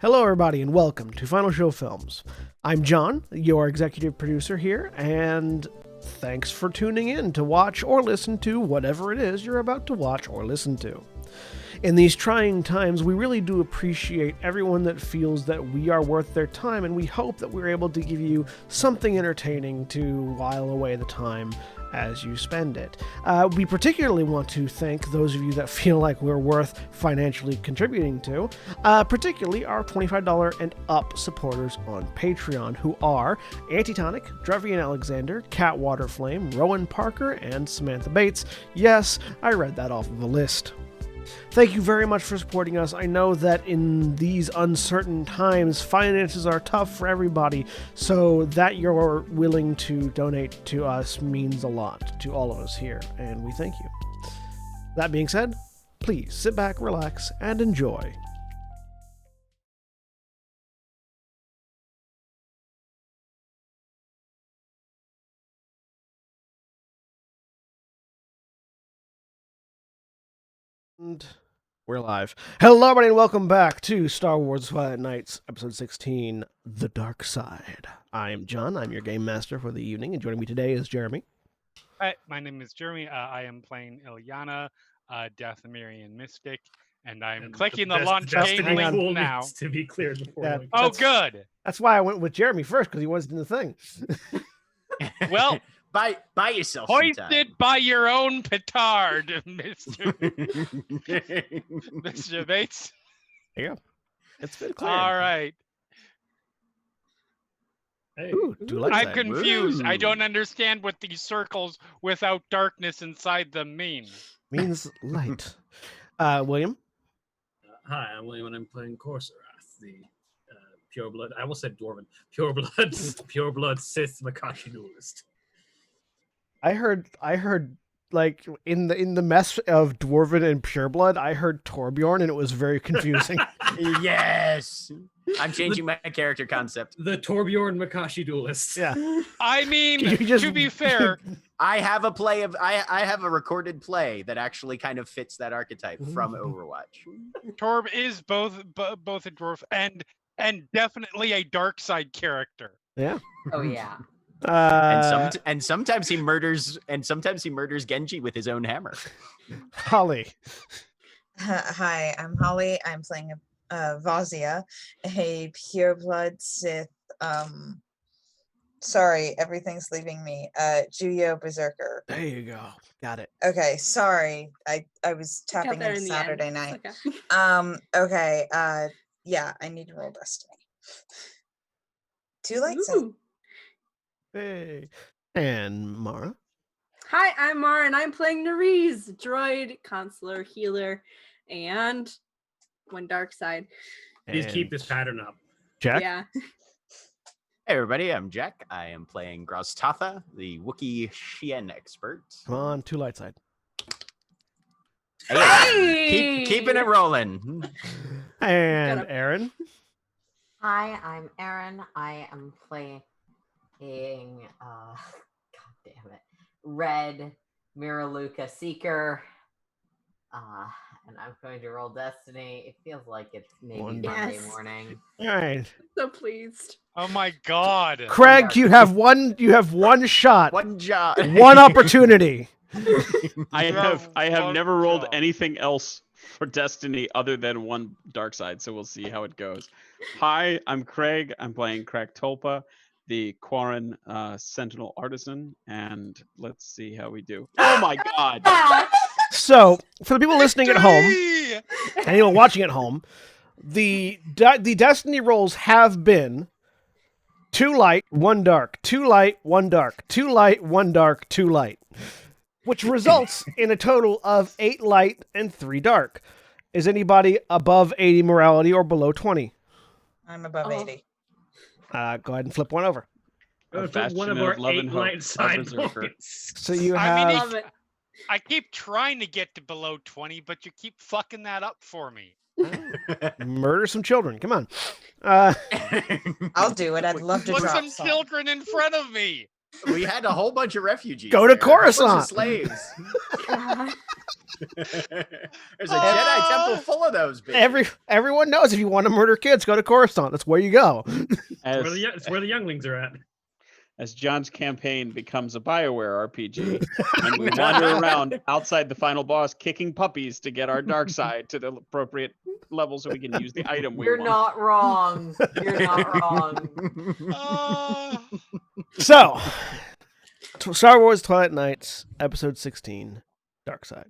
Hello, everybody, and welcome to Final Show Films. I'm John, your executive producer here, and thanks for tuning in to watch or listen to whatever it is you're about to watch or listen to. In these trying times, we really do appreciate everyone that feels that we are worth their time, and we hope that we're able to give you something entertaining to while away the time as you spend it. We particularly want to thank those of you that feel like we're worth financially contributing to, particularly our $25 and up supporters on Patreon, who are Antitonic, Drevian Alexander, Cat Waterflame, Rowan Parker, and Samantha Bates. Yes, I read that off of the list. Thank you very much for supporting us. I know that in these uncertain times, finances are tough for everybody, so that you're willing to donate to us means a lot to all of us here, and we thank you. That being said, please sit back, relax, and enjoy. And we're live. Hello, everybody, and welcome back to Star Wars Twilight Nights, Episode 16, The Darkside. I am John. I'm your game master for the evening, and joining me today is Jeremy. Hi, my name is Jeremy. I am playing Ilyana, Dathomirian Mystic, and I'm clicking the launch game link now. To be clear before. Yeah, Oh, good. That's why I went with Jeremy first, because he wasn't in the thing. Well, buy yourself hoisted by your own petard, Mr. Mr. Bates. There you go. It's been clear. All right. Hey. Ooh, I'm confused. I don't understand what these circles without darkness inside them mean. Means light. William? Hi, I'm William, and I'm playing Corsorath, the pureblood. I almost said Dwarven. Pureblood Sith Makashi duelist. I heard like in the mess of Dwarven and Pureblood, I heard Torbjorn, and it was very confusing. Yes, I'm changing my character concept. The Torbjorn Makashi duelist. Yeah. I mean, just... to be fair, I have a recorded play that actually kind of fits that archetype from Overwatch. Torb is both a dwarf and definitely a Darkside character. Yeah. Oh yeah. And sometimes he murders Genji with his own hammer. Holly. Hi, I'm Holly. I'm playing Vazia, a pureblood Sith. Sorry, everything's leaving me. Juyo Berserker. There you go. Got it. Okay, sorry. I was tapping in Saturday night. Okay. Okay. Yeah, I need to roll Destiny. 2 lights. Hey. And Mara. Hi, I'm Mara, and I'm playing Nerese, droid, consular, healer, and one dark side. Please keep this pattern up. Jack? Yeah. Hey everybody, I'm Jack. I am playing Grostatha, the Wookiee Shien expert. Come on, 2 light side. Hey! Keeping it rolling. And Aaron. Hi, I'm Aaron. I am playing god damn it, Red Miraluka Seeker. And I'm going to roll Destiny. It feels like it's maybe Monday morning. All right. So pleased. Oh my God, Craig, you have one shot. One job. One opportunity. I have one never rolled job. anything else for Destiny other than one dark side, so we'll see how it goes. Hi, I'm Craig. I'm playing Craig Tolpa, the Quarren Sentinel Artisan, and let's see how we do. Oh my God! So, for the people listening at home, and anyone watching at home, the Destiny rolls have been 2 light, 1 dark, 2 light, 1 dark, 2 light, 1 dark, 2 light, which results in a total of 8 light and 3 dark. Is anybody above 80 morality or below 20? I'm above 80. Go ahead and flip one over. One of our 8 light side points. So you I mean, have... I keep trying to get to below 20, but you keep fucking that up for me. Murder some children. Come on. I'll do it. I'd love to Put drop some children in front of me. We had a whole bunch of refugees. Go to there. A bunch of Coruscant. slaves. There's a Jedi temple full of those bitches. Everyone knows if you want to murder kids, go to Coruscant. That's where you go. It's where the younglings are at. As John's campaign becomes a BioWare RPG, and we wander around outside the final boss, kicking puppies to get our Darkside to the appropriate level so we can use the item we You're want. not wrong. You're not wrong. So, Star Wars Twilight Nights, Episode 16, Darkside.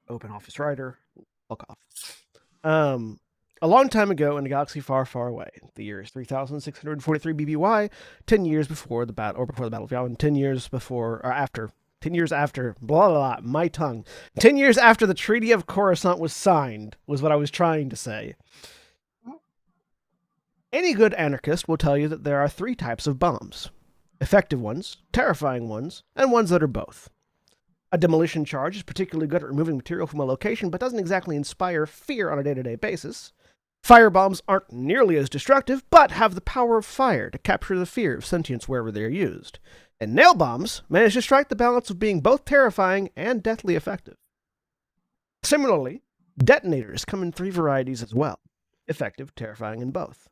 Open Office Writer. Fuck off. A long time ago in a galaxy far, far away, the year is 3643 BBY, 10 years before the battle, or before the Battle of Yavin, 10 years before, or after, 10 years after, blah, blah, blah, my tongue. 10 years after the Treaty of Coruscant was signed, was what I was trying to say. Any good anarchist will tell you that there are 3 types of bombs. Effective ones, terrifying ones, and ones that are both. A demolition charge is particularly good at removing material from a location, but doesn't exactly inspire fear on a day-to-day basis. Firebombs aren't nearly as destructive, but have the power of fire to capture the fear of sentience wherever they are used. And nail bombs manage to strike the balance of being both terrifying and deathly effective. Similarly, detonators come in 3 varieties as well. Effective, terrifying, and both.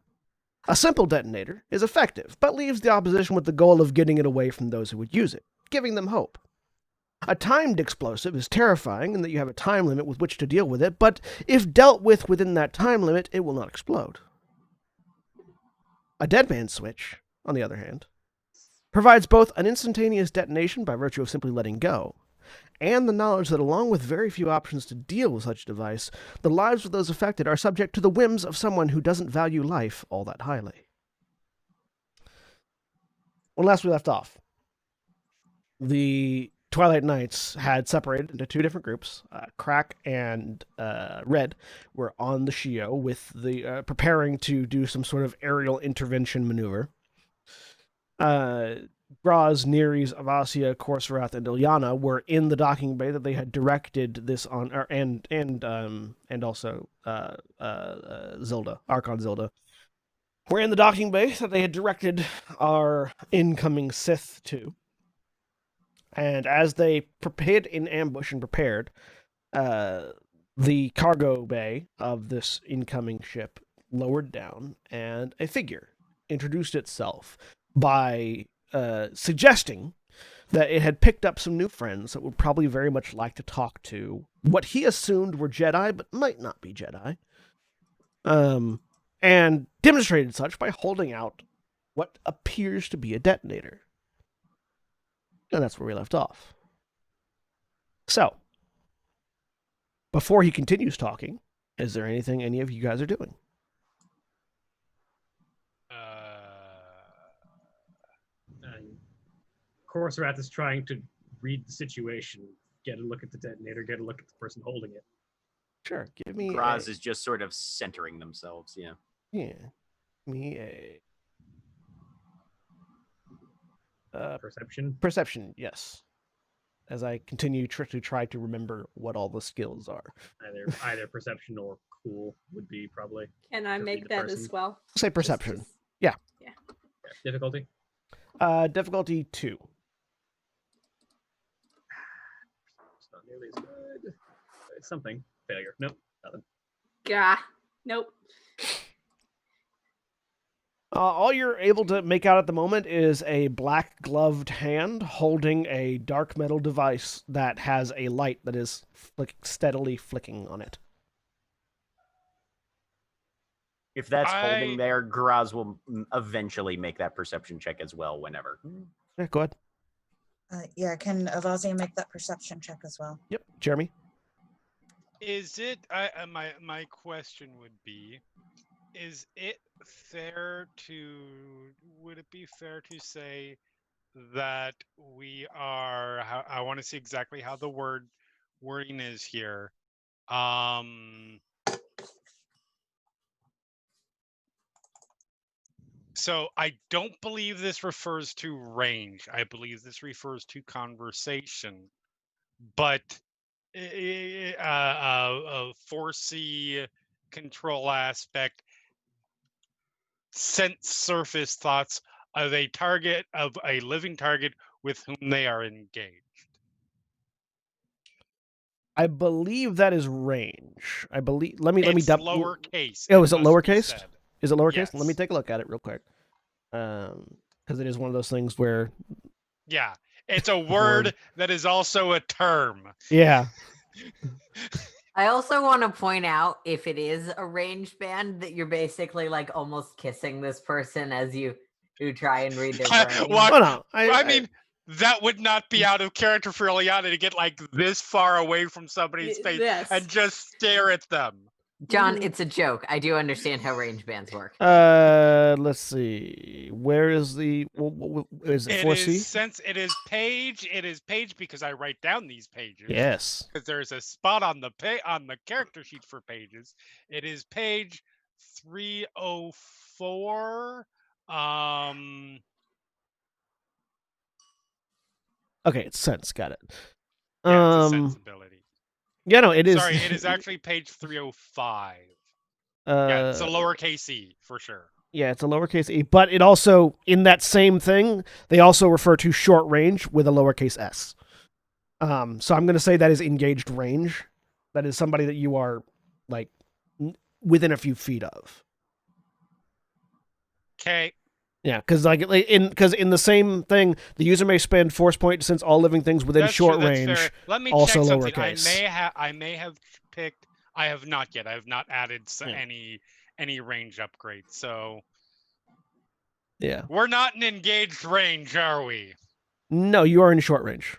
A simple detonator is effective, but leaves the opposition with the goal of getting it away from those who would use it, giving them hope. A timed explosive is terrifying in that you have a time limit with which to deal with it, but if dealt with within that time limit, it will not explode. A dead man switch, on the other hand, provides both an instantaneous detonation by virtue of simply letting go, and the knowledge that along with very few options to deal with such a device, the lives of those affected are subject to the whims of someone who doesn't value life all that highly. When last we left off, the Twilight Knights had separated into 2 different groups. Crack and Red were on the Shio with the preparing to do some sort of aerial intervention maneuver. Graz, Neres, Avasia, Korsarath, and Ilyana were in the docking bay that they had directed this on, and also Zilda, Archon Zilda. We're in the docking bay that they had directed our incoming Sith to. And as they hid in ambush and prepared, the cargo bay of this incoming ship lowered down, and a figure introduced itself by suggesting that it had picked up some new friends that would probably very much like to talk to what he assumed were Jedi, but might not be Jedi. And demonstrated such by holding out what appears to be a detonator. And that's where we left off. So, before he continues talking, is there anything any of you guys are doing? Korsarath is trying to read the situation, get a look at the detonator, get a look at the person holding it. Sure, give me Graz is just sort of centering themselves, yeah. Yeah. Give me a... Perception? Perception, yes. As I continue to try to remember what all the skills are. Either perception or cool would be probably. Can I make that person. as well? Say perception. Yeah. Difficulty? Difficulty 2. It's not nearly as good. It's something. Failure. Nope. Nothing. Gah. Nope. All you're able to make out at the moment is a black gloved hand holding a dark metal device that has a light that is steadily flicking on it. If that's holding there, Graz will eventually make that perception check as well whenever. Yeah, go ahead. Yeah, can Avasia make that perception check as well? Yep. Jeremy? Is it, my question would be, is it fair to, would it be fair to say that we are, I want to see exactly how the wording is here. So I don't believe this refers to range. I believe this refers to conversation, but a foresee control aspect, sense surface thoughts of a target, of a living target with whom they are engaged. I believe that is range. I believe. Let me It's double. lowercase. Oh, is it must be lowercase? said. Is it lowercase? Let me Yes. take a look at it real quick. Because it is one of those things where. Yeah, it's a word that is also a term. Yeah. I also want to point out, if it is a ranged band, that you're basically like almost kissing this person as you try and read their brain. Well, Oh no. I mean, that would not be out of character for Ileana to get like this far away from somebody's face Yes. and just stare at them. John, Mhm. it's a joke. I do understand how range bands work. Let's see. Where is the? Is it It 4C? is since it is page. It is page because I write down these pages. Yes. Because there's a spot on the on the character sheet for pages. It is page 304. Okay, it's sense. Got it. Yeah, it's a sensibility. Yeah, no, it is. Sorry, it is actually page 305. Yeah, it's a lowercase e for sure. Yeah, it's a lowercase e, but it also, in that same thing, they also refer to short range with a lowercase s. So I'm going to say that is engaged range. That is somebody that you are, like, within a few feet of. Okay. Yeah, because in the same thing, the user may spend force point since all living things within That's short true, that's range. fair. Let me also check something. lowercase. I may have picked. I have not yet. I have not added Yeah. any range upgrades. So Yeah. we're not in engaged range, are we? No, you are in short range.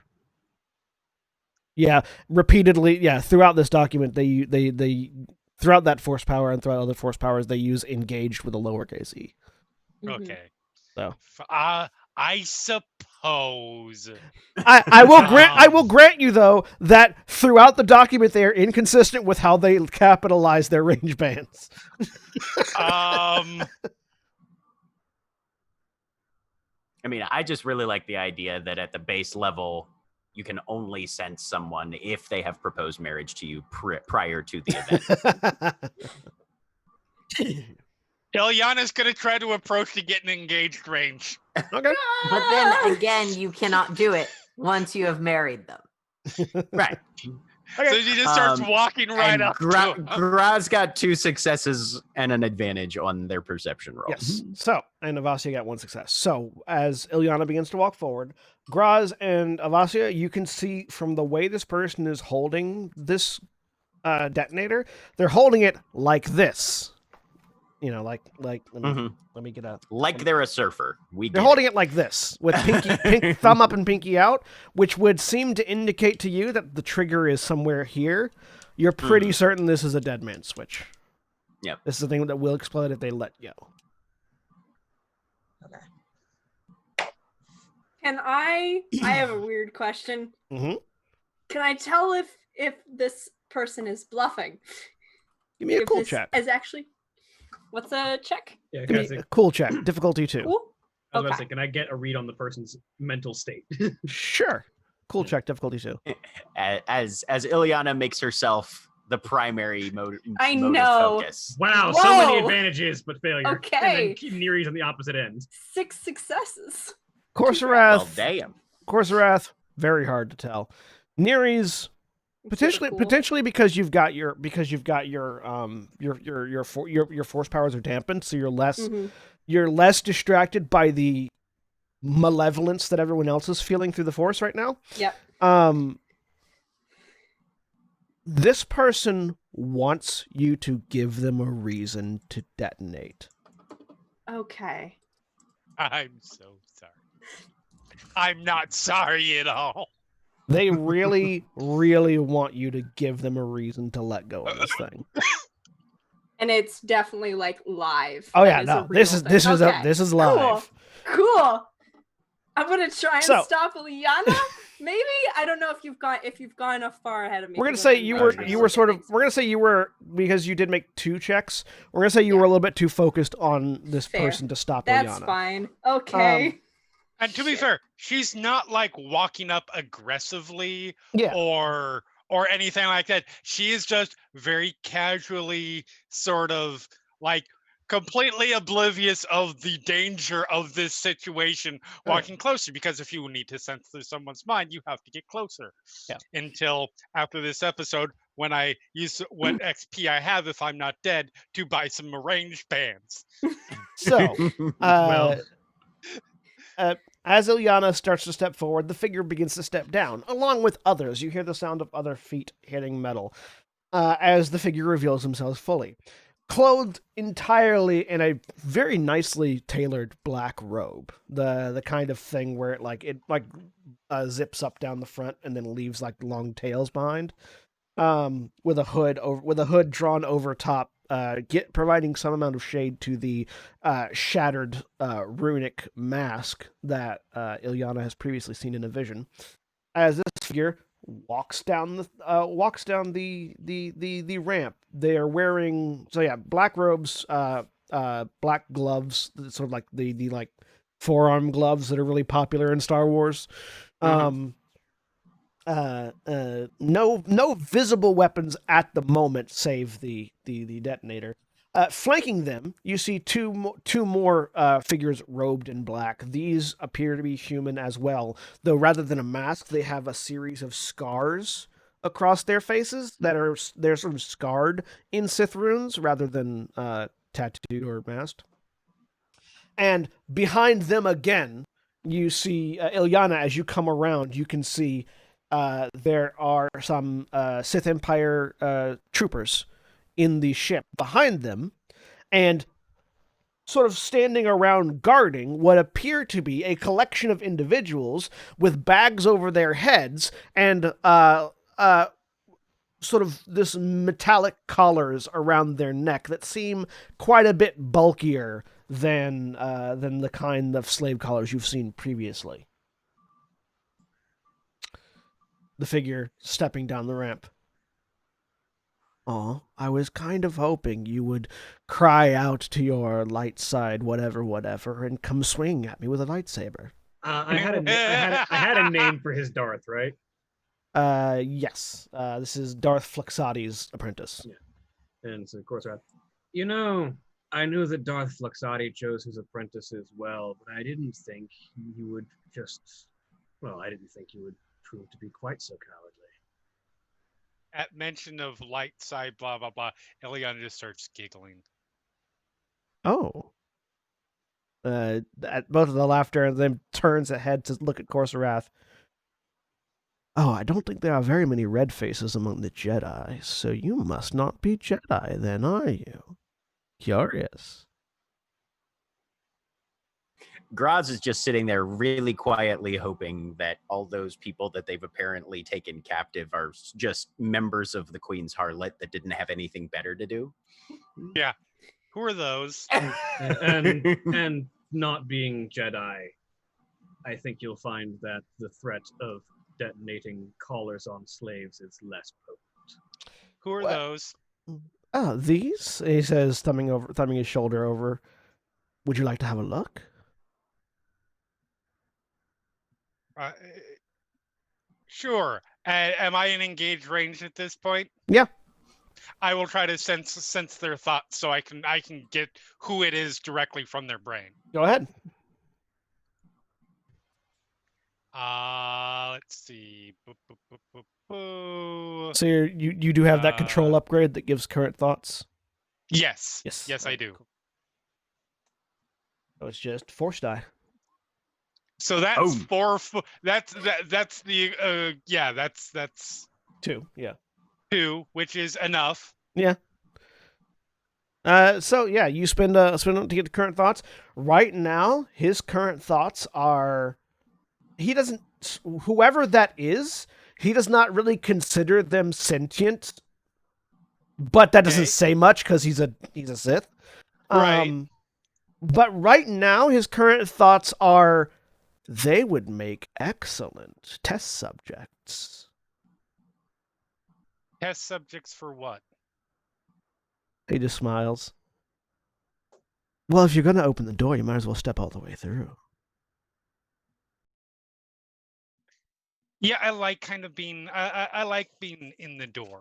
Yeah, repeatedly. Yeah, throughout this document, they throughout that force power and throughout other force powers, they use engaged with a lowercase e. Mhm. Okay. So I suppose. I will grant you though that throughout the document they are inconsistent with how they capitalize their range bands. I mean, I just really like the idea that at the base level, you can only sense someone if they have proposed marriage to you prior to the event. Ileana's gonna try to approach to get an engaged range. Okay. But then again, you cannot do it once you have married them. Right. Okay. So she just starts walking right and up to him. Graz got 2 successes and an advantage on their perception roll. Yes. So, and Avasia got 1 success. So, as Ileana begins to walk forward, Graz and Avasia, you can see from the way this person is holding this detonator, they're holding it like this. You know, like let me get a they're a surfer. They're holding it like this, with pink thumb up and pinky out, which would seem to indicate to you that the trigger is somewhere here. You're pretty certain this is a dead man switch. Yep. This is the thing that will explode if they let go. Okay. Can I have a weird question. Mm-hmm. Can I tell if this person is bluffing? Give me a If cool this check. Is actually, what's a check? Yeah, Give me a cool check. Difficulty 2. Cool. I was about to Okay. say, can I get a read on the person's mental state? Sure. Cool check. Difficulty 2. As Ileana makes herself the primary mode I of know. focus. Wow, so many Whoa. advantages, but failure. Okay. And then Nere's on the opposite end. 6 successes. Well, Corsarath. damn. Corsarath. Very hard to tell. Nere's potentially because you've got your force powers are dampened, so you're less distracted by the malevolence that everyone else is feeling through the force right now. Yep. This person wants you to give them a reason to detonate. Okay. I'm so sorry. I'm not sorry at all. They really, really want you to give them a reason to let go of this thing. And it's definitely like live. Oh That yeah, is no, a real thing. Okay. this is live. Cool. I'm gonna try and So- stop Ileana. Maybe I don't know if you've gone enough far ahead of me. We're gonna 'cause say I've you been were trying you to were look sort at of. things. We're gonna say you were, because you did make 2 checks. We're gonna say you were a little bit too focused on this Fair. person to stop That's Ileana. fine. Okay. And to be fair, she's not like walking up aggressively Yeah. or anything like that. She is just very casually sort of like completely oblivious of the danger of this situation, walking closer, because if you need to sense through someone's mind, you have to get closer. Yeah. Until after this episode, when I use what XP I have, if I'm not dead, to buy some ranged bands. So, Well, as Ilyana starts to step forward, the figure begins to step down, along with others. You hear the sound of other feet hitting metal as the figure reveals themselves fully. Clothed entirely in a very nicely tailored black robe, the kind of thing where it zips up down the front and then leaves like long tails behind, with a hood drawn over top, providing some amount of shade to the shattered runic mask that Ilyana has previously seen in a vision. As this figure walks down the ramp, they are wearing black robes, black gloves, sort of like the like forearm gloves that are really popular in Star Wars. No visible weapons at the moment, save the detonator. Flanking them, you see two more figures robed in black. These appear to be human as well, though rather than a mask, they have a series of scars across their faces they're sort of scarred in Sith runes rather than tattooed or masked. And behind them again, you see Ilyana. As you come around, you can see there are some Sith Empire troopers in the ship behind them, and sort of standing around guarding what appear to be a collection of individuals with bags over their heads and sort of this metallic collars around their neck that seem quite a bit bulkier than the kind of slave collars you've seen previously. The figure stepping down the ramp. Oh, I was kind of hoping you would cry out to your light side, whatever, and come swinging at me with a lightsaber. I had a name for his Darth, right? Yes. This is Darth Fluxati's apprentice. Yeah. And so, of course, I knew that Darth Fluxati chose his apprentices well, but I didn't think he would I didn't think he would prove to be quite so cowardly. At mention of light side, blah, blah, blah, Eliana just starts giggling. Oh. At both of the laughter, and then turns ahead to look at Corsarath. Oh, I don't think there are very many red faces among the Jedi, so you must not be Jedi then, are you? Curious. Graz is just sitting there really quietly hoping that all those people that they've apparently taken captive are just members of the Queen's Harlot that didn't have anything better to do. Yeah. Who are those? and not being Jedi, I think you'll find that the threat of detonating collars on slaves is less potent. Who are those? Oh, these? He says, thumbing his shoulder over. Would you like to have a look? Sure. Am I in engaged range at this point? Yeah. I will try to sense their thoughts so I can get who it is directly from their brain. Go ahead. Let's see. So you do have that control upgrade that gives current thoughts? Yes. Yes. Yes, I do. So it's just force die. So that's that's the that's 2. Yeah. 2, which is enough. Yeah. So yeah, you spend to get the current thoughts. Right now, his current thoughts are whoever that is, he does not really consider them sentient. But that doesn't say much because he's a Sith. Right. But right now, his current thoughts are they would make excellent test subjects. Test subjects for what? He just smiles. Well, if you're going to open the door, you might as well step all the way through. Yeah, I like kind of being. I like being in the door.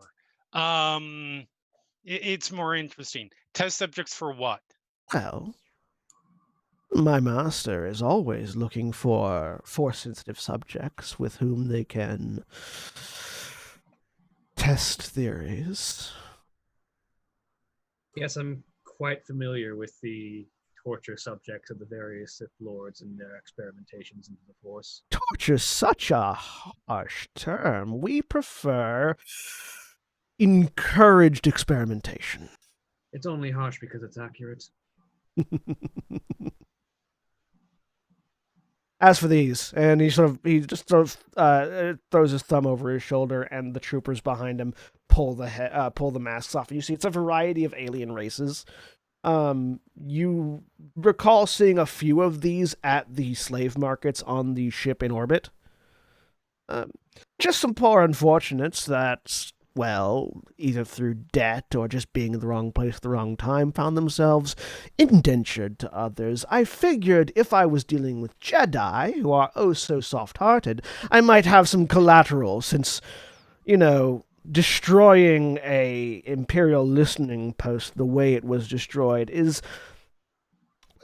It's more interesting. Test subjects for what? Well, my master is always looking for force-sensitive subjects with whom they can test theories. Yes, I'm quite familiar with the torture subjects of the various Sith Lords and their experimentations into the Force. Torture's such a harsh term. We prefer encouraged experimentation. It's only harsh because it's accurate. As for these, and he just throws his thumb over his shoulder, and the troopers behind him pull the masks off. And you see it's a variety of alien races. You recall seeing a few of these at the slave markets on the ship in orbit. Just some poor unfortunates that, well, either through debt or just being in the wrong place at the wrong time, found themselves indentured to others. I figured if I was dealing with Jedi, who are oh so soft-hearted, I might have some collateral, since, destroying a Imperial listening post the way it was destroyed is,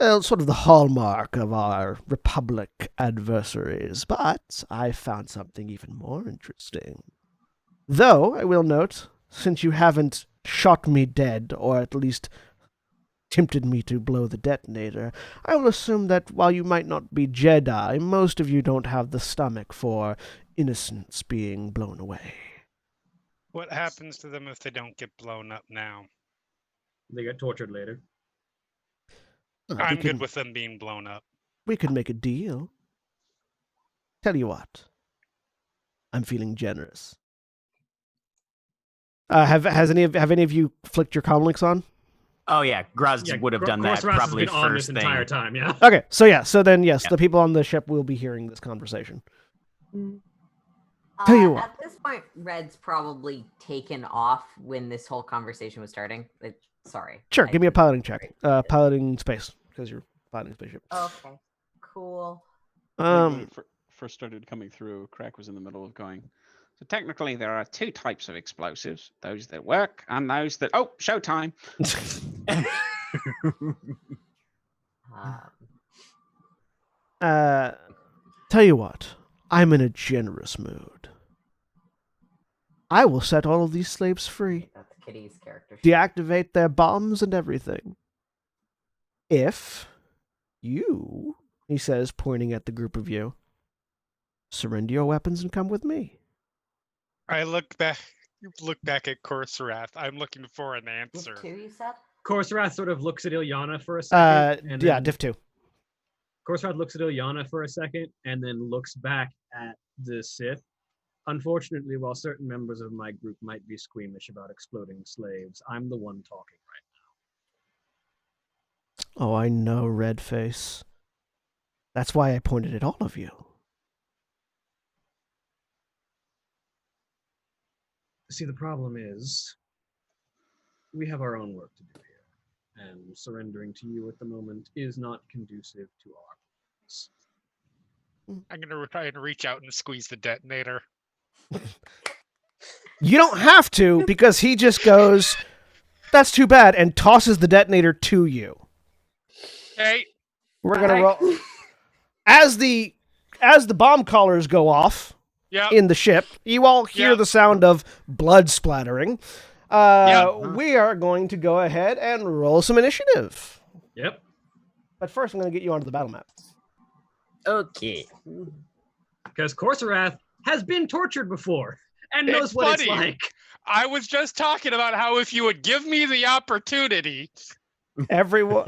well, sort of the hallmark of our Republic adversaries. But I found something even more interesting. Though, I will note, since you haven't shot me dead, or at least tempted me to blow the detonator, I will assume that while you might not be Jedi, most of you don't have the stomach for innocence being blown away. What happens to them if they don't get blown up now? They get tortured later. I'm good with them being blown up. We could make a deal. Tell you what, I'm feeling generous. Have any of you flicked your comlinks on? Oh yeah, Graz would have done that Graz probably has been on first this thing. entire time. Yeah. Okay, so then yes, Yeah. the people on the ship will be hearing this conversation. Tell you what. At this point, Red's probably taken off when this whole conversation was starting. Sorry. Sure, I give me a didn't- piloting check. Piloting space, because you're piloting spaceship. Okay, cool. When we first started coming through, Crack was in the middle of going. So technically, there are two types of explosives: those that work and those that. Oh, showtime! Tell you what, I'm in a generous mood. I will set all of these slaves free. That's Kitty's character. Deactivate their bombs and everything. If you, he says, pointing at the group of you, surrender your weapons and come with me. I look back at Corsarath. I'm looking for an Div answer. 2, you said? Korsarath sort of looks at Ilyana for a second. And Yeah, then Div 2. Korsarath looks at Ilyana for a second and then looks back at the Sith. Unfortunately, while certain members of my group might be squeamish about exploding slaves, I'm the one talking right Oh, I know, Redface. That's why I pointed at all of you. See, the problem is we have our own work to do here, and surrendering to you at the moment is not conducive to our plans. I'm gonna try and reach out and squeeze the detonator. You don't have to, because he just goes, that's too bad, and tosses the detonator to you. Hey, We're gonna roll. As the bomb collars go off yeah. in the ship, you all hear Yeah. the sound of blood splattering. Yeah. We are going to go ahead and roll some initiative. Yep. But first, I'm going to get you onto the battle map. Okay. Because Korsarath has been tortured before and knows It's what funny. it's like. I was just talking about how if you would give me the opportunity. Everyone.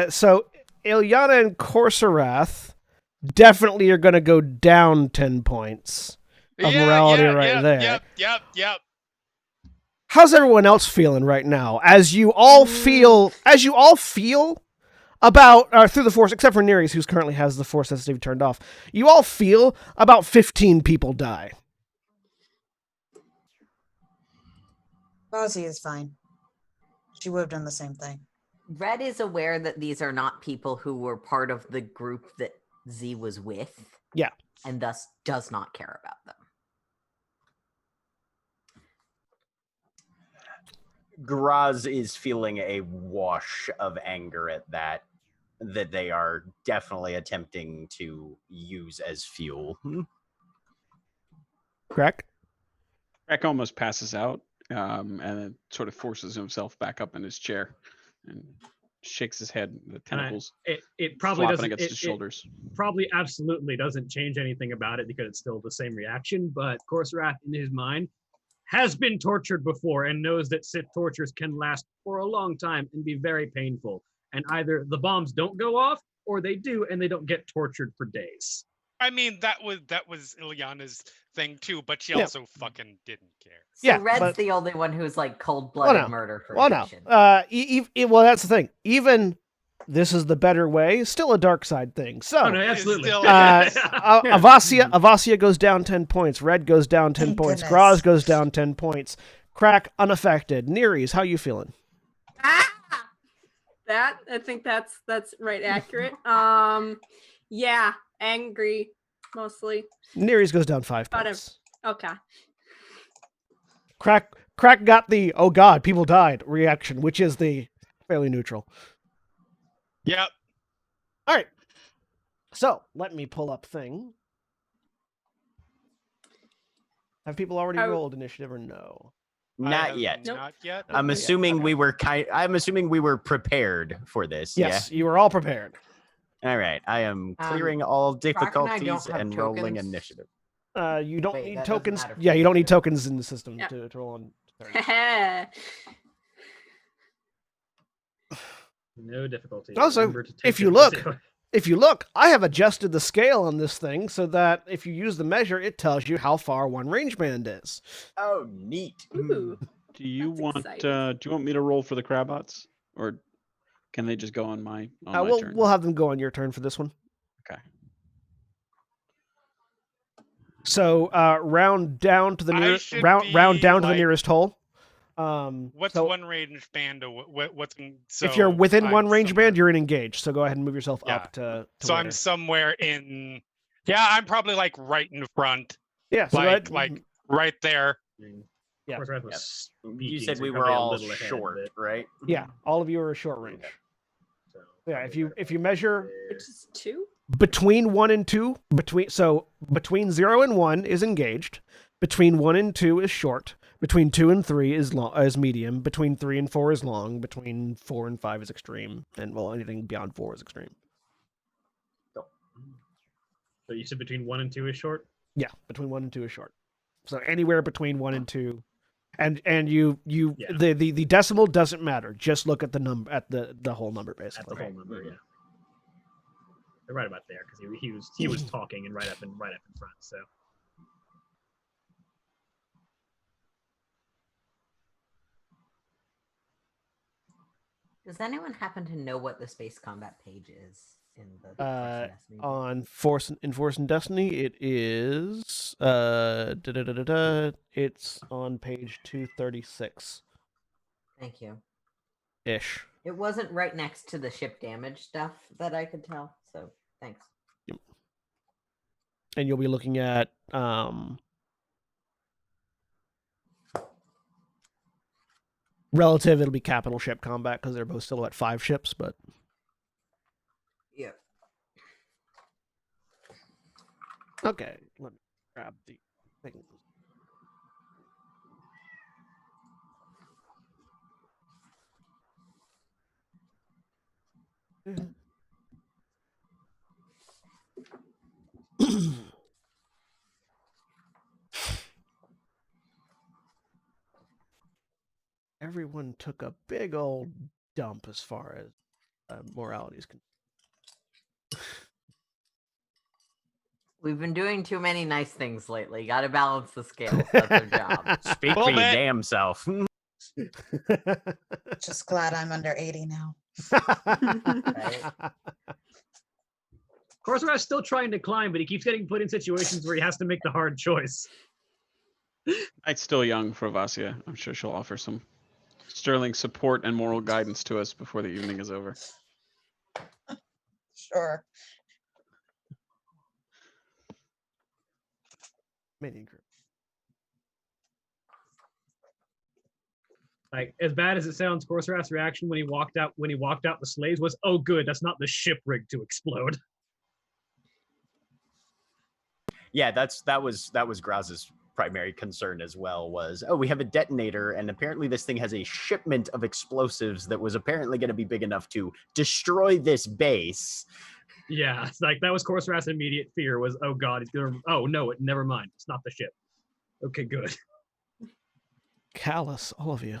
So Ilyana and Korsarath definitely are going to go down 10 points of morality there. Yep. How's everyone else feeling right now? As you all feel about through the Force, except for Nereus, who currently has the Force sensitivity turned off. You all feel about 15 people die. Bozzy is fine. She would have done the same thing. Red is aware that these are not people who were part of the group that Z was with. Yeah. And thus does not care about them. Graz is feeling a wash of anger at that they are definitely attempting to use as fuel. Correct? Crack almost passes out, and then sort of forces himself back up in his chair and shakes his head. The tentacles It probably flopping doesn't. against his shoulders. Probably absolutely doesn't change anything about it because it's still the same reaction. But Korsrath, in his mind, has been tortured before and knows that Sith tortures can last for a long time and be very painful. And either the bombs don't go off, or they do, and they don't get tortured for days. I mean, that was Ilyana's thing too, but she Yeah. also fucking didn't care. So Yeah, Red's but- the only one who's like cold-blooded no. murder for Well, no. fiction. Well, that's the thing. Even this is the better way. Still a dark side thing. So, Oh no, absolutely. still- Avasia goes down 10 points. Red goes down 10 Thank points. goodness. Graz goes down 10 points. Crack unaffected. Nerees, how you feeling? That I think that's right accurate. Yeah, angry mostly. Nerees goes down 5 Got it. points. Okay. Crack got the oh god, people died reaction, which is the fairly neutral. Yep. All right. So let me pull up thing. Have people already I- rolled initiative or no? I Not have yet. Nope. Not yet. I'm Yeah, assuming okay. I'm assuming we were prepared for this. Yes, you were all prepared. Yeah. All right. I am clearing all Croc and I don't difficulties have and rolling tokens. initiative. You don't Wait, need that doesn't tokens. matter for Yeah, me, you don't need too. tokens in the system Yeah. to roll on turn. No difficulty. Also, Remember to take if you difficulty. If you look, I have adjusted the scale on this thing so that if you use the measure, it tells you how far one range band is. Oh, neat. Ooh. Do you That's want exciting. do you want me to roll for the Crabots, or can they just go on my turn? We'll have them go on your turn for this one. Okay. So round down to the I nearest should round down to the be, like- nearest hole. What's so one range band? What's if you're within I'm one range somewhere- band, you're in engage. So go ahead and move yourself Yeah. up to So where- I'm somewhere in. Yeah, I'm probably like right in front, yeah. So go ahead, like right there. Yeah. Korsrath Yep. was You speaking, said so we you're were probably a all little ahead, short, but- right? yeah, all of you are a short range. so Yeah, probably right if you about measure there. Which is 2? between 1 and 2, between 0 and 1 is engaged, between 1 and 2 is short, between 2 and 3 is medium, between 3 and 4 is long, between 4 and 5 is extreme, and well, anything beyond 4 is extreme. So you said between 1 and 2 is short? Yeah, between 1 and 2 is short. So anywhere between 1 and 2, and you Yeah. the decimal doesn't matter. Just look at the number at the whole number At the basically. whole number, yeah. They're right about there because he was talking and right up in front. So Does anyone happen to know what the space combat page is in the Force and Destiny? On Force and Destiny, it is it's on page 236 Thank you. ish. It wasn't right next to the ship damage stuff that I could tell, so thanks. And you'll be looking at relative. It'll be capital ship combat because they're both still at 5 ships, but Yeah. okay. Let me grab the thing. Everyone took a big old dump as far as morality is concerned. We've been doing too many nice things lately. Got to balance the scales. That's our job. Speak Well, for your man- damn self. Just glad I'm under 80 now. Korsrath's still trying to climb, but he keeps getting put in situations where he has to make the hard choice. Night's still young for Vasia. I'm sure she'll offer some sterling support and moral guidance to us before the evening is over. Sure. Mini group. Like, as bad as it sounds, Corsair's reaction when he walked out the slaves was, "Oh, good, that's not the ship rigged to explode." Yeah, that was Graz's primary concern as well. Was, oh, we have a detonator, and apparently this thing has a shipment of explosives that was apparently going to be big enough to destroy this base. Yeah, it's like that was Corsair's immediate fear was, "Oh God, he's gonna." Oh no, never mind. It's not the ship. Okay, good. Callous, all of you.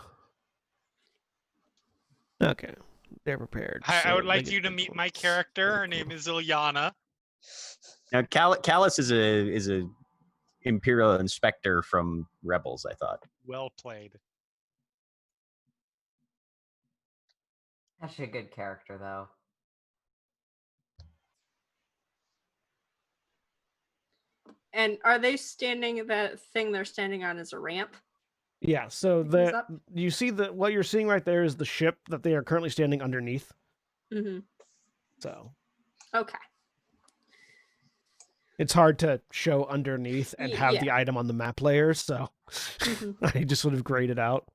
Okay, they're prepared. I so would they like get you to the meet my clothes. character. Very Her name cool. is Ilyana. Now, Callus is a Imperial inspector from Rebels, I thought. Well played. Actually, a good character though. And are they standing? That thing they're standing on is a ramp. Yeah, so Is up? you see what you're seeing right there is the ship that they are currently standing underneath. Mm-hmm. So Okay. it's hard to show underneath and have Yeah. the item on the map layer, so Mhm. I just sort of grayed it out.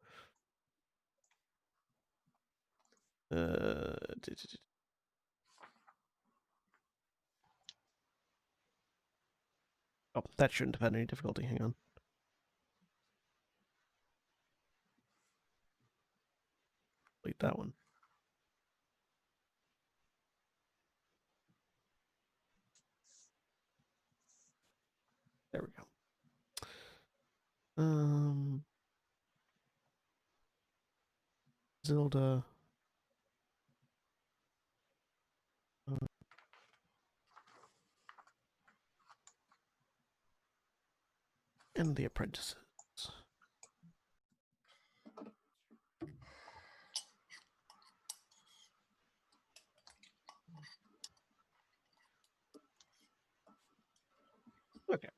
Oh, that shouldn't have had any difficulty. Hang on. Delete that one. There we go. Zilda. And the apprentices. Okay.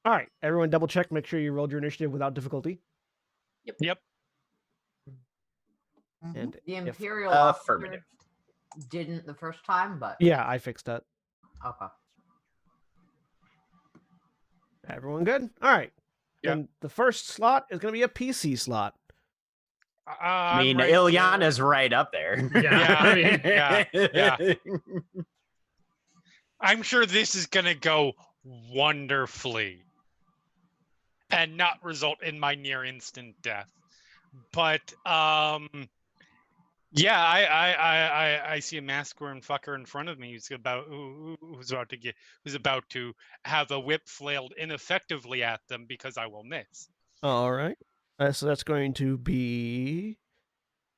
All right, everyone double check, make sure you rolled your initiative without difficulty. Yep. Mhm. And The if- Imperial Affirmative. officer didn't the first time, but yeah, I fixed that. okay. Everyone good? All right. Yep. Then the first slot is going to be a PC slot. I mean, I'm right Ilyana's right up there. Yeah, I mean, yeah. I'm sure this is gonna go wonderfully and not result in my near instant death. But yeah, I see a mask-wearing fucker in front of me who's about to have a whip flailed ineffectively at them because I will miss. All right. So that's going to be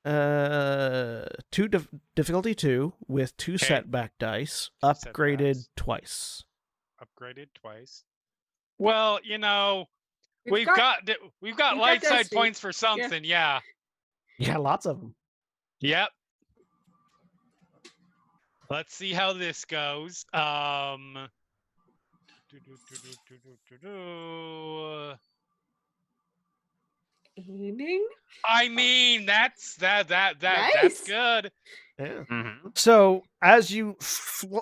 difficulty 2 with 2 Okay. setback dice, Setbacks. upgraded twice. Upgraded twice. Well, we've got we've got light side density. points for something. Yeah. Yeah, lots of them. Yep. Let's see how this goes. Aiming. I mean, that's Nice. good. Yeah. Mhm. So as you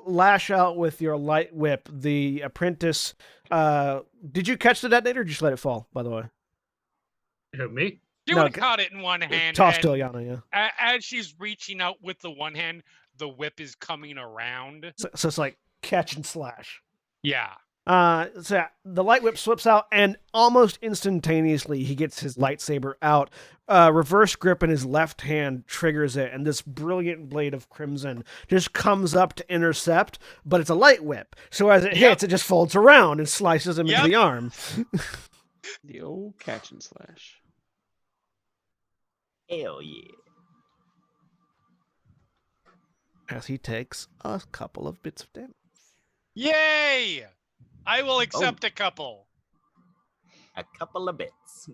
lash out with your light whip, the apprentice. Did you catch the detonator? Or did you just let it fall? By the way, Who, me? You No, would have caught it in one hand. toss to and Ilyana. Yeah. As she's reaching out with the one hand, the whip is coming around. So it's like catch and slash. Yeah. So yeah, the light whip slips out, and almost instantaneously he gets his lightsaber out. Reverse grip in his left hand triggers it, and this brilliant blade of crimson just comes up to intercept. But it's a light whip, so as it hits, it just folds around and slices him into the arm. The old catch and slash. Hell yeah. As he takes a couple of bits of damage. Yay! I will accept a couple. A couple of bits.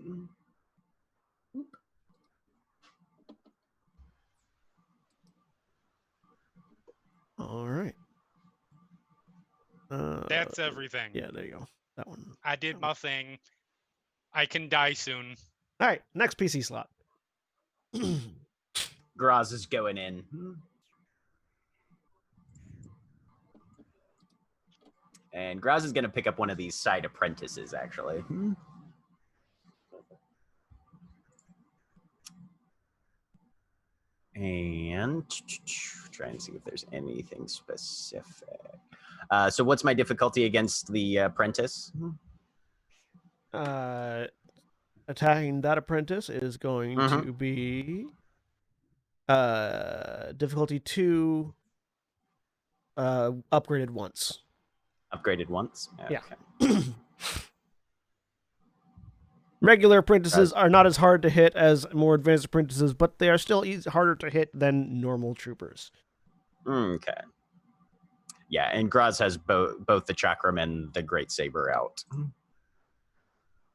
All right. That's everything. Yeah, there you go. That one. I did my thing. I can die soon. All right, next PC slot. Graz is going in. And Graz is going to pick up one of these side apprentices, actually. And try and see if there's anything specific. So what's my difficulty against the apprentice? Attacking that apprentice is going to be difficulty 2, upgraded once. Upgraded once? Yeah. Okay. Regular apprentices are not as hard to hit as more advanced apprentices, but they are still harder to hit than normal troopers. Okay. Yeah, and Graz has both the chakram and the great saber out.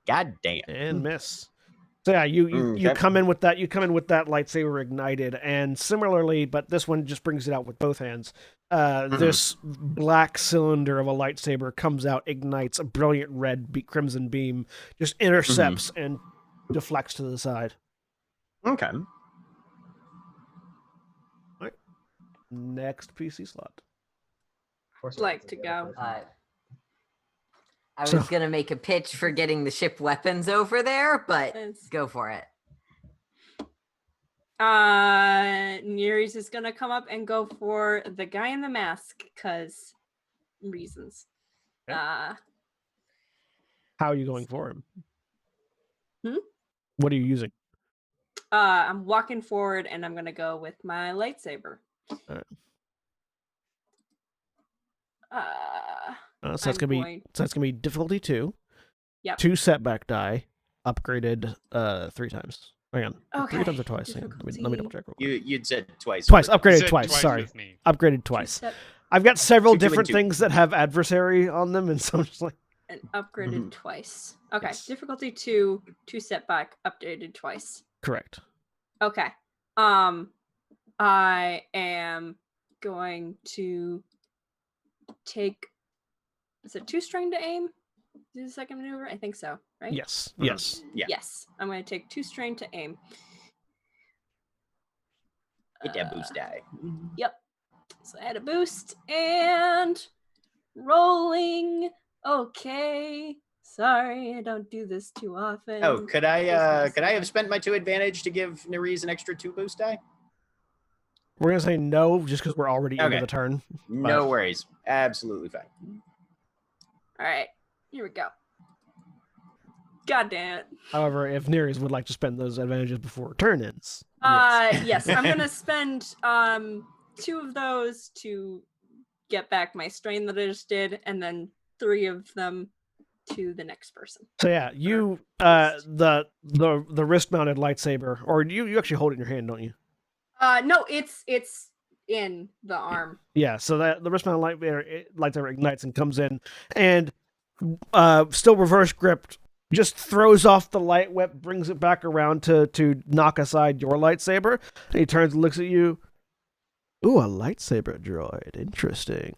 God damn. And miss. So yeah, you come in with that. You come in with that lightsaber ignited, and similarly, but this one just brings it out with both hands. This black cylinder of a lightsaber comes out, ignites a brilliant red crimson beam, just intercepts and deflects to the side. Okay. Right. Next PC slot. Of course, Like to go. I was gonna make a pitch for getting the ship weapons over there, but It's- go for it. Nereus is gonna come up and go for the guy in the mask, cause reasons. Okay. How are you going for him? What are you using? I'm walking forward and I'm gonna go with my lightsaber. Alright. So that's I'm gonna be difficulty 2. Yep. 2 setback die, upgraded 3 times. Hang on. 3 times or Okay, twice? Hang on. Let me difficulty. double check real quick. You'd said twice. Twice, with- upgraded Said twice. Sorry, with me. upgraded twice. I've got several 2, 2, and different 2. things that have adversary on them, and so I'm just like, And upgraded twice. Okay. Yes. Difficulty 2, 2 setback, updated twice. correct. Okay. I am going to take. Is it 2 string to aim? Do the second maneuver? I think so, right? Yes, yes. Yeah. Yes. I'm going to take 2 strain to aim. Hit that boost die. Yep. So add a boost and rolling. Okay. Sorry, I don't do this too often. Oh, could I This is have spent my 2 advantage to give Nerese an extra 2 boost die? We're gonna say no just because we're already into Okay. the turn. No worries. Absolutely fine. All right. Here we go. God damn it. However, if Nereus would like to spend those advantages before turn ends, Yes, I'm gonna spend 2 of those to get back my strain that I just did, and then 3 of them to the next person. So yeah, you the wrist mounted lightsaber, or you actually hold it in your hand, don't you? No, it's in the arm. Yeah. So that the wrist mounted lightsaber ignites and comes in, and still reverse gripped, just throws off the light whip, brings it back around to knock aside your lightsaber. And he turns and looks at you. Ooh, a lightsaber droid. Interesting.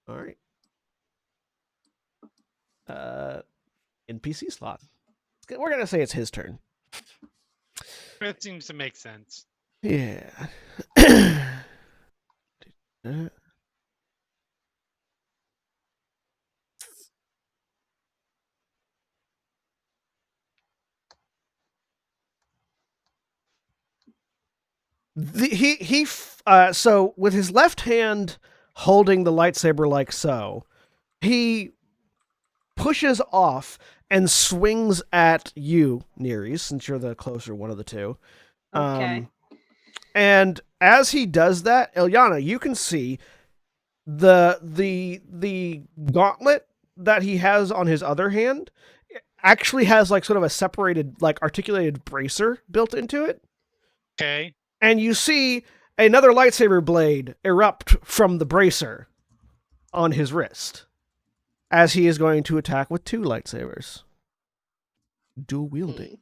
All right. NPC slot. We're gonna say it's his turn. It seems to make sense. Yeah. So with his left hand holding the lightsaber like so, he pushes off and swings at you, Nereus, since you're the closer one of the two. Okay. And as he does that, Ilyana, you can see the gauntlet that he has on his other hand actually has like sort of a separated, like articulated bracer built into it. Okay. And you see another lightsaber blade erupt from the bracer on his wrist as he is going to attack with 2 lightsabers. Dual wielding.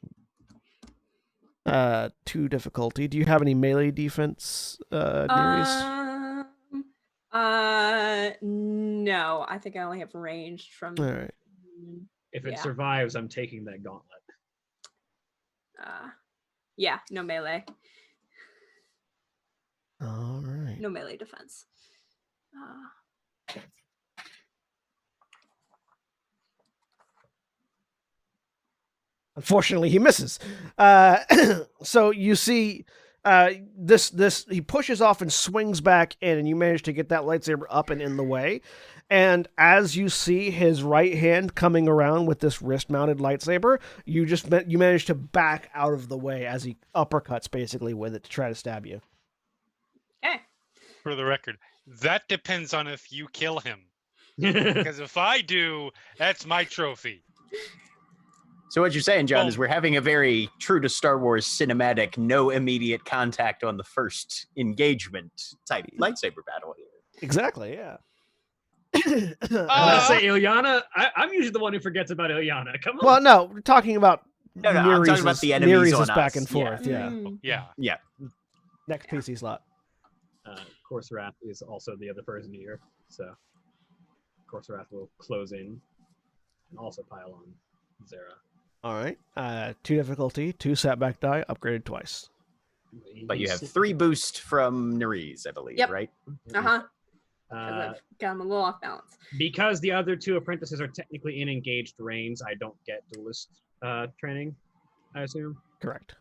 2 difficulty. Do you have any melee defense, Nereus? No, I think I only have ranged from. All right. If it Yeah. survives, I'm taking that gauntlet. Yeah, no melee. All right. No melee defense. Unfortunately, he misses. So you see, this he pushes off and swings back in, and you manage to get that lightsaber up and in the way. And as you see his right hand coming around with this wrist-mounted lightsaber, you manage to back out of the way as he uppercuts basically with it to try to stab you. Okay. For the record, that depends on if you kill him. Because if I do, that's my trophy. So what you're saying, John, is Boom. we're having a very true to Star Wars cinematic, no immediate contact on the first engagement type lightsaber battle here. Exactly. Yeah. Let's say Ilyana. I'm usually the one who forgets about Ilyana. Come on. Well, no, we're talking about No, I'm talking about the enemies Nereus on is back us. and forth. Yeah. Yeah. Yeah. Next PC slot. Corsorath is also the other person here, so Corsorath will close in and also pile on Zara. All right. 2 difficulty, 2 setback die, upgraded twice. But you have 3 boost from Nerys, I believe, Yep. right? Because Uh, I've got him a little off balance. because the other 2 apprentices are technically in engaged range, I don't get duelist training, I assume. Correct.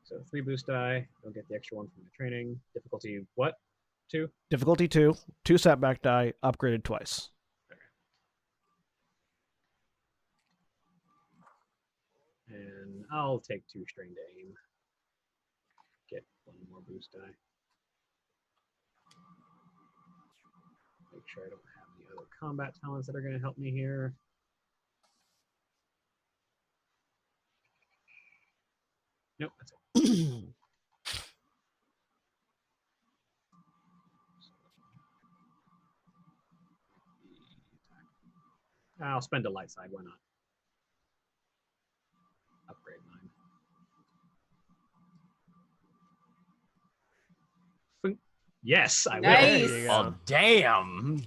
So 3 boost die. Don't get the extra 1 from the training. Difficulty what? 2? Difficulty 2, 2 setback die, upgraded twice. And I'll take 2 strain to aim. Get 1 more boost die. Make sure I don't have any other combat talents that are going to help me here. Nope, that's it. I'll spend a light side, why not? Upgrade mine. Yes, I will. Nice. There you Oh, go. damn.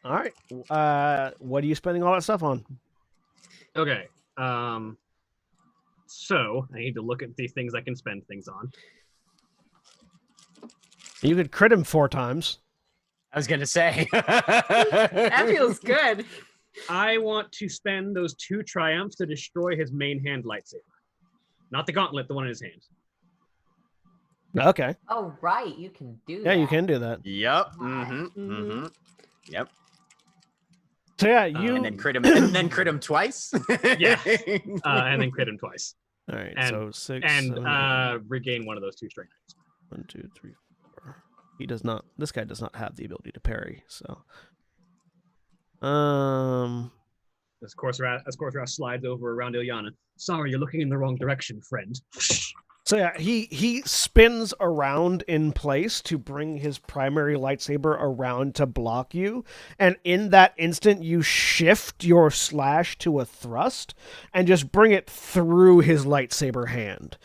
All right. What are you spending all that stuff on? Okay. So I need to look at the things I can spend things on. You could crit him 4 times. I was going to say. That feels good. I want to spend those 2 triumphs to destroy his main hand lightsaber. Not the gauntlet, the one in his hand. Okay. Oh, right. You can do Yeah, that. you can do that. Yep. Wow. Yep. So yeah, you. And then crit him twice. Yeah. And then crit him twice. All right. and- So 6. And 7, regain one of those 2 strain items. 1, 2, 3, 4. He does not. This guy does not have the ability to parry. So. As Corsorath slides over around Ilyana. Sorry, you're looking in the wrong direction, friend. So yeah, he spins around in place to bring his primary lightsaber around to block you, and in that instant you shift your slash to a thrust and just bring it through his lightsaber hand.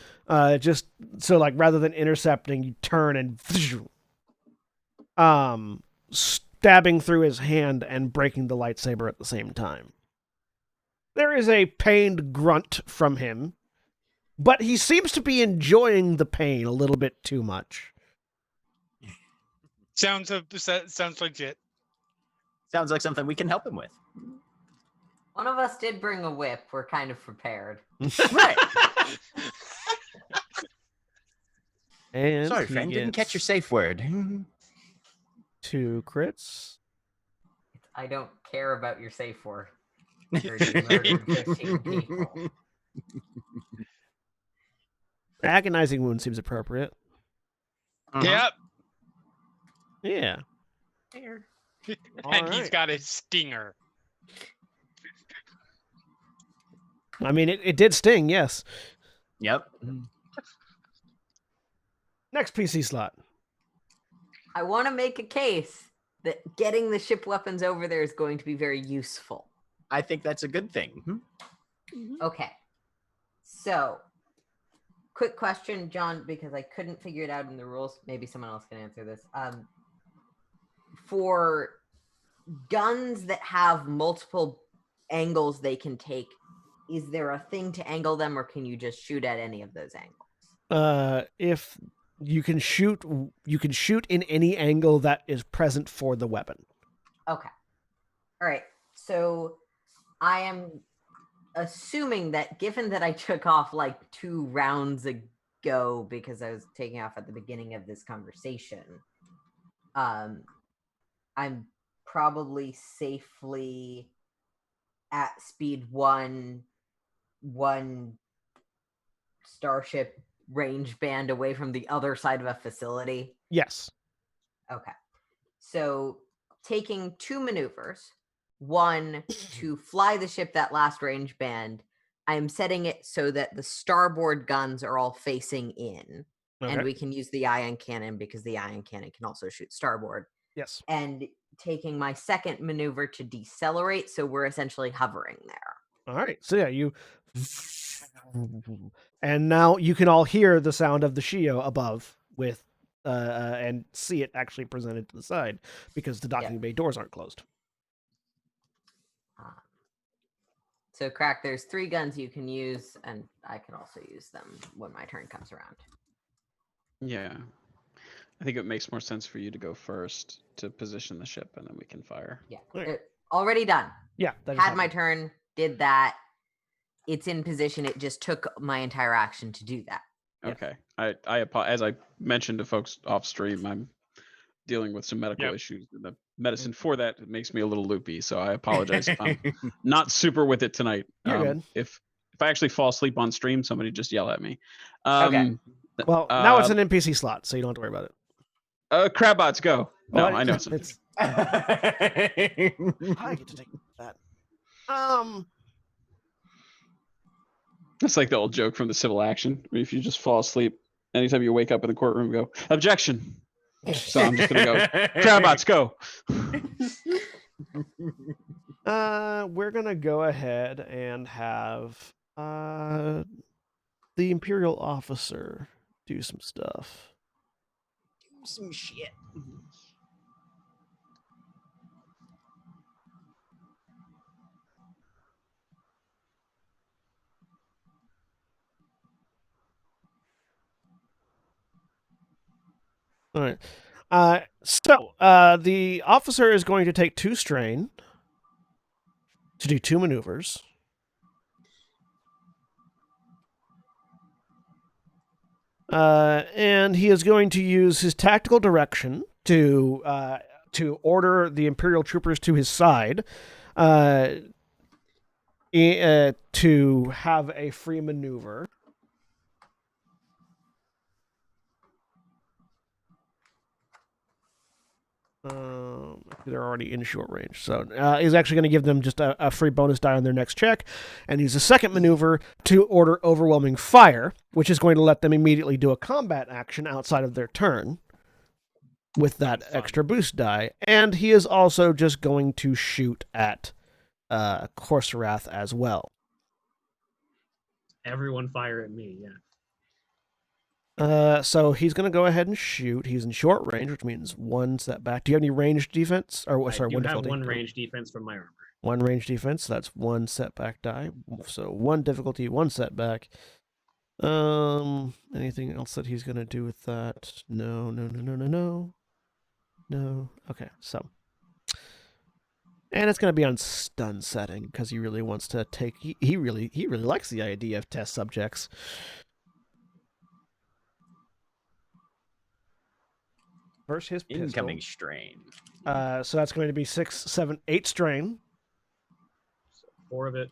Just so like rather than intercepting, you turn and stabbing through his hand and breaking the lightsaber at the same time. There is a pained grunt from him, but he seems to be enjoying the pain a little bit too much. Sounds legit. Sounds like something we can help him with. One of us did bring a whip. We're kind of prepared. Right. And Sorry, he friend. Didn't gets catch your safe word. 2 crits. I don't care about your safe word. You murdered 15 people. Agonizing wound seems appropriate. Yep. Yeah. There. And he's Alright. got a stinger. I mean, it did sting, yes. Yep. Next PC slot. I want to make a case that getting the ship weapons over there is going to be very useful. I think that's a good thing. Okay. So, quick question, John, because I couldn't figure it out in the rules. Maybe someone else can answer this. For guns that have multiple angles they can take, is there a thing to angle them, or can you just shoot at any of those angles? If you can shoot in any angle that is present for the weapon. Okay. All right. So I am assuming that, given that I took off like 2 rounds ago because I was taking off at the beginning of this conversation, I'm probably safely at speed 1 starship range band away from the other side of a facility. Yes. Okay. So taking 2 maneuvers, 1 to fly the ship that last range band, I am setting it so that the starboard guns are all facing in. Okay. And we can use the ion cannon because the ion cannon can also shoot starboard. Yes. And taking my second maneuver to decelerate, so we're essentially hovering there. All right. So yeah, you and now you can all hear the sound of the Shio above with and see it actually presented to the side because the docking bay doors aren't closed. So, Crack, there's 3 guns you can use, and I can also use them when my turn comes around. Yeah. I think it makes more sense for you to go first to position the ship, and then we can fire. Yeah. Right. Already done. Yeah. That Had my turn, did that. It's in position. It just took my entire action to do that. Okay. As I mentioned to folks off stream, I'm dealing with some medical issues. The medicine for that makes me a little loopy, so I apologize if I'm not super with it tonight. You're good. If I actually fall asleep on stream, somebody just yell at me. Okay. Well, now it's an NPC slot, so you don't have to worry about it. Crabbots, go. No, Well, I know. It's... I get to take that. It's like the old joke from the Civil Action, where if you just fall asleep, anytime you wake up in the courtroom, go, objection. So I'm just going to go, Crabbots, go. We're going to go ahead and have the Imperial officer do some stuff. Do some shit. All right. So the officer is going to take 2 strain to do 2 maneuvers. And he is going to use his tactical direction to order the Imperial troopers to his side to have a free maneuver. They're already in short range, so he's actually going to give them just a free bonus die on their next check, and use a second maneuver to order overwhelming fire, which is going to let them immediately do a combat action outside of their turn with that extra boost die. And he is also just going to shoot at Corsarath as well. Everyone fire at me, yeah. So he's going to go ahead and shoot. He's in short range, which means 1 setback. Do you have any ranged defense? Or sorry, I one do have difficulty. 1 range defense from my armor. 1 range defense. So that's 1 setback die. So 1 difficulty, 1 setback. Anything else that he's going to do with that? No. Okay, so. And it's going to be on stun setting because he really wants to take. He really likes the idea of test subjects. First, his pistol. Incoming strain. So that's going to be 6, 7, 8 strain. So 4 of it.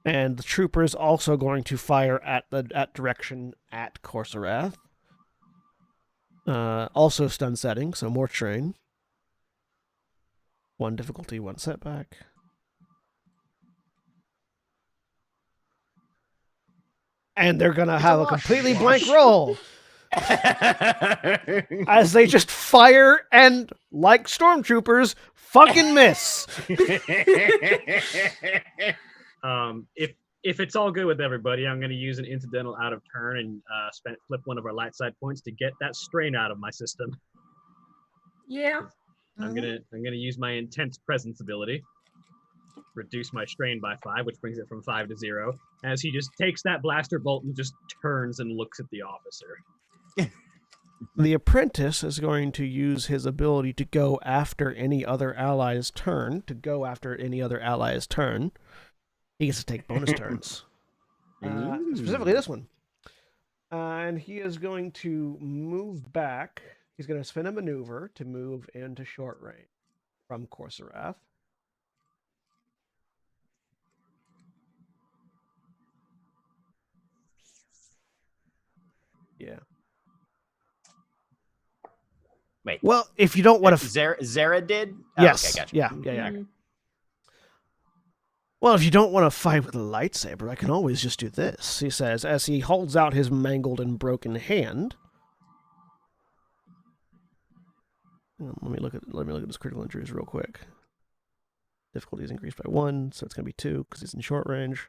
And the trooper is also going to fire at direction at Corsarath. Also stun setting, so more strain. 1 difficulty, 1 setback. And they're going to have a completely blank roll. As they just fire and, like stormtroopers, fucking miss. if it's all good with everybody, I'm going to use an incidental out of turn and flip one of our light side points to get that strain out of my system. Yeah. I'm gonna use my intense presence ability, reduce my strain by 5, which brings it from 5 to 0. As he just takes that blaster bolt and just turns and looks at the officer. The apprentice is going to use his ability to go after any other ally's turn. He gets to take bonus turns. Specifically this one. And he is going to move back. He's going to spin a maneuver to move into short range from Corserath. Yeah. Wait. Well, if you don't want to... Zara did? Yes. Oh, okay, gotcha. Yeah. Mhm. Well, if you don't want to fight with a lightsaber, I can always just do this, he says, as he holds out his mangled and broken hand. Let me look at his critical injuries real quick. Difficulty is increased by 1, so it's going to be 2 because he's in short range.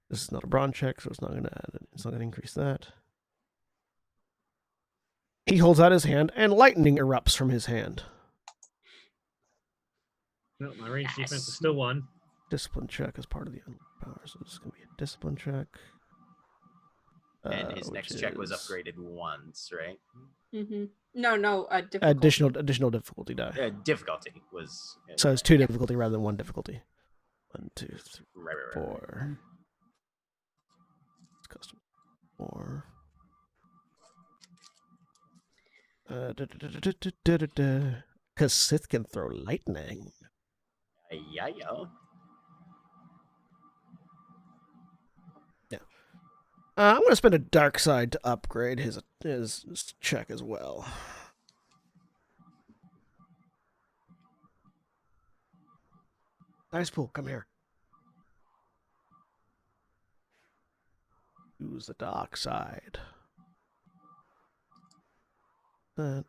This is not a brawn check, so it's not going to increase that. He holds out his hand, and lightning erupts from his hand. No, my range defense is still 1. Discipline check is part of the unlocked power, so this is going to be a discipline check. And his next check was upgraded once, right? Mm-hmm. No, difficult. Additional difficulty die. Difficulty was... So it's 2 difficulty rather than 1 difficulty. 1, 2, 3, Right. 4. It's custom 4. Because Sith can throw lightning. Yeah. I'm going to spend a Darkside to upgrade his check as well. Dice pool, come here. Use the Darkside. That.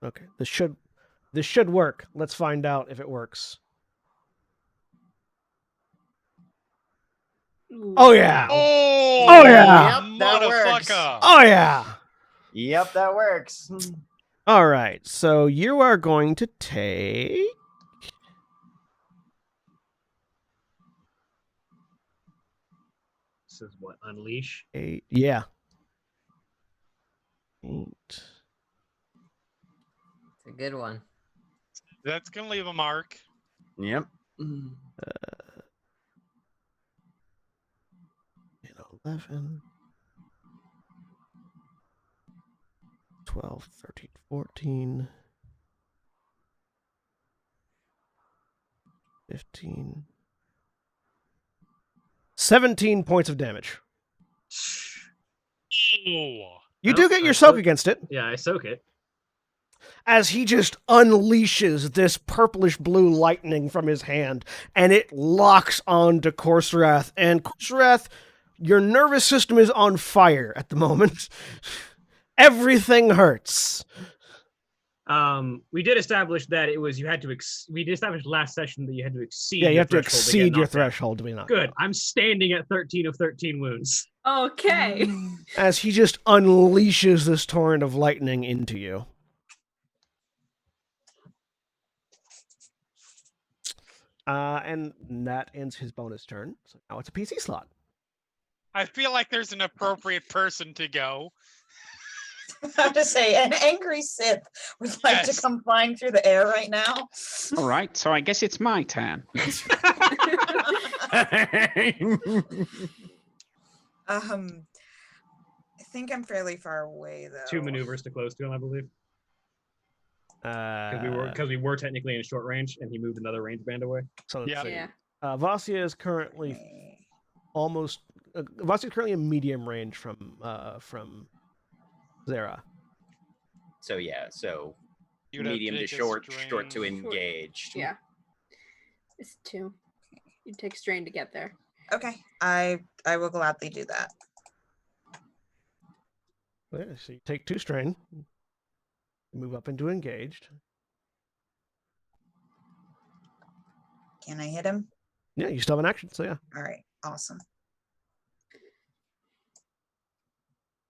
Okay, this should work. Let's find out if it works. Ooh. Oh yeah! Oh yeah! Yep, that works. motherfucker! Oh yeah! Yep, that works. All right, so you are going to take... This is what, unleash? 8. Yeah. 8. It's a good one. That's gonna leave a mark. Yep. 11, 12, 13, 14, 15, 17 points of damage. Oh. You Oh, do get your I soak soak- against it, Yeah, I soak it. as he just unleashes this purplish blue lightning from his hand, and it locks onto Corserath. And Corserath, your nervous system is on fire at the moment. Everything hurts. We did establish that it was we did establish last session that you had to exceed. Yeah, you your have to threshold get exceed your knocked out. threshold to be knocked Good. out. I'm standing at 13 of 13 wounds. Okay. As he just unleashes this torrent of lightning into you. And that ends his bonus turn. So now it's a PC slot. I feel like there's an appropriate person to go. I have to say, an angry Sith would like Yes. to come flying through the air right now. All right, so I guess it's my turn. I think I'm fairly far away though. 2 maneuvers to close to him, I believe. Because we were technically in short range, and he moved another range band away. So let's Yeah. see. Yeah. Vasia is currently Okay. almost. Vasia is currently in medium range from Zara. So yeah, so You'd have medium to take a short, short to strain. engaged. Yeah. It's 2. You take strain to get there. Okay, I will gladly do that. Yeah, so you take 2 strain. Move up into engaged. Can I hit him? Yeah, you still have an action, so yeah. All right, awesome.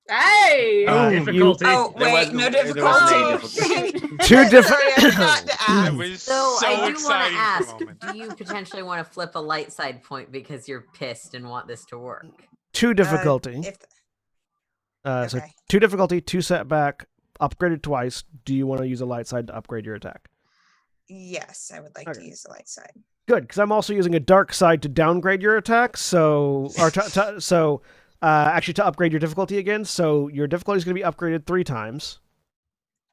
Hey! Oh, difficulty. Oh, There wait, was- no there was difficulty. no Two different. Sorry, I forgot to I ask. was So, so I do want to exciting for a ask, moment. do you potentially want to flip a light side point because you're pissed and want this to work? 2 difficulty. If So okay. 2 difficulty, 2 setback, upgraded twice. Do you want to use a light side to upgrade your attack? Yes, I would like to Okay. use the light side. Good, because I'm also using a dark side to downgrade your attack. So, or actually to upgrade your difficulty again. So your difficulty is going to be upgraded 3 times,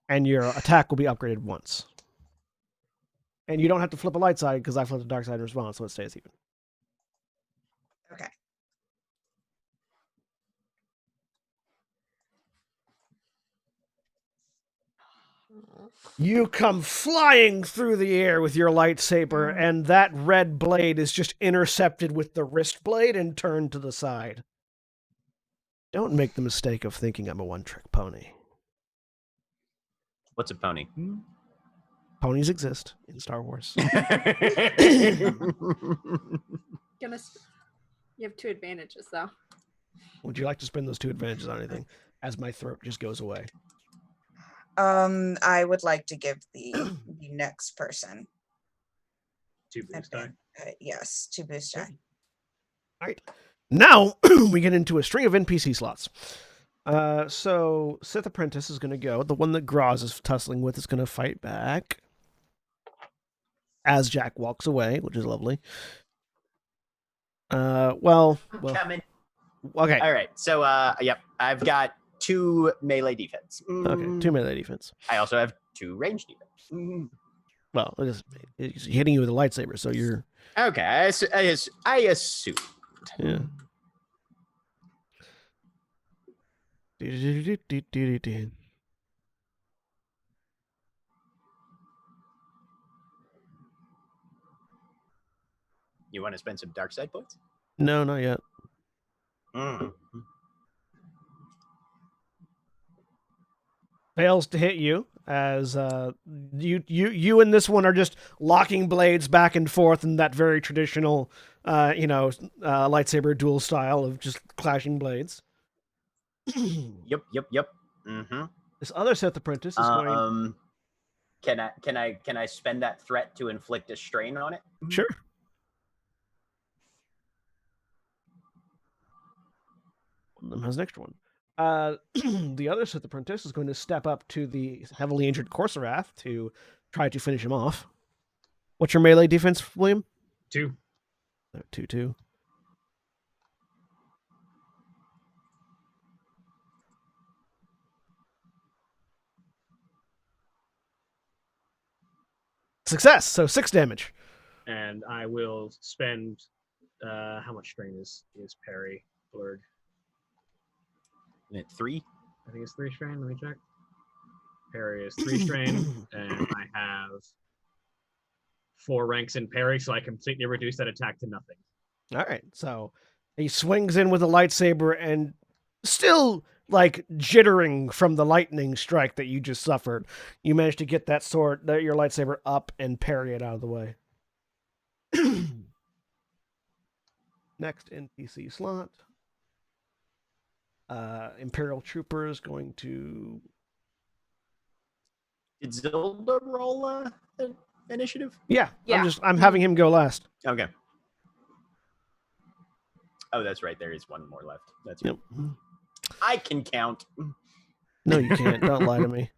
and your attack will be upgraded once. And you don't have to flip a light side because I flipped a dark side in response, so it stays even. Okay. You come flying through the air with your lightsaber, and that red blade is just intercepted with the wrist blade and turned to the side. Don't make the mistake of thinking I'm a one-trick pony. What's a pony? Ponies exist in Star Wars. You have 2 advantages though. Would you like to spend those 2 advantages on anything? As my throat just goes away. I would like to give the next person. 2 boost die. Yes, 2 boost die. All right. Now we get into a string of NPC slots. So Sith Apprentice is going to go. The one that Graz is tussling with is going to fight back. As Jack walks away, which is lovely. Well, Coming. okay. All right. So, yep, I've got 2 melee defense. Okay, 2 melee defense. I also have 2 range defense. Well, it's hitting you with a lightsaber, so you're... Okay, I assume. Yeah. You want to spend some dark side points? No, not yet. Fails to hit you as you and this one are just locking blades back and forth in that very traditional lightsaber duel style of just clashing blades. Yep. Mm-hmm. This other Sith Apprentice is going... Can I spend that threat to inflict a strain on it? Sure. One of them has an extra one. The other Sith Apprentice is going to step up to the heavily injured Corsarath to try to finish him off. What's your melee defense, William? 2. 2-2. Success! So 6 damage. And I will spend how much strain is parry blurred? 3. I think it's 3 strain. Let me check. Parry is 3 strain, and I have 4 ranks in parry, so I completely reduce that attack to nothing. All right, so he swings in with a lightsaber and still like jittering from the lightning strike that you just suffered. You managed to get that your lightsaber up and parry it out of the way. Next NPC slot. Imperial Trooper is going to... Did Zilda roll initiative? Yeah. Yeah. I'm having him go last. Okay. Oh, that's right. There is one more left. That's right. Yep. I can count. No, you can't. Don't lie to me.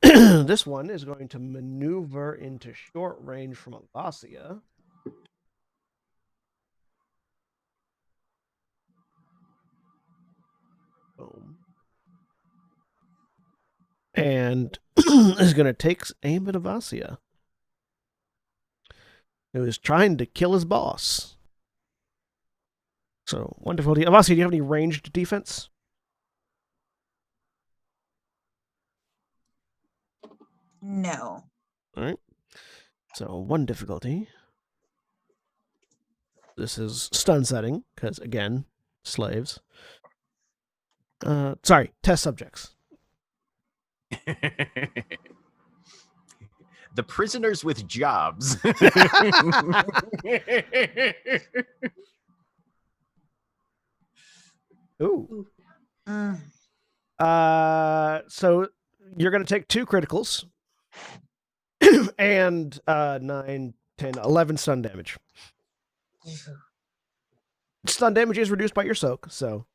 This one is going to maneuver into short range from Avasia. Boom. And is going to take aim at Avasia, who is trying to kill his boss. So, one difficulty. Avasia, do you have any ranged defense? No. All right. So, 1 difficulty. This is stun setting, because, again, slaves. Sorry, test subjects. The prisoners with jobs. Ooh. Mm. So you're going to take 2 criticals and 9, 10, 11 stun damage. Stun damage is reduced by your soak, so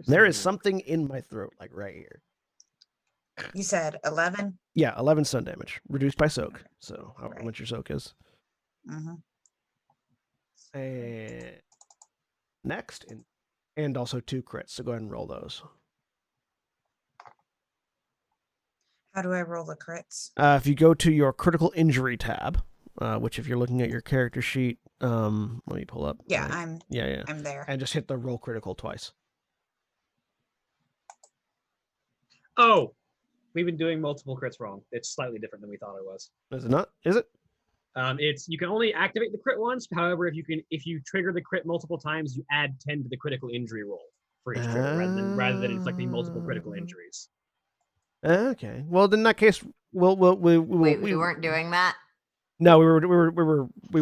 there is something in my throat, like right here. You said 11? Yeah, 11 stun damage reduced by soak. Okay. So how Right. much your soak is. Mm-hmm. And next, and also 2 crits. So go ahead and roll those. How do I roll the crits? If you go to your critical injury tab, which if you're looking at your character sheet, let me pull up. Yeah, my- I'm there. and just hit the roll critical twice. Oh, we've been doing multiple crits wrong. It's slightly different than we thought it was. Is it not? Is it? It's you can only activate the crit once. However, if you trigger the crit multiple times, you add 10 to the critical injury roll for each trigger, rather than inflicting multiple critical injuries. Okay. Well, in that case, we weren't doing that. No, we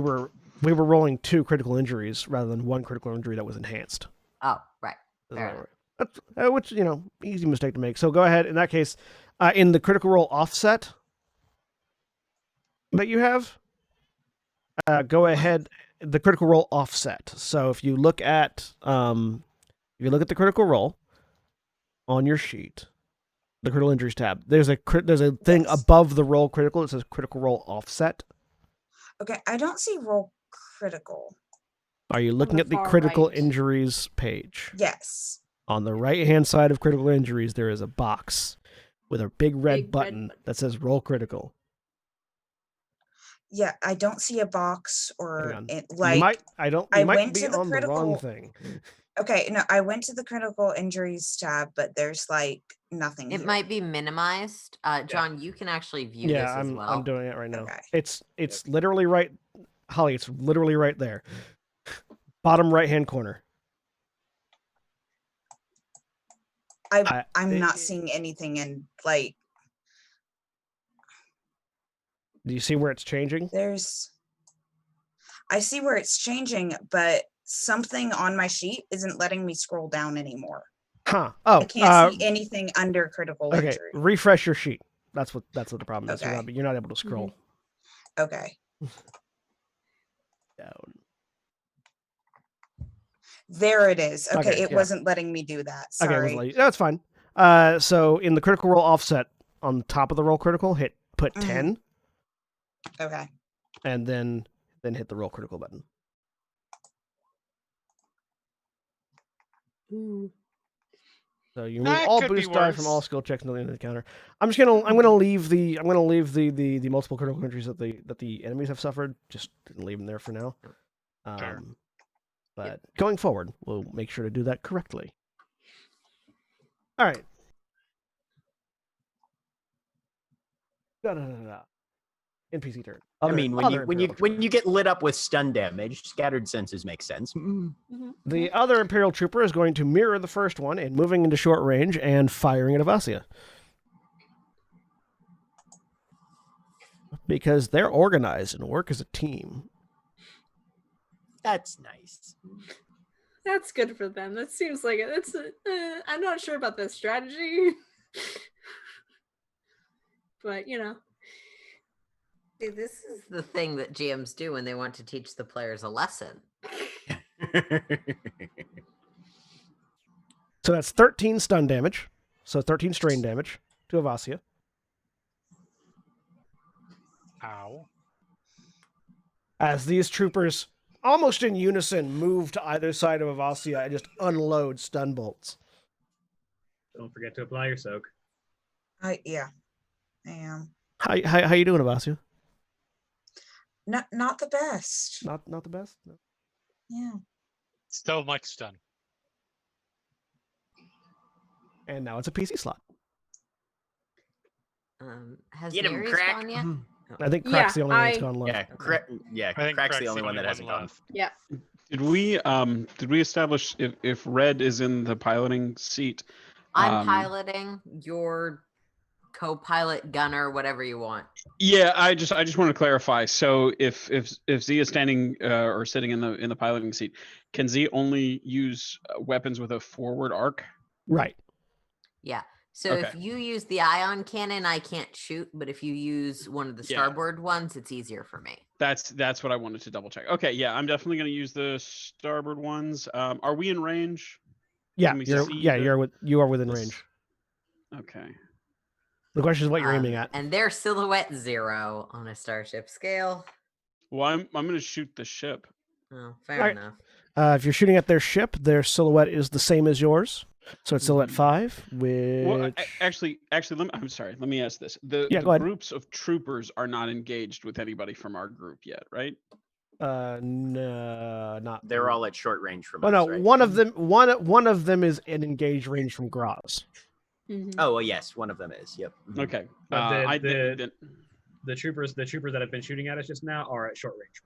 were rolling 2 critical injuries rather than 1 critical injury that was enhanced. Oh, right. Is Fair that enough. right? Which easy mistake to make. So go ahead. In that case, in the critical roll offset that you have, go ahead. The critical roll offset. So if you look at the critical roll on your sheet, the critical injuries tab, there's a thing Yes. above the roll critical that says critical roll offset. Okay, I don't see roll critical. Are you looking the at the far critical right. injuries page? Yes. On the right-hand side of critical injuries, there is a box with a big red button button. that says roll critical. Yeah, I don't see a box Hang or on. it, You like. might I might went be to the on the wrong critical- thing. Okay, no, I went to the critical injuries tab, but there's like nothing. It here. might be minimized. John, you can actually view Yeah, this as well. I'm doing it right now. Okay. It's literally right, Holly. It's literally right there, bottom right-hand corner. I'm not seeing anything in like Do you see where it's changing? I see where it's changing, but something on my sheet isn't letting me scroll down anymore. Huh? Oh, I can't see anything under critical okay. injury. Refresh your sheet. That's what the problem is. Okay. You're not able to scroll Okay. down. There it is. Okay, Okay, it yeah. wasn't letting me do that. Okay, Sorry. wasn't like, that's fine. So in the critical roll offset on the top of the roll critical, put 10, Okay. and then hit the roll critical button. So you remove That all could be boost die from all worse. skill checks until the end of the counter. I'm gonna leave the multiple critical injuries that the enemies have suffered. Just leave them there for now. Sure. But going forward, we'll make sure to do that correctly. All right. NPC turn. I mean, when you Imperial when you get lit up with stun damage, scattered senses make sense. The other Imperial Trooper is going to mirror the first one and moving into short range and firing at Avasia. Because they're organized and work as a team. That's nice. That's good for them. That seems like it. I'm not sure about the strategy, but See, this is the thing that GMs do when they want to teach the players a lesson. So that's 13 stun damage. So 13 strain damage to Avasia. Ow. As these troopers, almost in unison, move to either side of Avasia and just unload stun bolts. Don't forget to apply your soak. Yeah, I am. How you doing, Avasia? Not the best. Not the best? No. Yeah. Still much stun. And now it's a PC slot. Has Get him, Mary's Crack. gone yet? I think Crack's the only one that's I- gone left. Yeah, I think Crack's the only one that one hasn't gone. left. yeah. Did we establish if Red is in the piloting seat? I'm piloting. You're co-pilot, gunner, whatever you want. Yeah, I just want to clarify. So if Z is standing or sitting in the piloting seat, can Z only use weapons with a forward arc? Right. Yeah. So Okay. if you use the ion cannon, I can't shoot, but if you use one of the Yeah. starboard ones, it's easier for me. That's what I wanted to double check. Okay, yeah, I'm definitely going to use the starboard ones. Are we in range? Yeah, Can we you see the- you are within this- range. Okay. The question is what you're aiming at. And they're silhouette 0 on a starship scale. Well, I'm going to shoot the ship. Oh, fair Right. enough. If you're shooting at their ship, their silhouette is the same as yours. So it's silhouette Mhm. 5, which... Well, actually, I'm sorry. Let me ask this: the go ahead. groups of troopers are not engaged with anybody from our group yet, right? No, not... They're all at short range from Oh, us, no, right? one of them is in engaged range from Graz. Mhm. Oh, well, yes, one of them is. Yep. Mhm. Okay. But then- the troopers that have been shooting at us just now are at short range.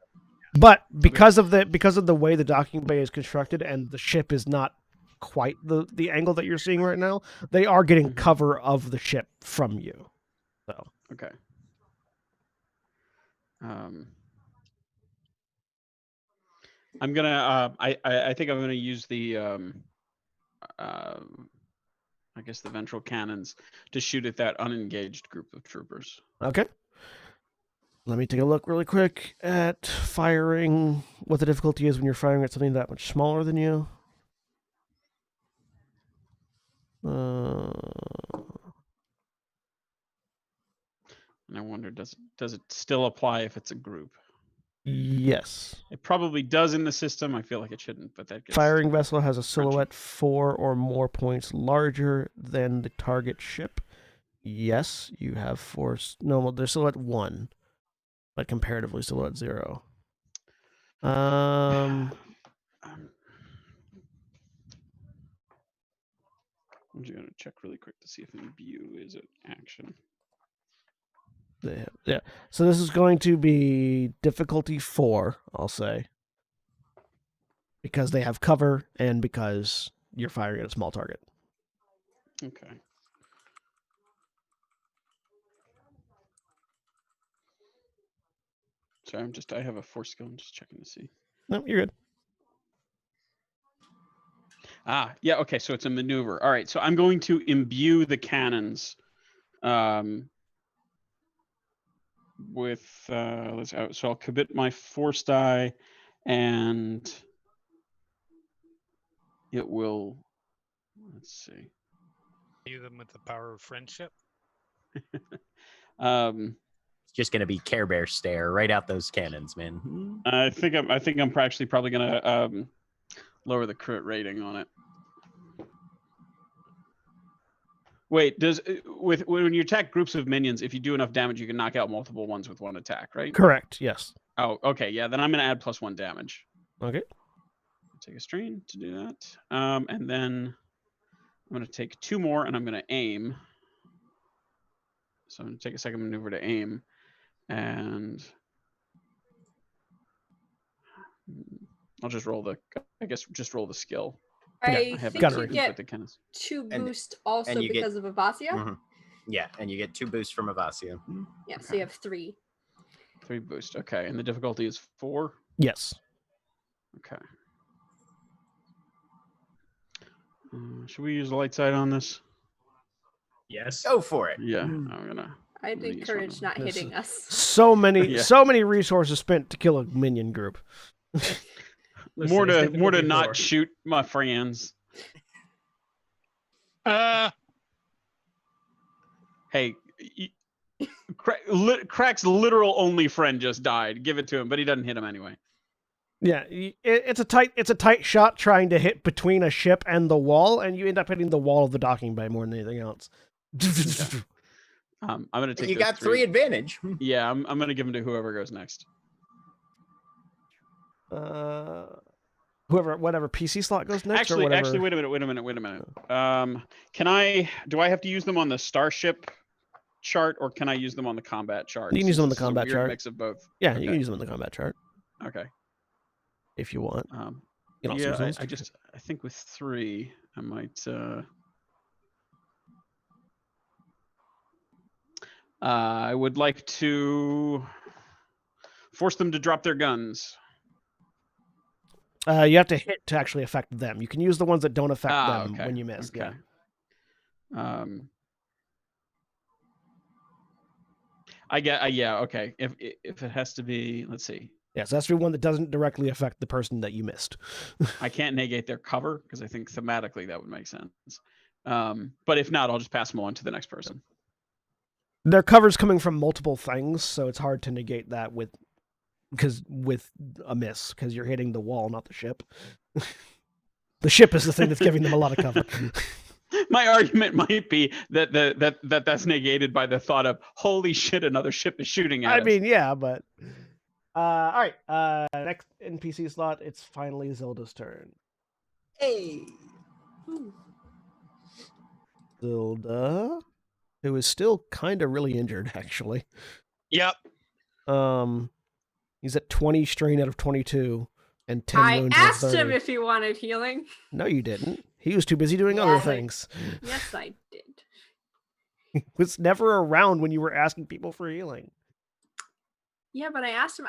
But because of the way the docking bay is constructed and the ship is not quite the angle that you're seeing right now, they are getting Mhm. cover of the ship from you. So Okay. I'm gonna. I think I'm gonna use the. I guess the ventral cannons to shoot at that unengaged group of troopers. okay. Let me take a look really quick at firing, what the difficulty is when you're firing at something that much smaller than you. And I wonder, does it still apply if it's a group? Yes. It probably does in the system. I feel like it shouldn't, but that gets Firing vessel has a silhouette 4 or more points larger than the target ship. Yes, you have 4. No, they're silhouette 1, but comparatively silhouette 0. I'm just gonna check really quick to see if imbue is an action. Yeah. So this is going to be difficulty 4, I'll say. Because they have cover and because you're firing at a small target. Okay. Sorry, I have a force skill. I'm just checking to see. No, you're good. Yeah, okay, so it's a maneuver. All right, so I'm going to imbue the cannons with, so I'll commit my force die, and it will, let's see. Imbue them with the power of friendship. It's just gonna be Care Bear stare right out those cannons, man. I think I'm actually probably gonna lower the crit rating on it. Wait, when you attack groups of minions, if you do enough damage, you can knock out multiple ones with one attack, right? Correct, yes. Oh, okay, yeah. Then I'm gonna add +1 damage. Okay. Take a strain to do that, and then I'm gonna take 2 more, and I'm gonna aim. So I'm gonna take a second maneuver to aim, and I'll just roll the skill. I have think gunnery. you with get the cannons. 2 And- boost also you get- because of Avasia. Mhm. Yeah, and you get 2 boosts from Avasia. Yeah, so Okay. you have 3. 3 boost. Okay, and the difficulty is 4. Yes. Okay. Should we use the light side on this? Yes. Go for it. Yeah, I'm gonna. I'd Use one encourage of not This hitting us. So many Yeah. so many resources spent to kill a minion group. Listen, more it's to difficulty 4. not shoot my friends. Hey, Crack's literal only friend just died. Give it to him, but he doesn't hit him anyway. Yeah, it's a tight shot trying to hit between a ship and the wall, and you end up hitting the wall of the docking bay more than anything else. I'm gonna take. You those got 3 advantage. Yeah, I'm gonna give them to whoever goes next. Whatever PC slot goes next, or whatever. Actually, wait a minute. Do I have to use them on the starship chart, or can I use them on the combat chart? You can use them on the Since this is a combat weird chart. Mix of both. Yeah, Okay. you can use them in the combat chart Okay. if you want. You can also Yeah, use those. I think with 3, I might. I would like to force them to drop their guns. You have to hit to actually affect them. You can use the ones that don't affect them Okay. when you miss. Okay. Yeah. I get. Yeah. Okay. If it has to be, let's see. Yeah, so that's the one that doesn't directly affect the person that you missed. I can't negate their cover because I think thematically that would make sense. But if not, I'll just pass them on to the next person. Their cover's coming from multiple things, so it's hard to negate that with a miss, because you're hitting the wall, not the ship. The ship is the thing that's giving them a lot of cover. My argument might be that that's negated by the thought of holy shit, another ship is shooting at us. I mean, yeah, but all right. Next NPC slot, it's finally Zelda's turn. Hey. Zelda, who is still kind of really injured, actually. Yep. He's at 20 strain out of 22 and 10 I wounds out of asked 30. him if he wanted healing. No, you didn't. He was too busy doing other Yeah. things. Yes, I did. He was never around when you were asking people for healing. Yeah, but I asked him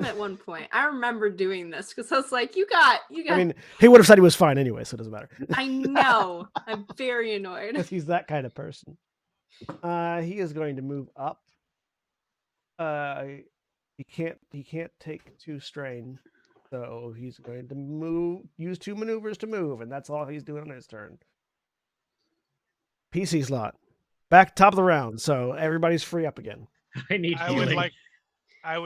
at one point. I remember doing this because I was like, you got. I mean, he would have said he was fine anyway, so it doesn't matter. I know. I'm very annoyed. Because he's that kind of person. He is going to move up. He can't take 2 strain, so he's going to use 2 maneuvers to move, and that's all he's doing on his turn. PC slot. Back top of the round, so everybody's free up again. I need I healing. would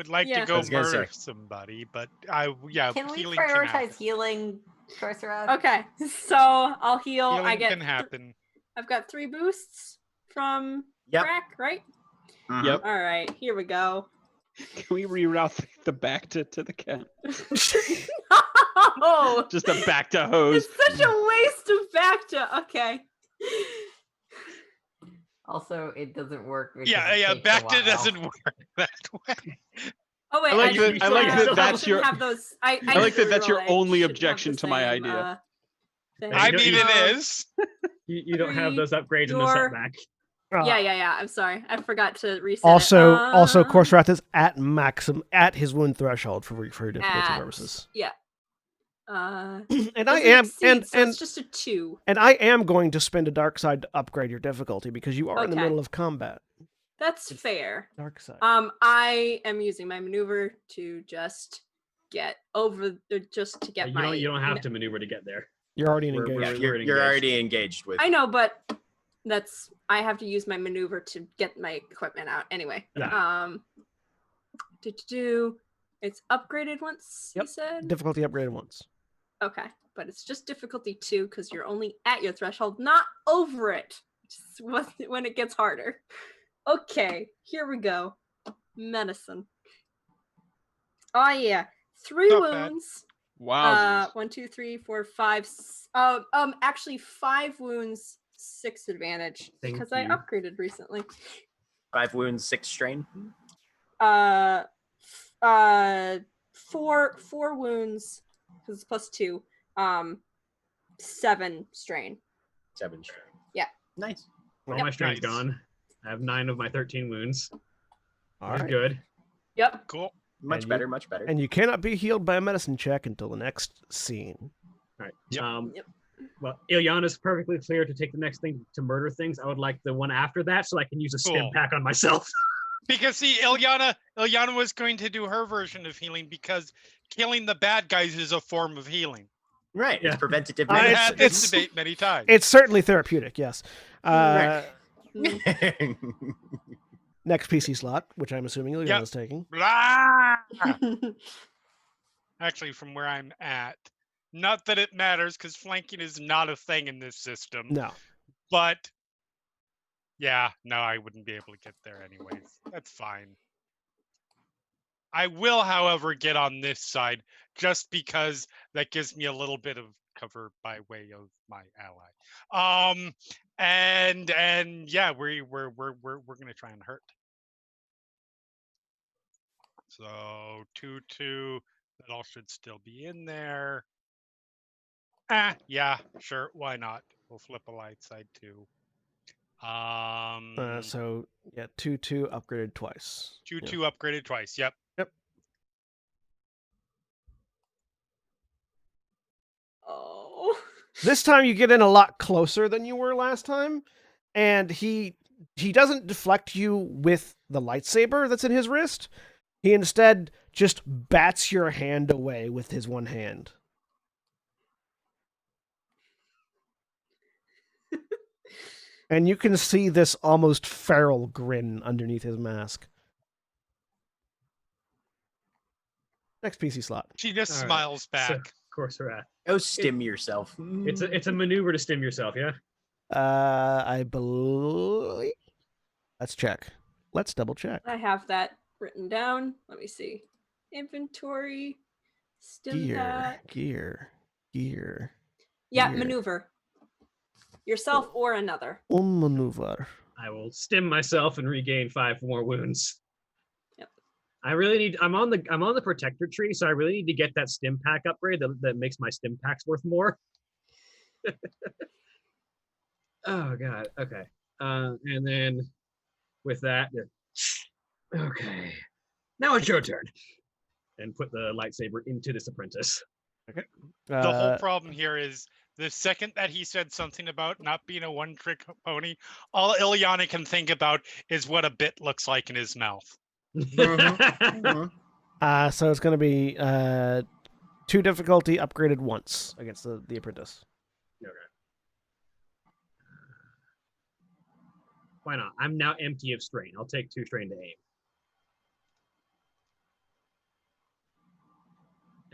like Yeah. to go I was gonna murder say. somebody, but Can we healing can prioritize happen. healing, Sorcerer? Okay, so I'll heal. Healing I get. can happen. I've got 3 boosts from Yep. Crack, right? Mhm. Yep. All right, here we go. Can we reroute the back to the camp? Oh, Just a back to hose. it's such a waste of Bacta. Okay. Also, it doesn't work. because Yeah, it yeah. takes a Back to while. doesn't work that way. Oh wait, I like shouldn't that- I like have- that that's shouldn't your- have those. I I like that that's your reroll. I only shouldn't have objection the to my same, idea. thing. I don't mean, use- it is. You don't have Three, those upgrades in the your- setback. Yeah. I'm sorry, I forgot to reset. Also, it. Corserath is at his wound threshold for difficulty purposes. Yeah. And I doesn't am exceed, so it's just a 2. and I am going to spend a Darkside to upgrade your difficulty because you are in the Okay. middle of combat. That's fair. Darkside. I am using my maneuver to just get over, just to get my. You don't have to maneuver to get there. You're already We're- engaged. we're- You're engaged. already engaged with. I know, but I have to use my maneuver to get my equipment out anyway. Yeah. It's upgraded once. Yep. You said. Difficulty upgraded once. Okay, but it's just difficulty 2 because you're only at your threshold, not over it. Just when it gets harder. Okay, here we go. Medicine. Oh yeah, 3 Not bad. wounds. Wow. 1, 2, 3, 4, 5. Actually 5 wounds, 6 advantage Thank because I you. upgraded recently. 5 wounds, 6 strain. 4 wounds because it's plus 2. 7 strain. 7 strain. Yeah. Nice. All Yep. my strain's Nice. gone. I have 9 of my 13 wounds. All That's right. good. Yep. Cool. Much And better, much better. And you cannot be healed by a medicine check until the next scene. All right. Yep. Yep. Well, Ilyana's perfectly clear to take the next thing to murder things. I would like the one after that so I can use a stim Cool. pack on myself. Because see, Ilyana was going to do her version of healing because killing the bad guys is a form of healing. Right. Yeah. It's preventative We've it's- had medicine. this debate many times. It's certainly therapeutic, yes. Right. Next PC slot, which I'm assuming Ilyana's Yep. taking. Blah! Actually, from where I'm at, not that it matters because flanking is not a thing in this system. No. But yeah, no, I wouldn't be able to get there anyways. That's fine. I will, however, get on this side just because that gives me a little bit of cover by way of my ally. And yeah, we're gonna try and hurt. So 2-2, that all should still be in there. Yeah, sure, why not? We'll flip a light side too. So yeah, 2/2 upgraded twice. 2/2 upgraded twice. Yep. Oh. This time you get in a lot closer than you were last time, and he doesn't deflect you with the lightsaber that's in his wrist. He instead just bats your hand away with his one hand. And you can see this almost feral grin underneath his mask. Next PC slot. She just All right, smiles back. So, of course, we're at. Go stim yourself. It's a maneuver to stim yourself, yeah. I believe. Let's check. Let's double check. I have that written down. Let me see. Inventory. Stim that. Gear. Yeah, gear. maneuver. Yourself or another. Un maneuver. I will stim myself and regain 5 more wounds. Yep. I really need. I'm on the protector tree, so I really need to get that stim pack upgrade that makes my stim packs worth more. Oh god. Okay. And then with that, okay. Now it's your turn. And put the lightsaber into this apprentice. The whole problem here is the second that he said something about not being a one-trick pony, all Ilyana can think about is what a bit looks like in his mouth. So it's going to be 2 difficulty upgraded once against the apprentice. Okay. Why not? I'm now empty of strain. I'll take 2 strain to aim.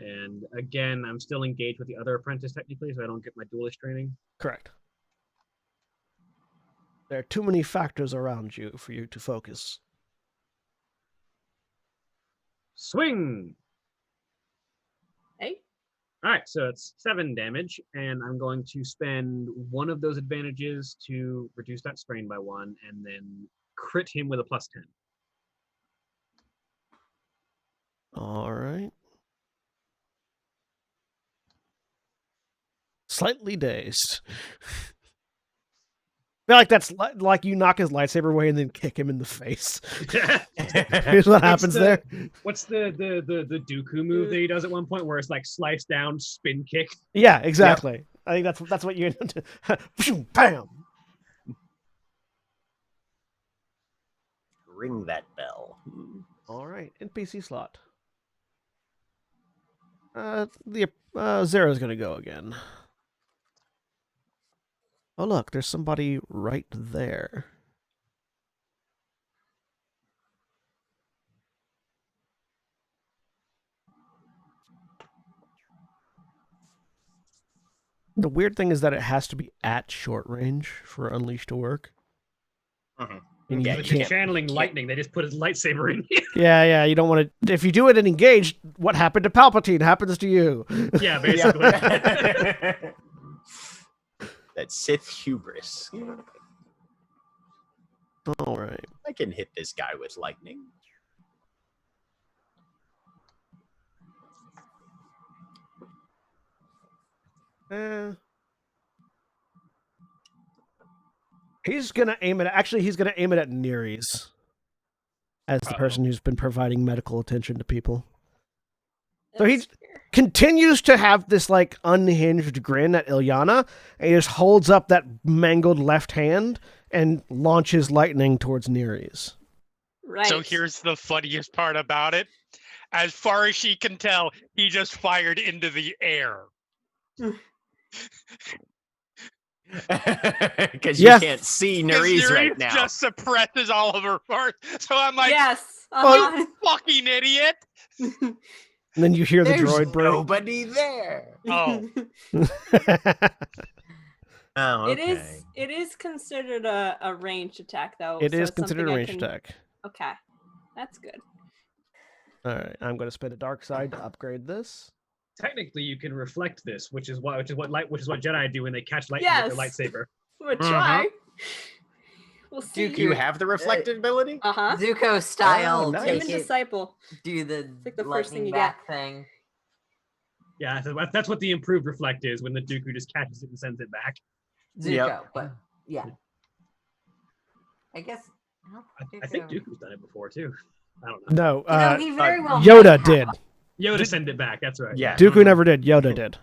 And again, I'm still engaged with the other apprentice technically, so I don't get my duelist training. Correct. There are too many factors around you for you to focus. Swing! Hey. All right, so it's 7 damage, and I'm going to spend 1 of those advantages to reduce that strain by 1, and then crit him with a +10. All right. Slightly dazed. I feel like that's like you knock his lightsaber away and then kick him in the face. Here's what happens there. What's the Dooku move that he does at one point where it's like slice down, spin kick? Yeah, exactly. Yep. I think that's what you bam. Ring that bell. All right, NPC slot. Zero's gonna go again. Oh, look, there's somebody right there. The weird thing is that it has to be at short range for Unleash to work. Mm-hmm. And Yeah, you're channeling lightning. They just put his lightsaber in you. Yeah, you don't want to... If you do it and engage, what happened to Palpatine happens to you. Yeah, basically. That Sith hubris. All right. I can hit this guy with lightning. He's gonna aim it. Actually, he's gonna aim it at Nereis, as the person who's been providing medical attention to people. So he continues to have this like unhinged grin at Ilyana, and he just holds up that mangled left hand and launches lightning towards Nereis. Right. So here's the funniest part about it. As far as she can tell, he just fired into the air. Because you can't see Nereis right now. Just suppresses all of her parts. So I'm like, yes, you fucking idiot. And then you hear the droid break. Nobody there. Oh. Oh, okay. It is considered a ranged attack, though. It so is it's considered a something ranged attack. Okay, that's good. All right, I'm going to spend a Darkside to upgrade this. Technically, you can reflect this, which is what Jedi do when they catch lightning with their lightsaber. We'll try. We'll see. Do you have the reflected ability? Zuko style. Oh, nice. Human disciple. Do the, like the first thing you back thing. Yeah, so that's what the improved reflect is when the Dooku just catches it and sends it back. Zuko, but yeah. I guess. I think Dooku's done it before too. I don't know. No, he very well Yoda might have. did. Yoda sent it back. That's right. Yeah. Dooku never did. Yoda did.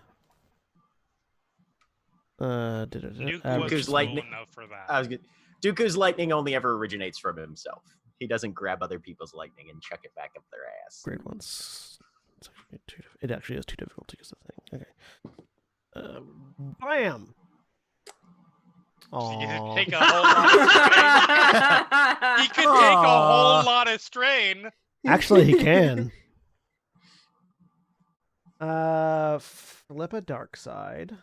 Nuke Dooku's was cool lightning- enough for that. I was good. Dooku's lightning only ever originates from himself. He doesn't grab other people's lightning and chuck it back up their ass. Grade ones. It actually has 2 difficulties, I think. Okay. Bam! So you Aw. take a whole lot of strain. He could take a whole lot of strain. Actually, he can. Flip a dark side.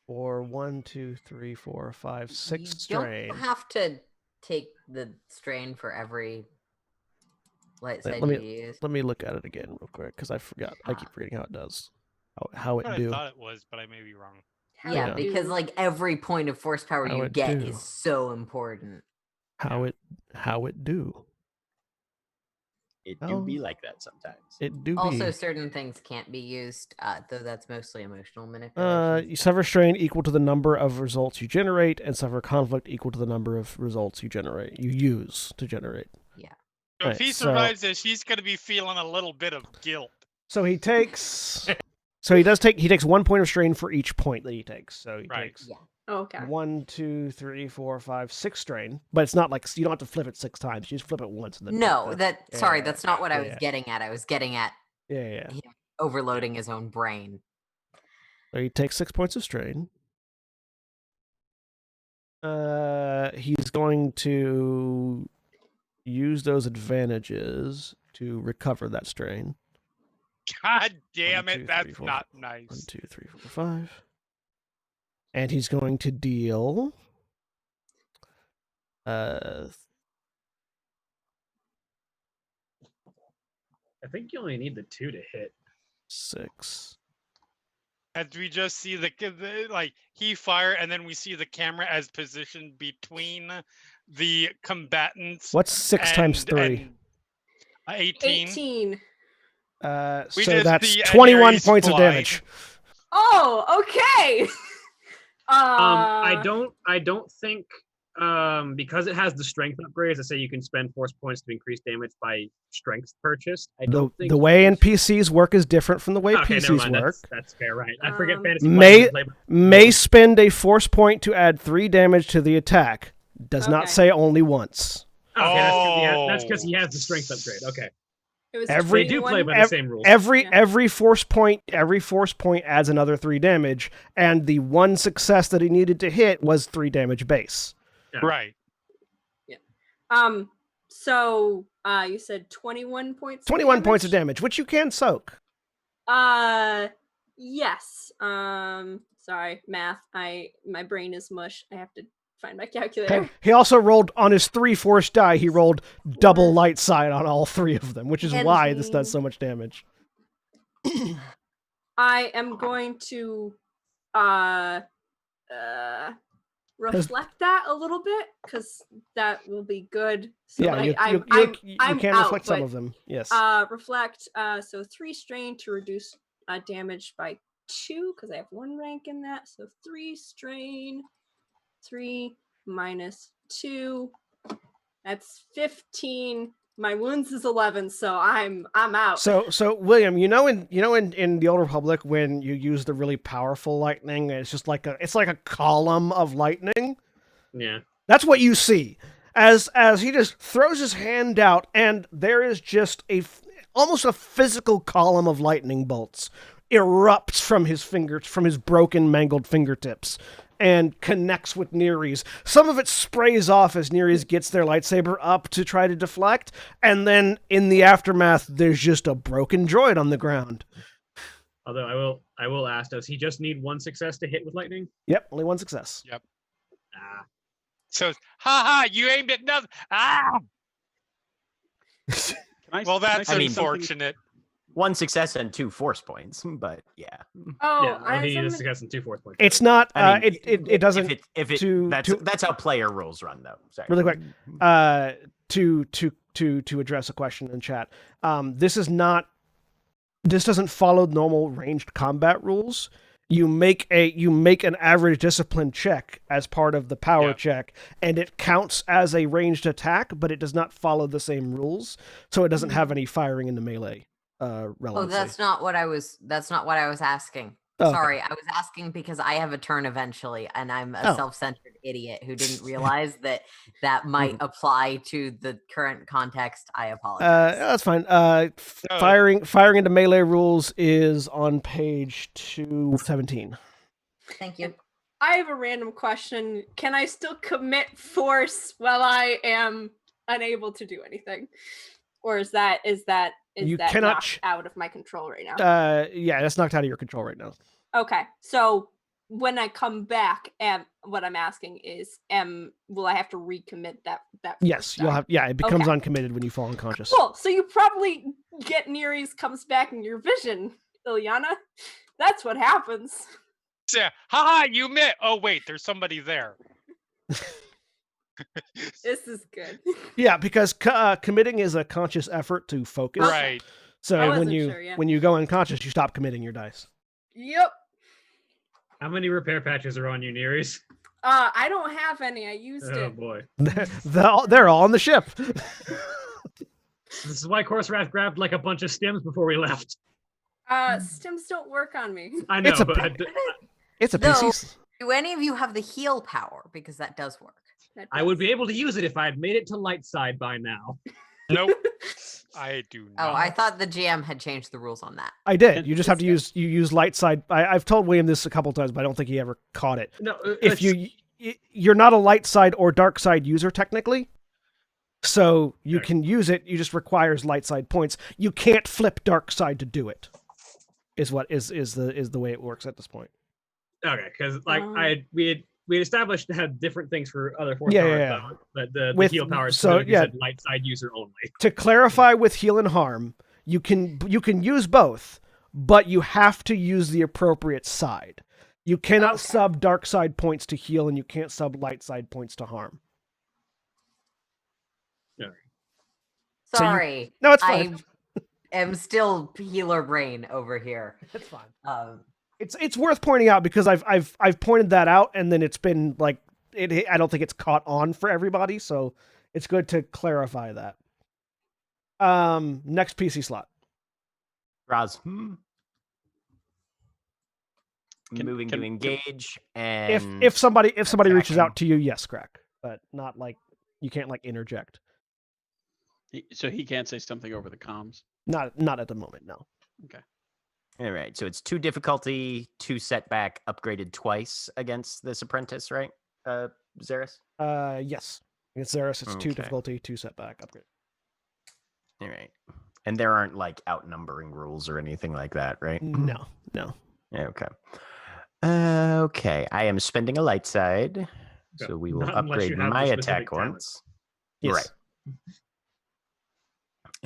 Or 1, 2, 3, 4, 5, 6 You strain. don't have to take the strain for every light side Let me- you use. Let me look at it again real quick, because I forgot. I keep forgetting how it does. How it I do. thought it was, but I may be wrong. Yeah, Yeah. because like every point of force power How you it get do. is so important. How it do. It do be Oh. like that sometimes. It do Also, be. certain things can't be used, though that's mostly emotional manipulation. You suffer strain equal to the number of results you generate, and suffer conflict equal to the number of results you use to generate. So if Right, he so- survives this, he's going to be feeling a little bit of guilt. So he takes. So he takes 1 point of strain for each point that he takes. So he Right. takes Yeah. Oh, okay. 1, 2, 3, 4, 5, 6 strain. But it's not like you don't have to flip it 6 times. You just flip it once and then. No, flip the- sorry, yeah, that's not what I was yeah. getting at. I was getting at Yeah. him overloading his own brain. So he takes 6 points of strain. He's going to use those advantages to recover that strain. God damn 1, 2, it, that's 3, 4, not 1, nice. 2, 3, 4, 5. And he's going to deal. I think you only need the 2 to hit. 6. As we just see like he fire, and then we see the camera as positioned between the combatants. What's 6 times 3? 18. 18. We So just that's see 21 Anery's points of fly. damage. Oh, okay. I don't think because it has the strength upgrades that say you can spend force points to increase damage by strength purchase. I don't think The way NPCs work is different from the way okay, never PCs mind. work. That's fair, right? I forget Um, fantasy. May Flight doesn't play- may spend a force point to add 3 damage to the attack. Does not Okay. say only once. Okay, that's because he has the strength upgrade. Okay, It was Every- they do play 21. by the same rules. Every Yeah. force point adds another 3 damage, and the one success that he needed to hit was 3 damage base. Right. So you said 21 points. 21 points of damage, which you can soak. Yes. Sorry, math. My brain is mush. I have to find my calculator. Okay. He also rolled on his 3 force die. He rolled double light side on all 3 of them, which is why this does so much damage. I am going to reflect that a little bit because that will be good. So Yeah, like, you I'm can out, reflect some but, of them. Yes. reflect. So 3 strain to reduce damage by 2 because I have 1 rank in that. So 3 strain, 3 minus 2. That's 15. My wounds is 11, so I'm out. So William, in the Old Republic when you use the really powerful lightning, it's just like a column of lightning. Yeah. That's what you see as he just throws his hand out, and there is just almost a physical column of lightning bolts erupts from his broken, mangled fingertips, and connects with Nere's. Some of it sprays off as Nere's gets their lightsaber up to try to deflect, and then in the aftermath, there's just a broken droid on the ground. Although I will ask, does he just need 1 success to hit with lightning? Yep, only 1 success. Ah. So, haha, you aimed at nothing. Ah! Well, that's I mean- unfortunate. 1 success and 2 force points, but yeah. Oh, Yeah, well, he needs a somebody- success and 2 force points. It's not. I mean, It doesn't. If it to- that's how player rules run, though. Sorry. Really quick. To address a question in chat. This doesn't follow normal ranged combat rules. You make an average discipline check as part of the power Yeah. check, and it counts as a ranged attack, but it does not follow the same rules, so it doesn't have any firing into melee relevancy. Oh, that's not what I was asking. Oh, okay. Sorry, I was asking because I have a turn eventually, and I'm a Oh. self-centered idiot who didn't realize that might apply to the current context. I apologize. That's fine. Firing into melee rules is on page 217. Thank you. I have a random question. Can I still commit force while I am unable to do anything, or is that You that cannot knocked out of my control right now? Yeah, that's knocked out of your control right now. Okay, so when I come back, what I'm asking is, will I have to recommit that? Yes, force you'll die? have. Yeah, it becomes Okay. uncommitted when you fall unconscious. Cool. So you probably get Nere's comes back in your vision, Ilyana. That's what happens. Yeah. Haha, you met. Oh wait, there's somebody there. This is good. Yeah, because committing is a conscious effort to focus. Right. So I when wasn't you sure, yeah. when you go unconscious, you stop committing your dice. Yep. How many repair patches are on you, Nereus? I don't have any. I used Oh it. boy. They're all on the ship. This is why Corserath grabbed like a bunch of stems before we left. Stims don't work on me. I know, It's a but It's a No. PC. Do any of you have the heal power? Because that does work. That I would does. be able to use it if I had made it to light side by now. Nope. I do not. Oh, I thought the GM had changed the rules on that. I did. You just have to use light side. I've told William this a couple times, but I don't think he ever caught it. No, If you're not a light side or dark side user technically, so you Okay. can use it. You just requires light side points. You can't flip dark side to do it. Is the way it works at this point. okay, because like Oh. we had established to have different things for other force Yeah, powers, yeah, yeah. but the With- heal powers. so, So yeah. said light side user only. To clarify with heal and harm, you can use both, but you have to use the appropriate side. You cannot Okay. sub dark side points to heal, and you can't sub light side points to harm. So you- Sorry. No, it's fine. I am still healer brain over here. It's fine. Um, It's worth pointing out because I've pointed that out, and then it's been like I don't think it's caught on for everybody, so it's good to clarify that. Next PC slot. Raz. Can- Moving can- to engage and If somebody reaches attacking. out to you, yes, crack, but not like you can't like interject. So he can't say something over the comms. Not at the moment, no. All right, so it's 2 difficulty, 2 setback, upgraded twice against this apprentice, right? Xeris? Yes. Against Xeris, it's 2 Okay. difficulty, 2 setback, upgrade. All right. And there aren't like outnumbering rules or anything like that, right? No. Okay. Okay, I am spending a light side, Okay. so we will Not unless you upgrade have the my specific attack talent. once. Yes. Right.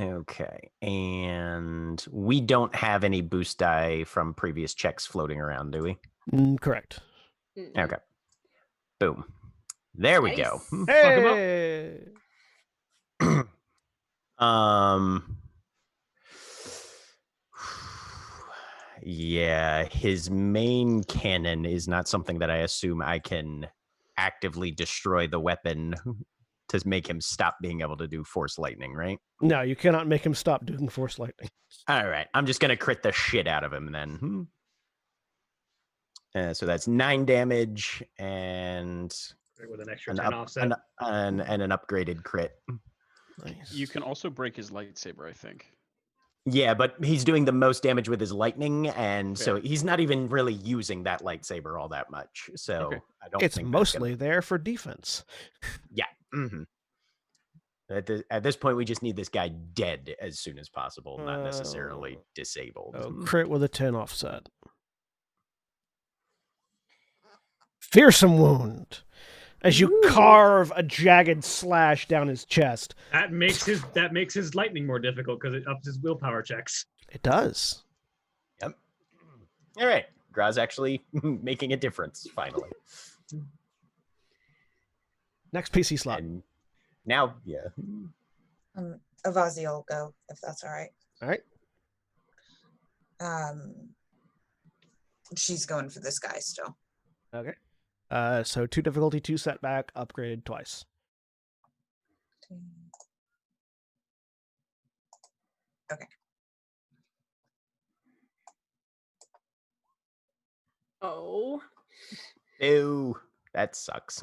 Okay, and we don't have any boost die from previous checks floating around, do we? Correct. Mm. Okay. Boom. There we go. Nice. Hey! Yeah, his main cannon is not something that I assume I can actively destroy the weapon to make him stop being able to do force lightning, right? No, you cannot make him stop doing force lightning. All right, I'm just gonna crit the shit out of him then. So that's 9 damage and With an extra an 10 offset. and an upgraded crit. Nice. You can also break his lightsaber, I think. Yeah, but he's doing the most damage with his lightning, and so Fair. he's not even really using that lightsaber all that much. So Okay. I don't. It's think that's mostly there for defense. Gonna... At this point, we just need this guy dead as soon as possible, not necessarily Oh. disabled. Oh, crit with a 10 offset. Fearsome wound. As you carve a jagged slash down his chest. That makes his lightning more difficult because it ups his willpower checks. It does. All right, Graz actually making a difference finally. Next PC slot. And now, yeah. Avazi will go if that's all right. All right. She's going for this guy still. Okay. So 2 difficulty, 2 setback, upgraded twice. Okay. Oh. Ew, that sucks.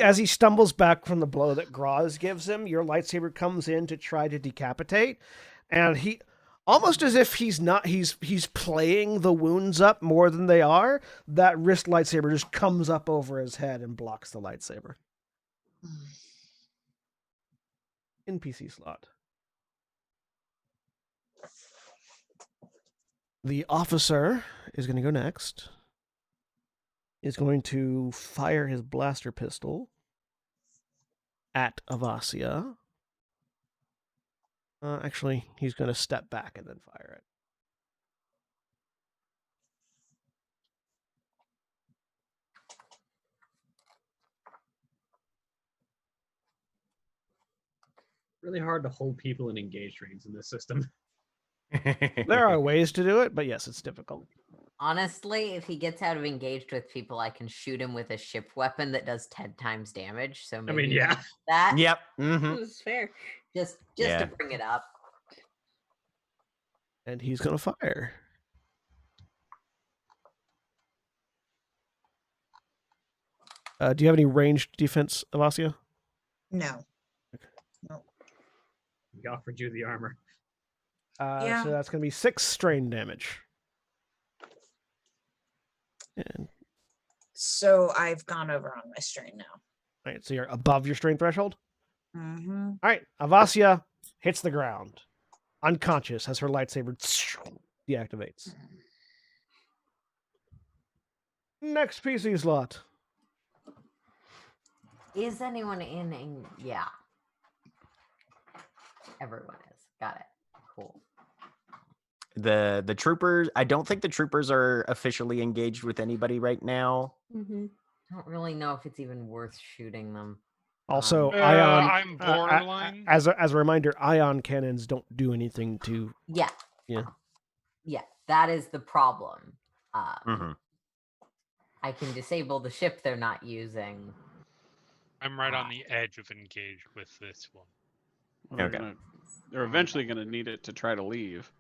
As he stumbles back from the blow that Graz gives him, your lightsaber comes in to try to decapitate, and he, almost as if he's playing the wounds up more than they are, that wrist lightsaber just comes up over his head and blocks the lightsaber. NPC slot. The officer is going to go next. Is going to fire his blaster pistol at Avasia. Actually, he's going to step back and then fire it. Really hard to hold people in engaged range in this system. There are ways to do it, but yes, it's difficult. Honestly, if he gets out of engaged with people, I can shoot him with a ship weapon that does 10 times damage. So maybe yeah. that. Yep. Mm-hmm. This is fair. Just Yeah. to bring it up. And he's going to fire. Do you have any ranged defense, Avasia? No. We offered you the armor. Yeah. So that's going to be 6 strain damage. And So I've gone over on my strain now. all right, so you're above your strain threshold. Mm-hmm. All right, Avasia hits the ground, unconscious as her lightsaber deactivates. Next PC slot. Is anyone in? Yeah. Everyone is. Got it. Cool. The troopers, I don't think the troopers are officially engaged with anybody right now. I don't really know if it's even worth shooting them. Also, I'm borderline. As a reminder, ion cannons don't do anything to. Yeah. Yeah. Yeah. That is the problem. Mhm. I can disable the ship they're not using. I'm right on the edge of engage with this one. Well, Okay. they're eventually going to need it to try to leave.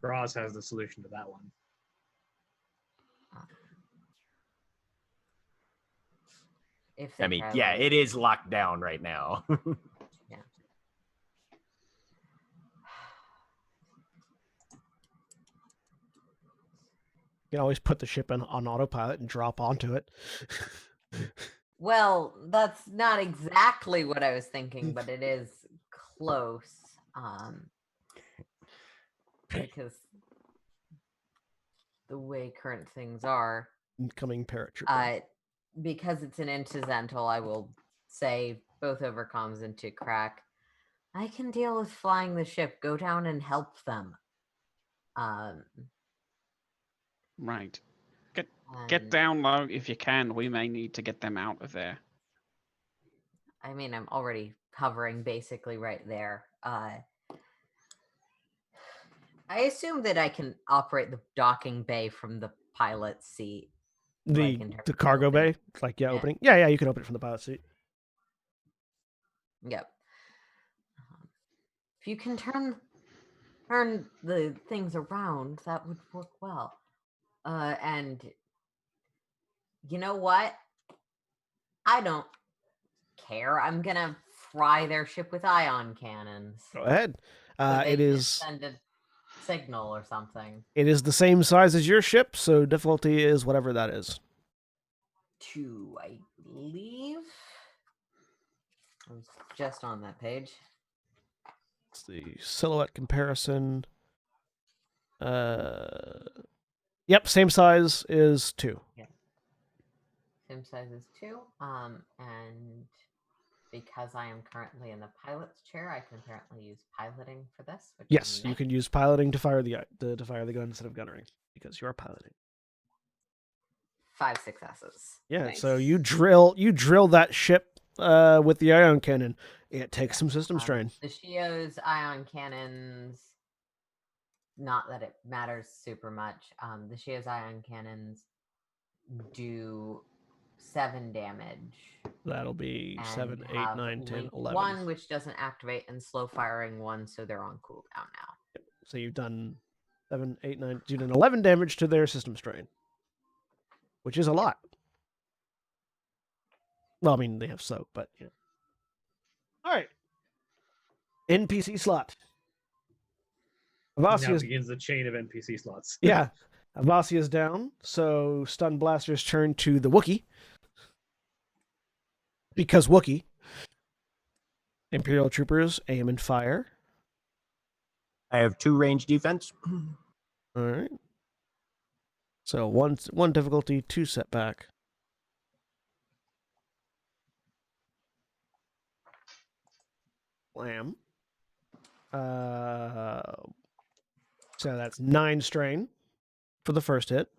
Braz has the solution to that one. If they I mean, try yeah, to- it is locked down right now. You can always put the ship on autopilot and drop onto it. Well, that's not exactly what I was thinking, but it is close. Because the way current things are, Incoming paratrooper. because it's an incidental, I will say both overcoms into crack. I can deal with flying the ship. Go down and help them. Right. Get and- down low if you can. We may need to get them out of there. I mean, I'm already hovering basically right there. I assume that I can operate the docking bay from the pilot's seat. like, in terms The of cargo opening. bay, like yeah, Yeah. opening. Yeah, you can open it from the pilot seat. Yep. If you can turn the things around, that would work well. And you know what? I don't care. I'm gonna fry their ship with ion cannons. Go ahead. So they It can is send a signal or something. the same size as your ship, so difficulty is whatever that is. 2, I believe. I was just on that page. It's the silhouette comparison. Yep, same size is 2. Same size as 2. And because I am currently in the pilot's chair, I can apparently use piloting for this. Which Yes, is you nice. can use piloting to fire the gun instead of gunnery because you are piloting. 5 successes. Yeah, Nice. so you drill that ship with the ion cannon. It takes some system strain. The Shio's ion cannons not that it matters super much. The Shia's ion cannons do 7 damage. That'll be And 7, 8, have 9, 10, Link 11. 1, which doesn't activate, and slow firing 1, so they're on cooldown now. So you've done 7, 8, 9. You've done 11 damage to their system strain, which is a lot. Well, I mean, they have soak, but yeah. All right. NPC slot. Now Avasia's, begins the chain of NPC slots. yeah. Avasia's down, so Stun Blaster's turn to the Wookiee. Because Wookiee. Imperial Troopers aim and fire. I have 2 range defense. All right. So one difficulty, 2 setback. Lamb. So that's 9 strain for the first hit.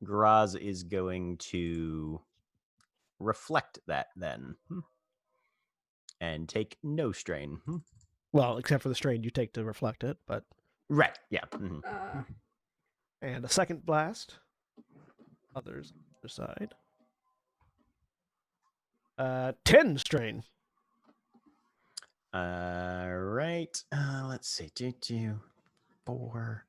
Graz is going to reflect that then. And take no strain. Well, except for the strain you take to reflect it, but Right, yeah. and a second blast. Other side. 10 strain. Right. Let's see. 4.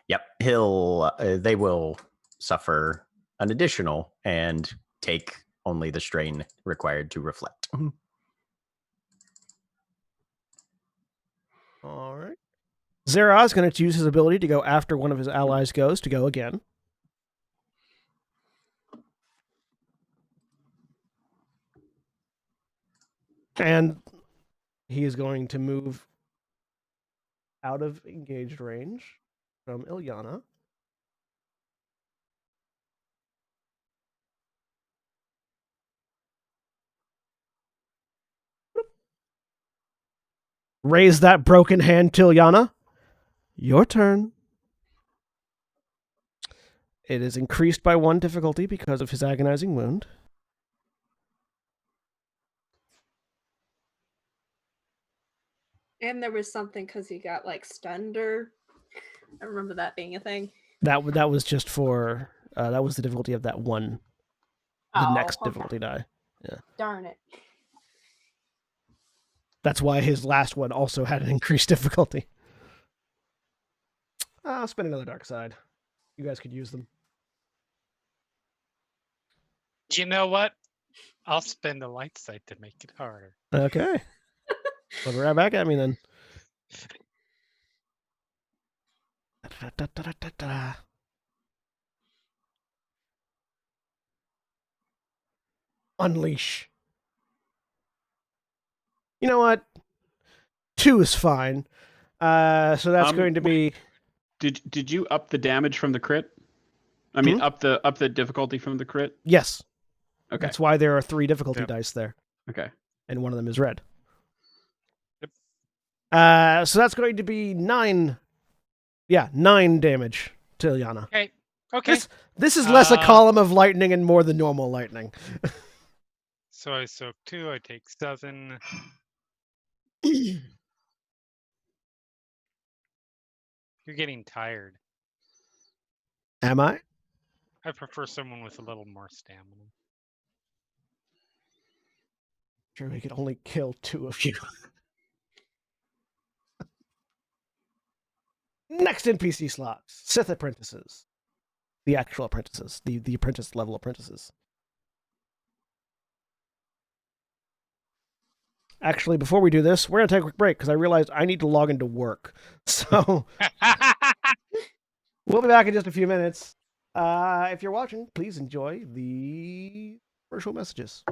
Yep. They will suffer an additional and take only the strain required to reflect. All right. Zeraz is going to use his ability to go after one of his allies goes to go again. And he is going to move out of engaged range from Ilyana. Raise that broken hand, Tilyana. Your turn. It is increased by 1 difficulty because of his agonizing wound. And there was something because he got like stunned, or I remember that being a thing. That was just for that was the difficulty of that one. The next difficulty die. Yeah. Darn it. That's why his last one also had an increased difficulty. I'll spend another dark side. You guys could use them. You know what? I'll spend the light side to make it harder. Okay. Look right back at me then. Unleash. You know what? 2 is fine. So that's going to be. Did you up the damage from the crit? I mean, up the difficulty from the crit. Yes. Okay. That's why there are 3 difficulty dice there, Okay. and one of them is red. Yep. So that's going to be 9. Yeah, 9 damage to Ilyana. Okay. Okay. This is less a column of lightning and more than normal lightning. So I soak 2. I take 7. You're getting tired. Am I? I prefer someone with a little more stamina. Sure, we could only kill 2 of you. Next NPC slots. Sith apprentices. The actual apprentices. The apprentice level apprentices. Actually, before we do this, we're going to take a quick break because I realized I need to log into work. So we'll be back in just a few minutes. If you're watching, please enjoy the commercial messages.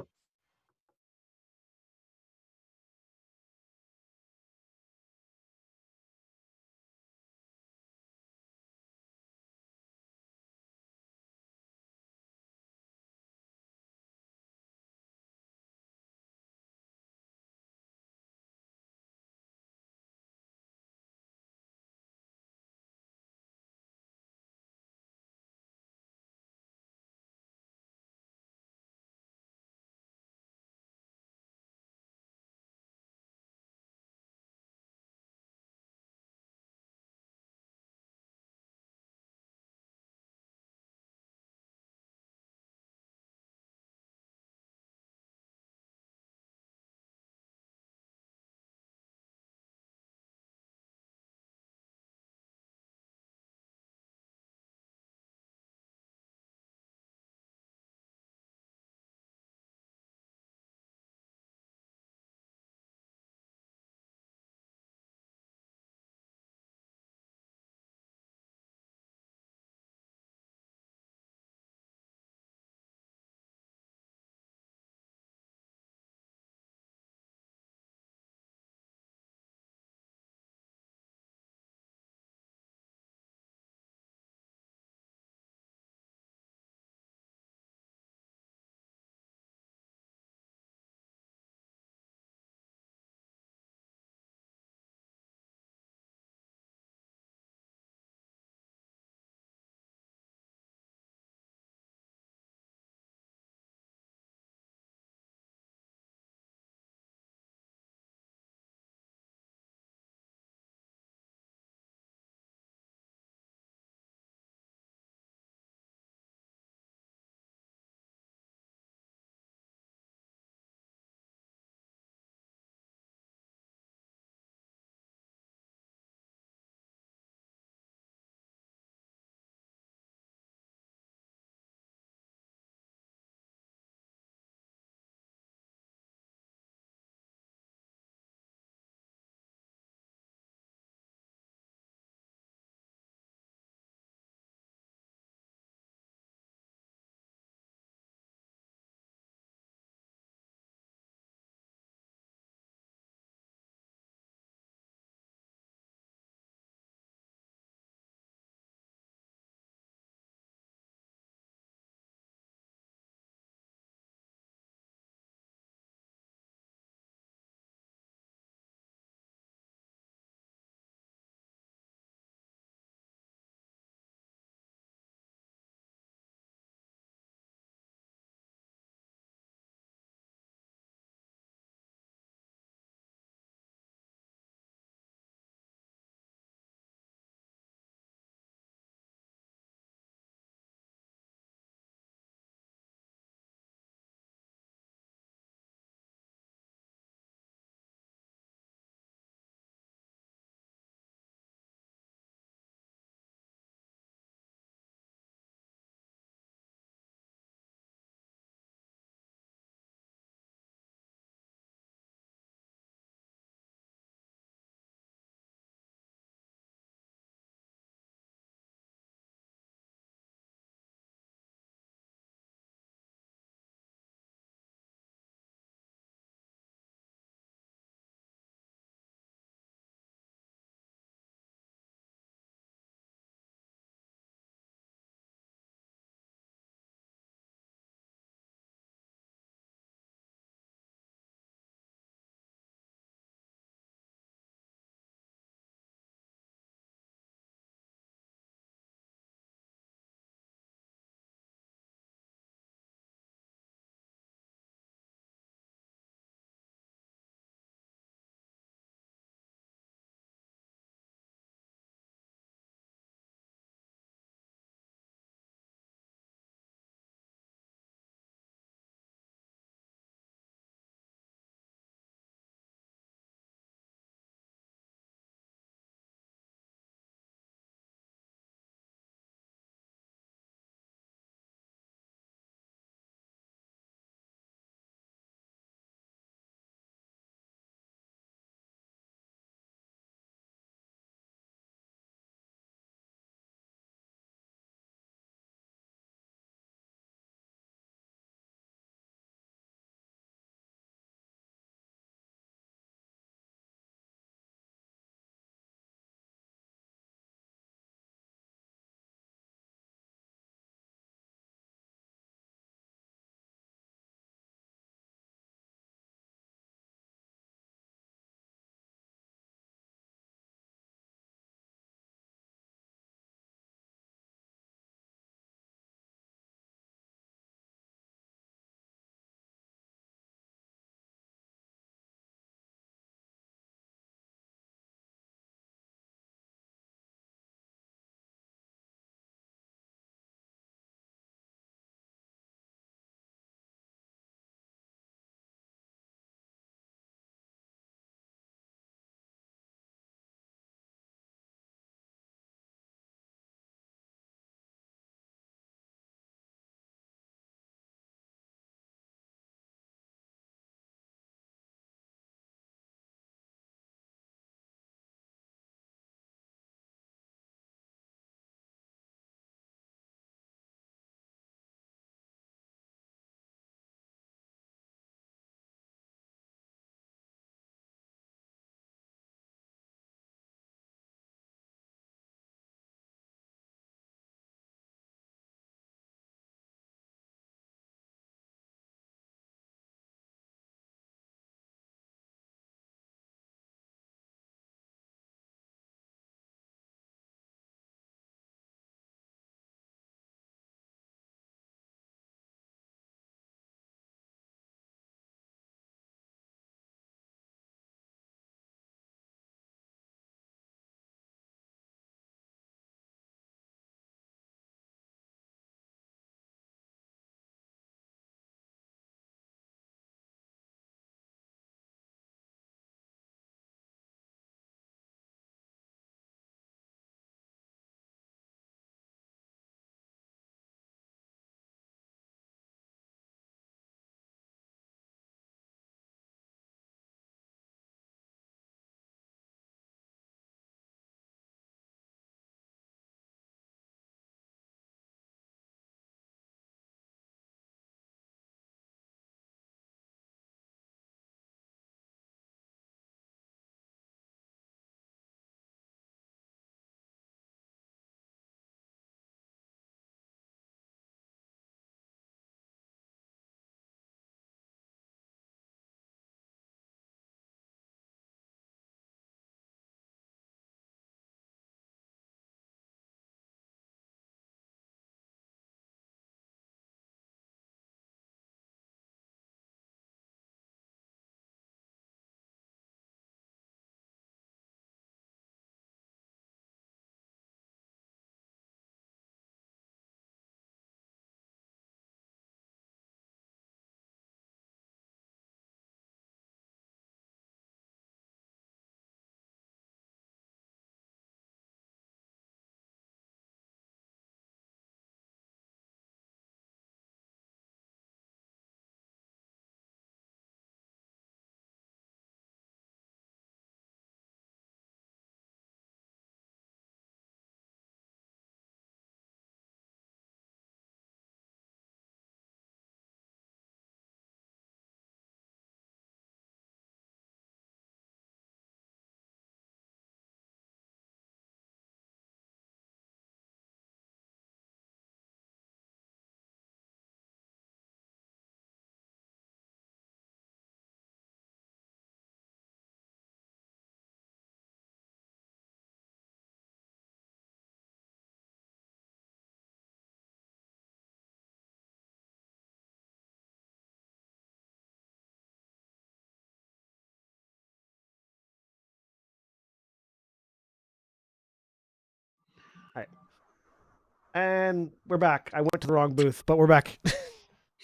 And we're back. I went to the wrong booth, but we're back.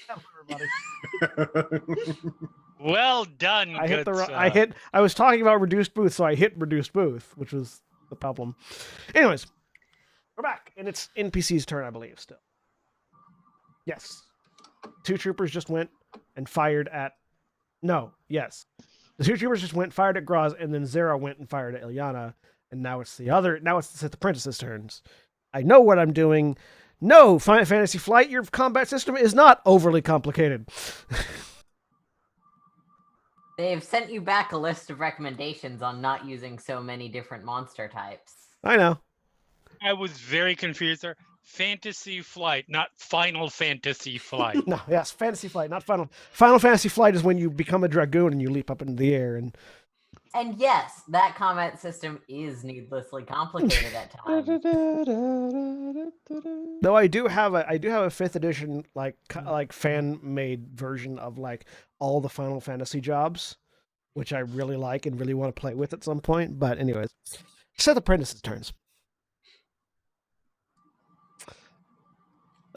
Hello, everybody. Well done, I hit good the. sir. I was talking about reduced booth, so I hit reduced booth, which was the problem. Anyways, we're back, and it's NPC's turn, I believe. Still, yes. 2 troopers just went and fired at. No, yes, the 2 troopers just went fired at Graz, and then Zera went and fired at Ilyana, and now it's the other. Now it's the apprentice's turns. I know what I'm doing. No, Final Fantasy Flight, your combat system is not overly complicated. They've sent you back a list of recommendations on not using so many different monster types. I know. I was very confused there. Fantasy Flight, not Final Fantasy Flight. No, yes, Fantasy Flight, not Final. Final Fantasy Flight is when you become a dragoon and you leap up into the air. And yes, that combat system is needlessly complicated at times. Though I do have a 5th edition like fan made version of like all the Final Fantasy jobs, which I really like and really want to play with at some point. But anyways, set the apprentice's turns.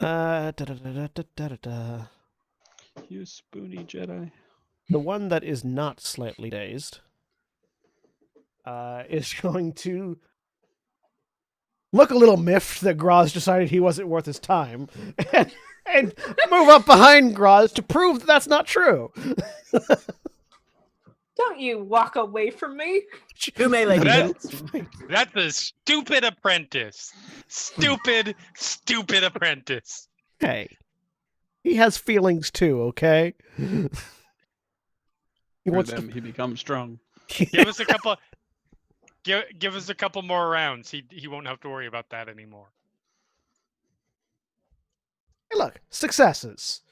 You spoony Jedi. The one that is not slightly dazed is going to look a little miffed that Graz decided he wasn't worth his time and move up behind Graz to prove that that's not true. Don't you walk away from me. Who may lady That's a stupid apprentice. Stupid, stupid apprentice. Hey, he has feelings too, okay? He For wants them, he becomes strong. Give us a couple. Give us a couple more rounds. He won't have to worry about that anymore. Hey, look, successes.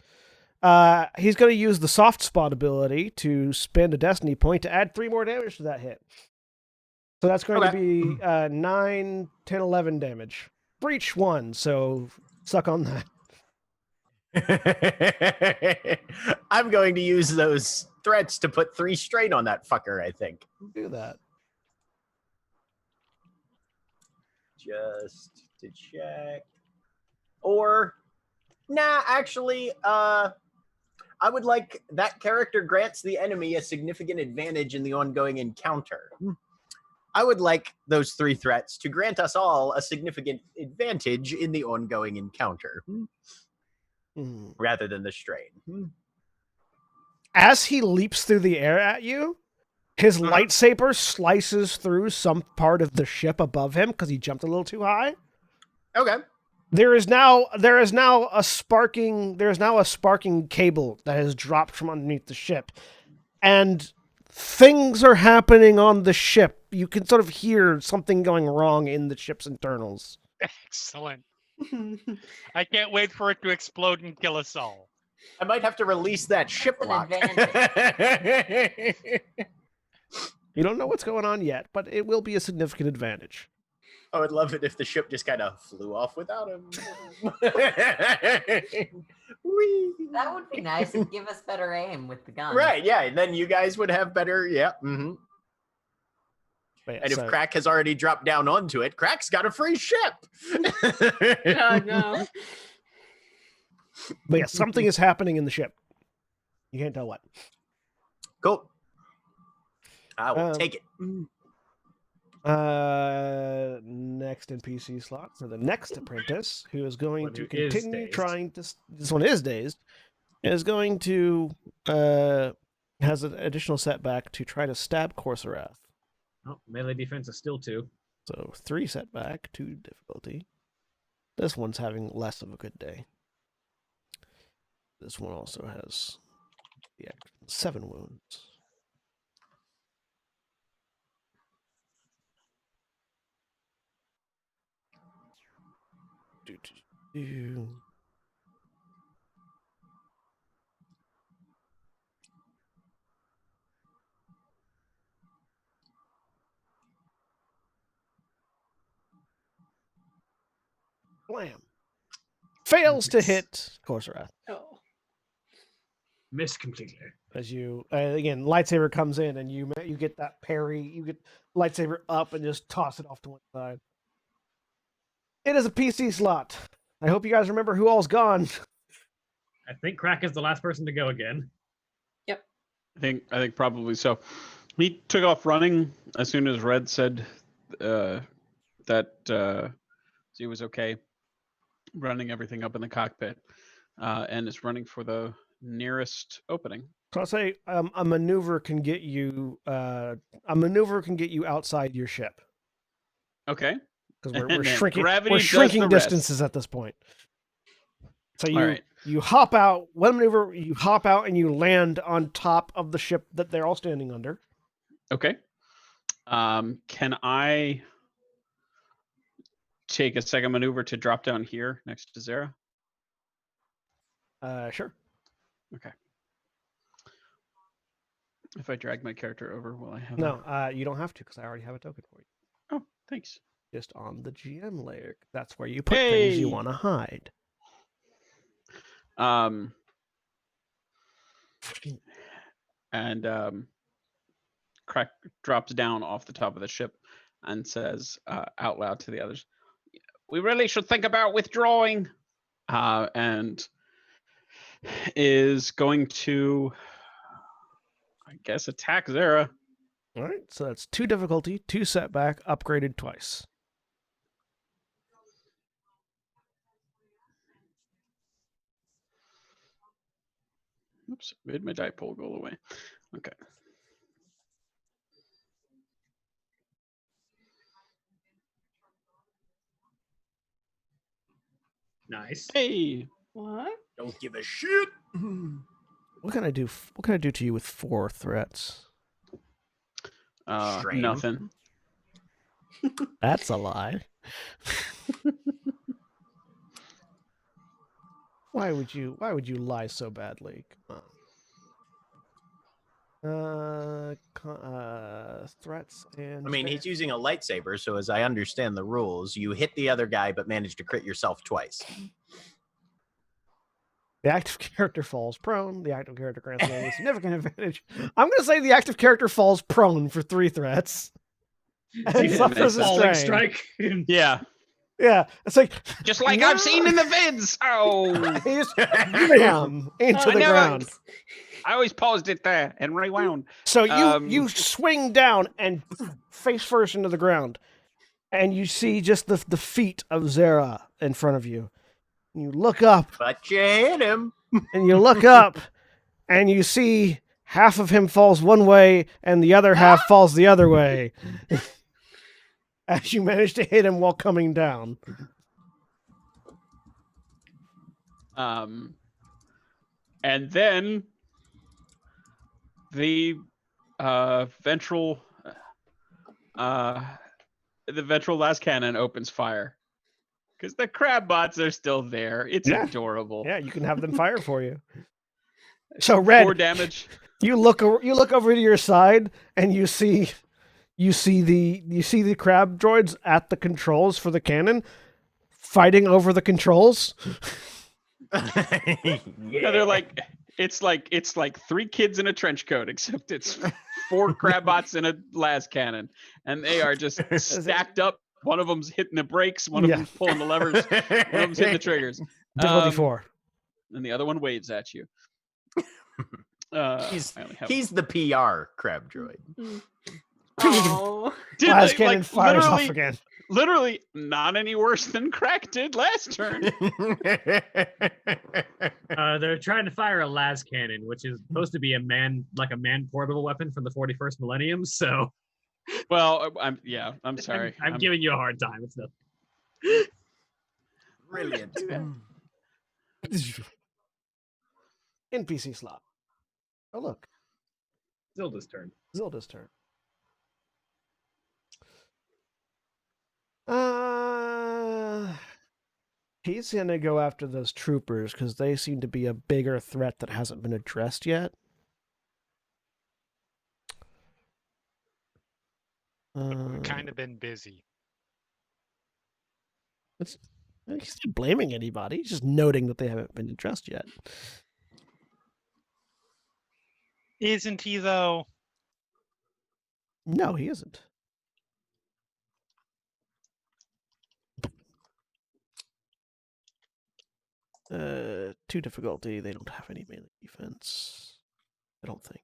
He's going to use the soft spot ability to spend a destiny point to add 3 more damage to that hit. So that's going to be 9, 10, 11 damage for each one. So suck on that. I'm going to use those threats to put 3 strain on that fucker, I think. Do that. Just to check. Or, nah, actually, I would like that character grants the enemy a significant advantage in the ongoing encounter. I would like those 3 threats to grant us all a significant advantage in the ongoing encounter, rather than the strain. As he leaps through the air at you, his lightsaber slices through some part of the ship above him because he jumped a little too high. Okay. There is now a sparking cable that has dropped from underneath the ship, and things are happening on the ship. You can sort of hear something going wrong in the ship's internals. Excellent. I can't wait for it to explode and kill us all. I might have to release that ship an lock. You don't know what's going on yet, but it will be a significant advantage. I would love it if the ship just kind of flew off without him. Whee! That would be nice and give us better aim with the gun. Right, yeah, and then you guys would have better, yeah. Mm-hmm. But yeah, And if Crack has already dropped down onto it, Crack's got a free ship. Oh, no. But yeah, something is happening in the ship. You can't tell what. Cool. I will take it. Next NPC slot for the next apprentice, who is going One to who is continue dazed. trying to. This one is dazed. Is going to has an additional setback to try to stab Corsarath. Oh, melee defense is still 2. So 3 setback, 2 difficulty. This one's having less of a good day. This one also has 7 wounds. Do. Blam. Fails to hit Corsarath. Oh. Miss completely. As you again, lightsaber comes in and you get that parry. You get lightsaber up and just toss it off to one side. It is a PC slot. I hope you guys remember who all's gone. I think Crack is the last person to go again. I think probably so. He took off running as soon as Red said that he was okay, running everything up in the cockpit, and is running for the nearest opening. So I'll say a maneuver can get you. A maneuver can get you outside your ship Okay. because And we're then shrinking. gravity We're does shrinking the rest. distances at this point. So All right. you hop out. One maneuver, you hop out and you land on top of the ship that they're all standing under. Okay. Can I take a second maneuver to drop down here next to Zara? Sure. Okay. If I drag my character over, will I have? No, you don't have to because I already have a token for you. Oh, thanks. Just on the GM layer. That's where you put things you Hey! want to hide. And Crack drops down off the top of the ship and says out loud to the others, "We really should think about withdrawing." And is going to, I guess, attack Zara. All right. So that's 2 difficulty, 2 setback, upgraded twice. Oops, made my dipole go away. Okay. Nice. Hey. What? Don't give a shit. What can I do? What can I do to you with 4 threats? Strain. Nothing. That's a lie. Why would you lie so badly? Come on. Threats and. I mean, he's using a lightsaber, so as I understand the rules, you hit the other guy but manage to crit yourself twice. The active character falls prone. The active character grants me a significant advantage. I'm going to say the active character falls prone for 3 threats. And Yeah, suffers a Falling strain. strike. Yeah. Yeah, it's like Just like I've seen in the vids. Oh. he just bam into I the never- ground. I always paused it there and rewound. So you Um, swing down and face first into the ground, and you see just the feet of Zara in front of you. You look up, But you hit him. and you look up, and you see half of him falls one way, and the other half falls the other way. As you manage to hit him while coming down. And then the ventral last cannon opens fire because the crab bots are still there. It's Yeah. adorable. Yeah, you can have them fire for you. So Red, 4 damage. you look over to your side, and you see the crab droids at the controls for the cannon, fighting over the controls. Yeah, they're like it's like 3 kids in a trench coat, except it's 4 crab bots in a las cannon, and they are just stacked up. One of them's hitting the brakes, one of them's pulling the levers, one of them's hitting the triggers. Difficulty 4. And the other one waves at you. He's the PR crab droid. Oh. Dude, Las cannon fires off literally, again. literally not any worse than Crack did last turn. They're trying to fire a las cannon, which is supposed to be a man portable weapon from the 41st millennium. So, Well, I'm sorry. I'm giving you a hard time. It's nothing. Brilliant. NPC slot. Oh look, Zilda's turn. Zilda's turn. He's gonna go after those troopers because they seem to be a bigger threat that hasn't been addressed yet. We've kind of been busy. He's not blaming anybody. He's just noting that they haven't been addressed yet. Isn't he, though? No, he isn't. 2 difficulty. They don't have any melee defense. I don't think.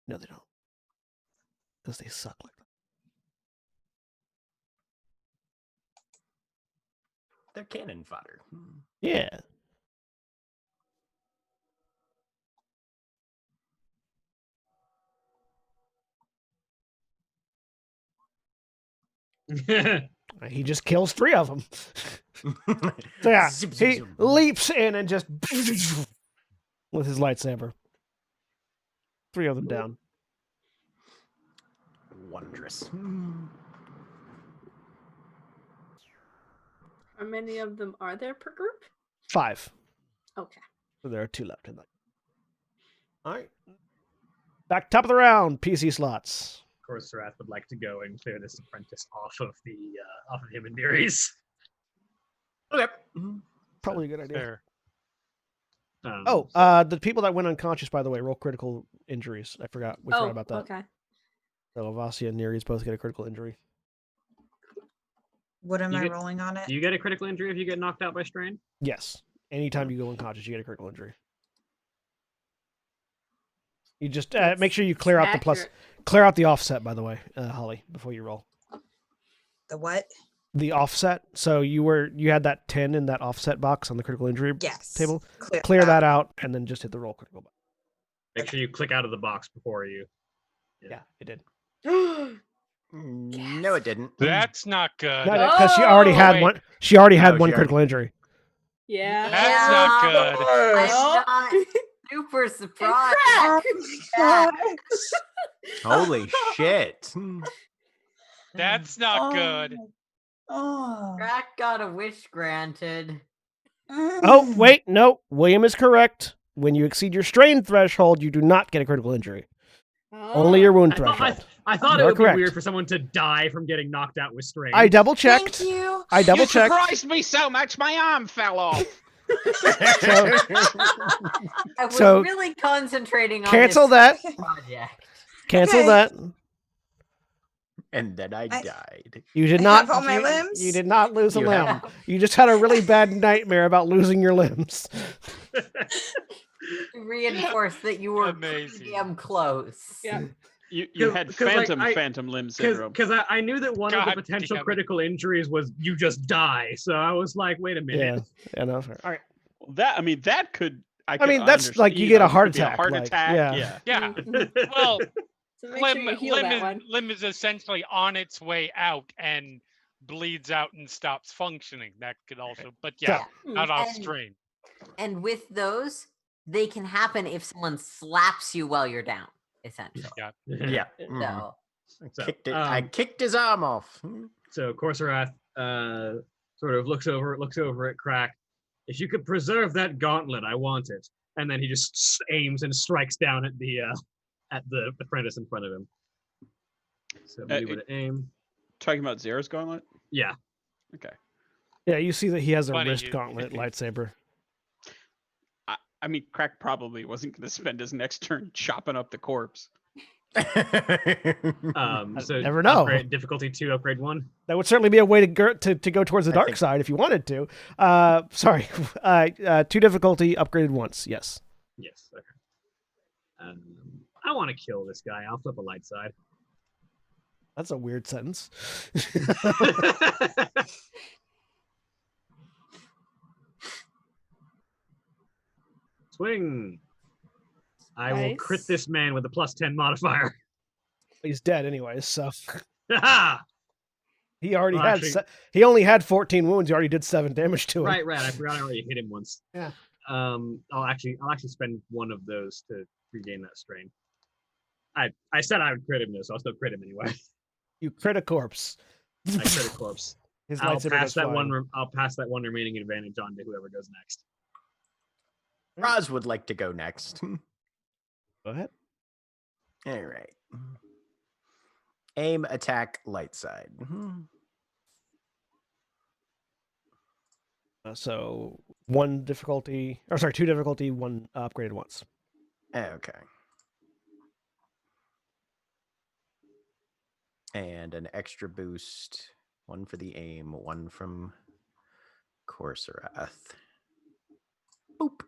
No, they don't. Because they suck like that. They're cannon fodder. Yeah. He just kills 3 of them. So yeah, Zip, zip, he zip. leaps in and just with his lightsaber. 3 of them down. Wondrous. How many of them are there per group? 5. Okay. So there are 2 left in that. All right. Back top of the round, PC slots. Of course, Sarath would like to go and clear this apprentice off of him and Nereus. Okay. Probably a good idea. Fair. The people that went unconscious, by the way, roll critical injuries. I forgot. We forgot about that. Okay. So Avasia and Nereus both get a critical injury. What am You I get- rolling on it? Do you get a critical injury if you get knocked out by strain? Yes. Anytime you go unconscious, you get a critical injury. You just make sure you clear out the plus, Accurate. clear out the offset. By the way, Holly, before you roll The what? the offset. So you had that 10 in that offset box on the critical injury Yes. table. Clear, Clear that out, and then just hit the roll critical button. Make sure you click out of the box before you. Yeah, it did. No, it didn't. That's not good. Because she already had wait. one. She already had Oh, one she critical injury. Yeah. That's not good. I'm Oh. not super And surprised. crack! Oh, Holy shit. That's not good. Oh. Crack got a wish granted. Oh, wait, no. William is correct. When you exceed your strain threshold, you do not get a critical injury. Only your wound I thought, threshold. I thought it You're would correct. be weird for someone to die from getting knocked out with strain. I double checked. Thank you. I double You checked. surprised me so much, my arm fell off. So I was So, really concentrating on cancel this that. project. Cancel Okay. that. And then I I- died. You did I not. have all my you, limbs? you did not lose a You limb. have- You just had a really bad nightmare about losing your limbs. To reinforce that you were pretty Amazing. damn close. Yeah. You had 'Cause, like, phantom limb syndrome. Because I knew that one of God the potential damn it. critical injuries was you just die. So I was like, wait a minute. Yeah. No, fair. All right. That could. I mean, that's like you get a heart attack. Heart like, attack. Yeah. Yeah. Mhm. Well, So make sure you heal that one. limb is essentially on its way out and bleeds out and stops functioning. That could also, but yeah, not off And- strain. And with those, they can happen if someone slaps you while you're down, essentially. Yeah. Yeah. Mhm. So, So, I kicked his arm off. So Corsarath sort of looks over at Crack. If you could preserve that gauntlet, I want it. And then he just aims and strikes down at the apprentice in front of him. So we would aim. Talking about Zera's gauntlet. Yeah. Okay. Yeah, you see that he has a Funny, wrist you- gauntlet lightsaber. I mean, Crack probably wasn't going to spend his next turn chopping up the corpse. So never know. Difficulty 2, upgrade 1. That would certainly be a way to go towards the I dark think- side if you wanted to. Sorry. 2 difficulty upgraded once. Yes. Yes. Okay. I want to kill this guy. I'll flip a light side. That's a weird sentence. Swing. I will crit Nice. this man with a +10 modifier. He's dead anyways, so Ha! he already Well, had actually- he only had 14 wounds. He already did 7 damage to him. Right. I forgot I already hit him once. Yeah. I'll actually spend one of those to regain that strain. I said I would crit him though, so I'll still crit him anyway. You crit a corpse. I crit a corpse. His I'll lightsaber pass goes that flying. I'll pass that one remaining advantage on to whoever goes next. Roz would like to go next. Go ahead. All right. Aim, attack, light side. So 2 difficulty, 1 upgraded once. Okay. And an extra boost One for the aim, one from Corserath. Boop.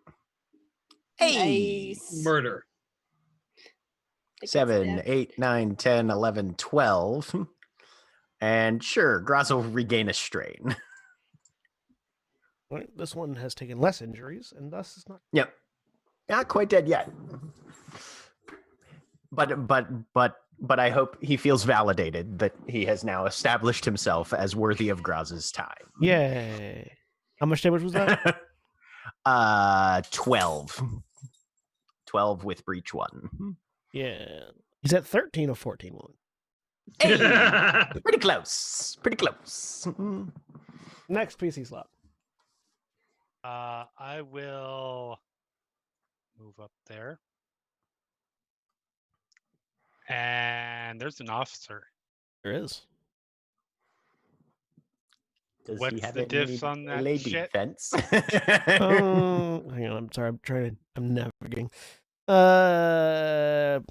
Hey! Nice. Murder. It gets 7, stabbed. 8, 9, 10, 11, 12. And sure, Graz will regain a strain. Right, this one has taken less injuries, and thus is not. Yep. Not quite dead yet. But I hope he feels validated that he has now established himself as worthy of Graz's time. Yay! How much damage was that? 12. 12 with breach 1. Yeah, he's at 13 of 14 wound. Hey, pretty close. Pretty close. Next PC slot. I will move up there. And there's an officer. There is. Does What's he have the any diff on that melee shit? defense? Hang on, I'm sorry. I'm navigating.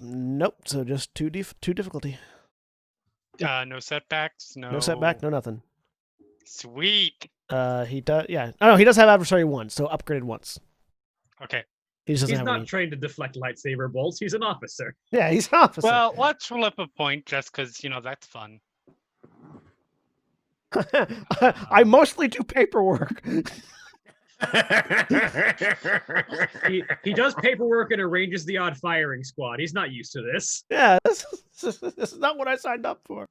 Nope. So just two difficulty. No setbacks. No setback. No nothing. Sweet. He does. Yeah. Oh no, he does have adversary once, so upgraded once. Okay. He just doesn't He's have not any. trained to deflect lightsaber bolts. He's an officer. Yeah, he's an officer. Well, let's flip a point just because that's fun. I mostly do paperwork. He does paperwork and arranges the odd firing squad. He's not used to this. Yeah, this is not what I signed up for.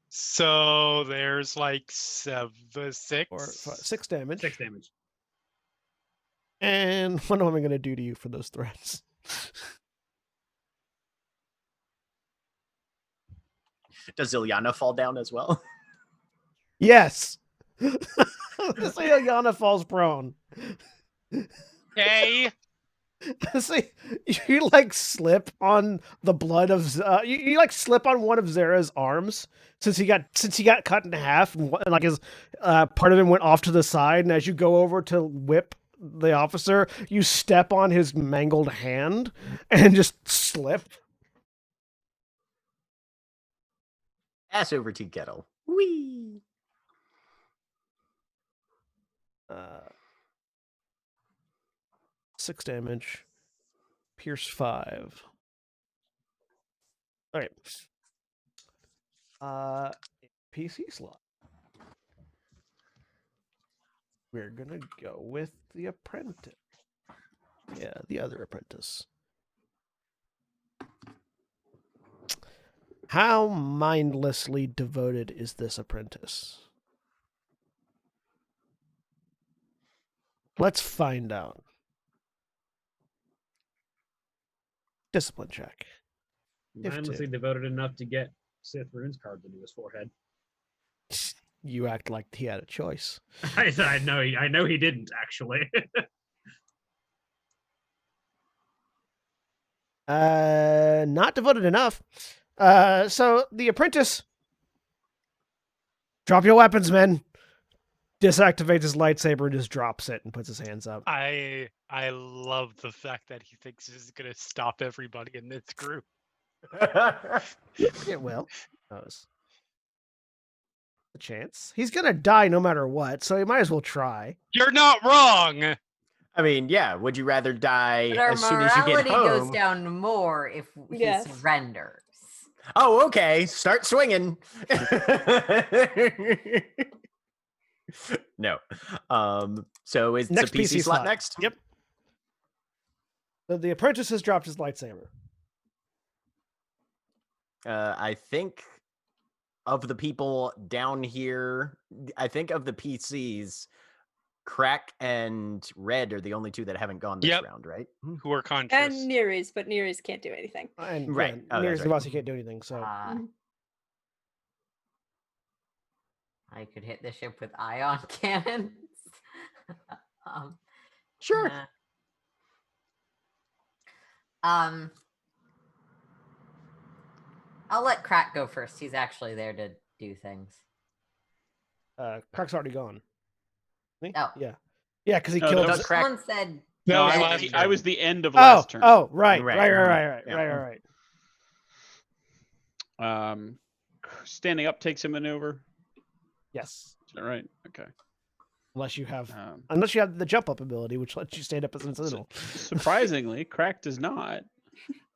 So there's like 6. Or 6 damage. 6 damage. And what am I going to do to you for those threats? Does Ilyana fall down as well? Yes. See, Ilyana falls prone. Okay. See, you like slip on the blood of you like slip on one of Zara's arms since he got cut in half and like his part of him went off to the side, and as you go over to whip the officer, you step on his mangled hand and just slip. Ass over tea kettle. Whee! 6 damage. Pierce 5. All right. PC slot. We're gonna go with the apprentice. Yeah, the other apprentice. How mindlessly devoted is this apprentice? Let's find out. Discipline check. Mindlessly devoted enough to get Sith runes carved into his forehead. You act like he had a choice. I know he didn't actually. Not devoted enough. So the apprentice, drop your weapons, men. Disactivates his lightsaber and just drops it and puts his hands up. I love the fact that he thinks this is gonna stop everybody in this group. It will. Knows. A chance. He's gonna die no matter what, so he might as well try. You're not wrong. I mean, yeah. Would you rather die But our as soon as you get morality home? goes down more if he Yes. surrenders. Oh, okay. Start swinging. No. So it's Next a PC, PC slot slot. next? Yep. So the apprentice has dropped his lightsaber. I think of the people down here, I think of the PCs, Crack and Red are the only two that haven't gone this Yep. round, right? Who are conscious? And Nereus, but Nereus can't do anything. And Right. Yeah, Oh, near that's the right. boss, he can't do anything. So I could hit the ship with ion cannons. Sure. nah. I'll let Crack go first. He's actually there to do things. Crack's already gone. Think? Oh. Yeah, because he No, killed. that No, was Crack- someone said. No, I I was, last I turn. was the end of last turn. Oh, right. Yeah. Standing up takes a maneuver. Yes. Is that right? Okay. Unless you have Um, the jump up ability, which lets you stand up as an incidental. surprisingly, Crack does not.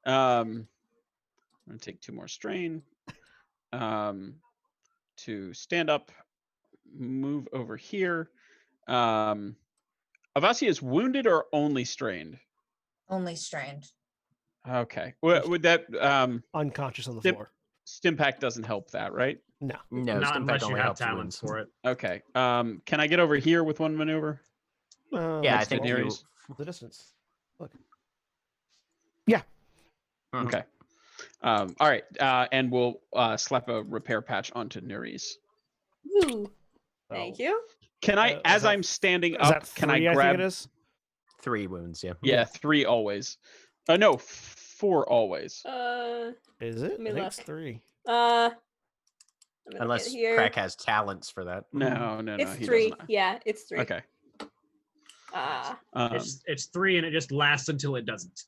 I'm gonna take 2 more strain. To stand up, move over here. Avasi is wounded or only strained? Only strained. Okay. Would that Unconscious on the Stim- floor. Stimpack doesn't help that, right? No. No, Not Stimpack unless you only have helps talents wounds. for it. Okay. Can I get over here with one maneuver? Yeah, I Next to think you. Nereus? The distance. Look. Mhm. Okay. All right. And we'll slap a repair patch onto Nereus. Woo. Thank you. Can I, is as that- I'm standing Is up, that 3, can I I grab? think it is? 3 wounds, yeah. Yeah, 3 always. No, 4 always. Is it? Let me I think it's look. 3. I'm gonna Unless get here. Crack has talents for that. No, It's he 3. doesn't. Yeah, it's 3. Okay. It's 3 and it just lasts until it doesn't.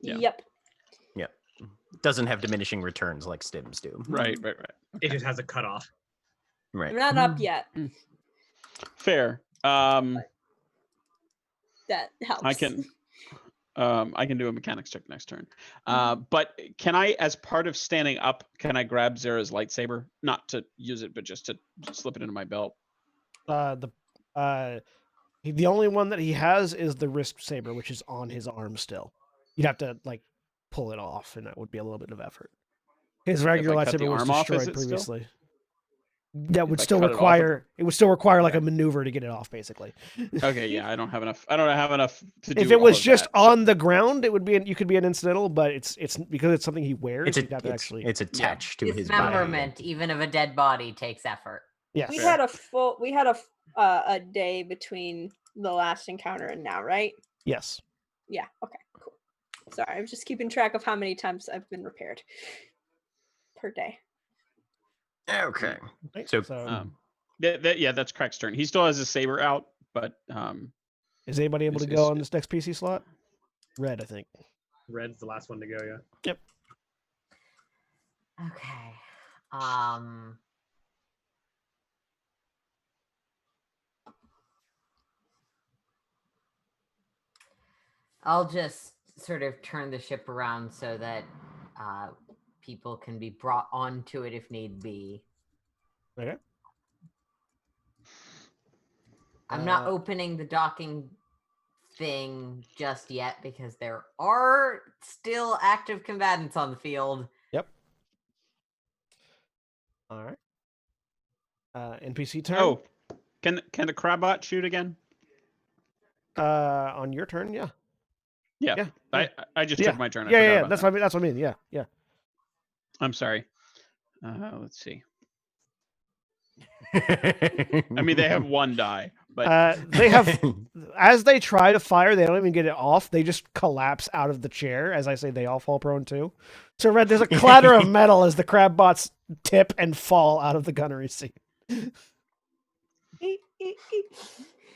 Yeah. Yep. Doesn't have diminishing returns like stims do. Right. It just has a cutoff. Right. I'm not up yet. Fair. That helps. I can do a mechanics check next turn. But can I, as part of standing up, can I grab Zera's lightsaber? Not to use it, but just to slip it into my belt. The only one that he has is the wrist saber, which is on his arm still. You'd have to like pull it off, and that would be a little bit of effort. His regular I cut the lightsaber was arm off, is destroyed it still? previously. That would If I still cut it off, require. It would still require like a Okay. maneuver to get it off, basically. Okay, yeah, I don't have enough to do. If it all was of just that, so- on the ground, it would be. You could be an incidental, but it's because it's something he wears. You'd have to actually. It's attached to his body. Dismemberment, even of a dead body, takes effort. Yes. We had a day between the last encounter and now, right? Yes. Yeah. Okay. Cool. Sorry, I'm just keeping track of how many times I've been repaired per day. Okay. Right, So, that's Crack's turn. He still has his saber out, but is anybody able to it's- go it's- on this next PC slot? Red, I think. Red's the last one to go, yeah. Yep. Okay. I'll just sort of turn the ship around so that people can be brought onto it if need be. Okay. I'm not opening the docking thing just yet because there are still active combatants on the field. Yep. All right. NPC turn. oh, can the Crabbot shoot again? On your turn, yeah. Yeah, Yeah. I just Yeah. took my turn. I Yeah, forgot yeah. about That's that. what I mean. Yeah, yeah. I'm sorry. Let's see. I mean, they have 1 die, but They have, as they try to fire, they don't even get it off. They just collapse out of the chair. As I say, they all fall prone too. So, Red, there's a clatter of metal as the crab bots tip and fall out of the gunnery seat.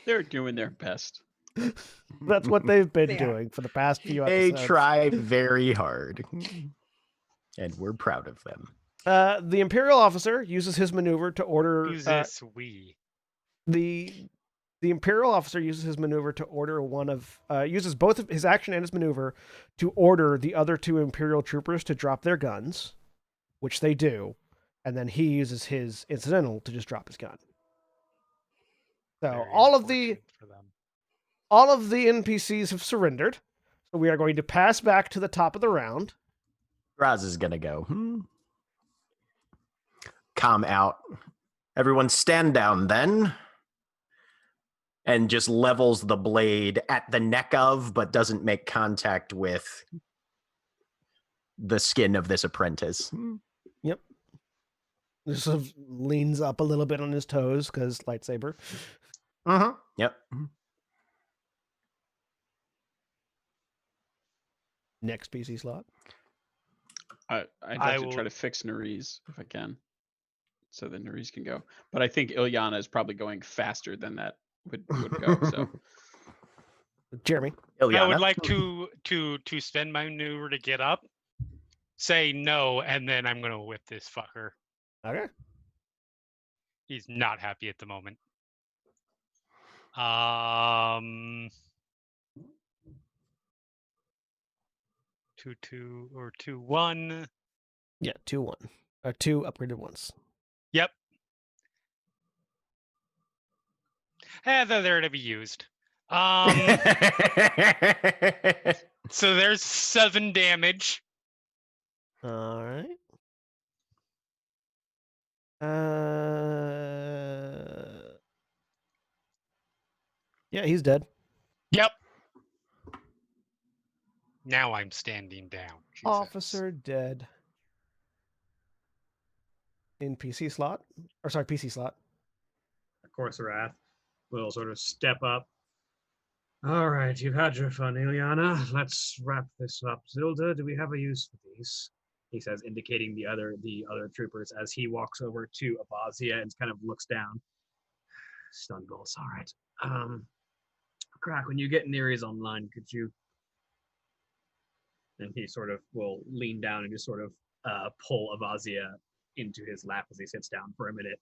they're doing their best. That's what they've been They are. doing for the past few They episodes. try very hard. And we're proud of them. The Imperial officer uses his maneuver to order. Who's this we? The Imperial officer uses his maneuver to order uses both of his action and his maneuver to order the other 2 Imperial troopers to drop their guns, which they do, and then he uses his incidental to just drop his gun. So Very all of unfortunate for them. the NPCs have surrendered. So we are going to pass back to the top of the round. Raz is gonna go. Calm out. Everyone stand down then. And just levels the blade at the neck of, but doesn't make contact with the skin of this apprentice. Yep. Just sort of leans up a little bit on his toes because lightsaber. Uh-huh. Yep. Next PC slot. I'd I like to will- try to fix Nerys if I can, so that Nerys can go. But I think Ilyana is probably going faster than that would go. So Jeremy. I would Ilyana? like to spend my maneuver to get up, say no, and then I'm gonna whip this fucker. Okay. He's not happy at the moment. 2-2 or 2-1. Yeah, 2-1. 2 upgraded ones. Yep. They're there to be used. So there's 7 damage. All right. Yeah, he's dead. Yep. Now I'm standing down. she says. Officer dead. In PC slot. Or sorry, PC slot. Of course, Wrath will sort of step up. All right, you've had your fun, Ileana. Let's wrap this up. Zilda, do we have a use for these? He says, indicating the other troopers as he walks over to Abazia and kind of looks down. Stun bolts, all right. Crack, when you get Nere's online, could you? And he sort of will lean down and just sort of pull Abazia into his lap as he sits down for a minute.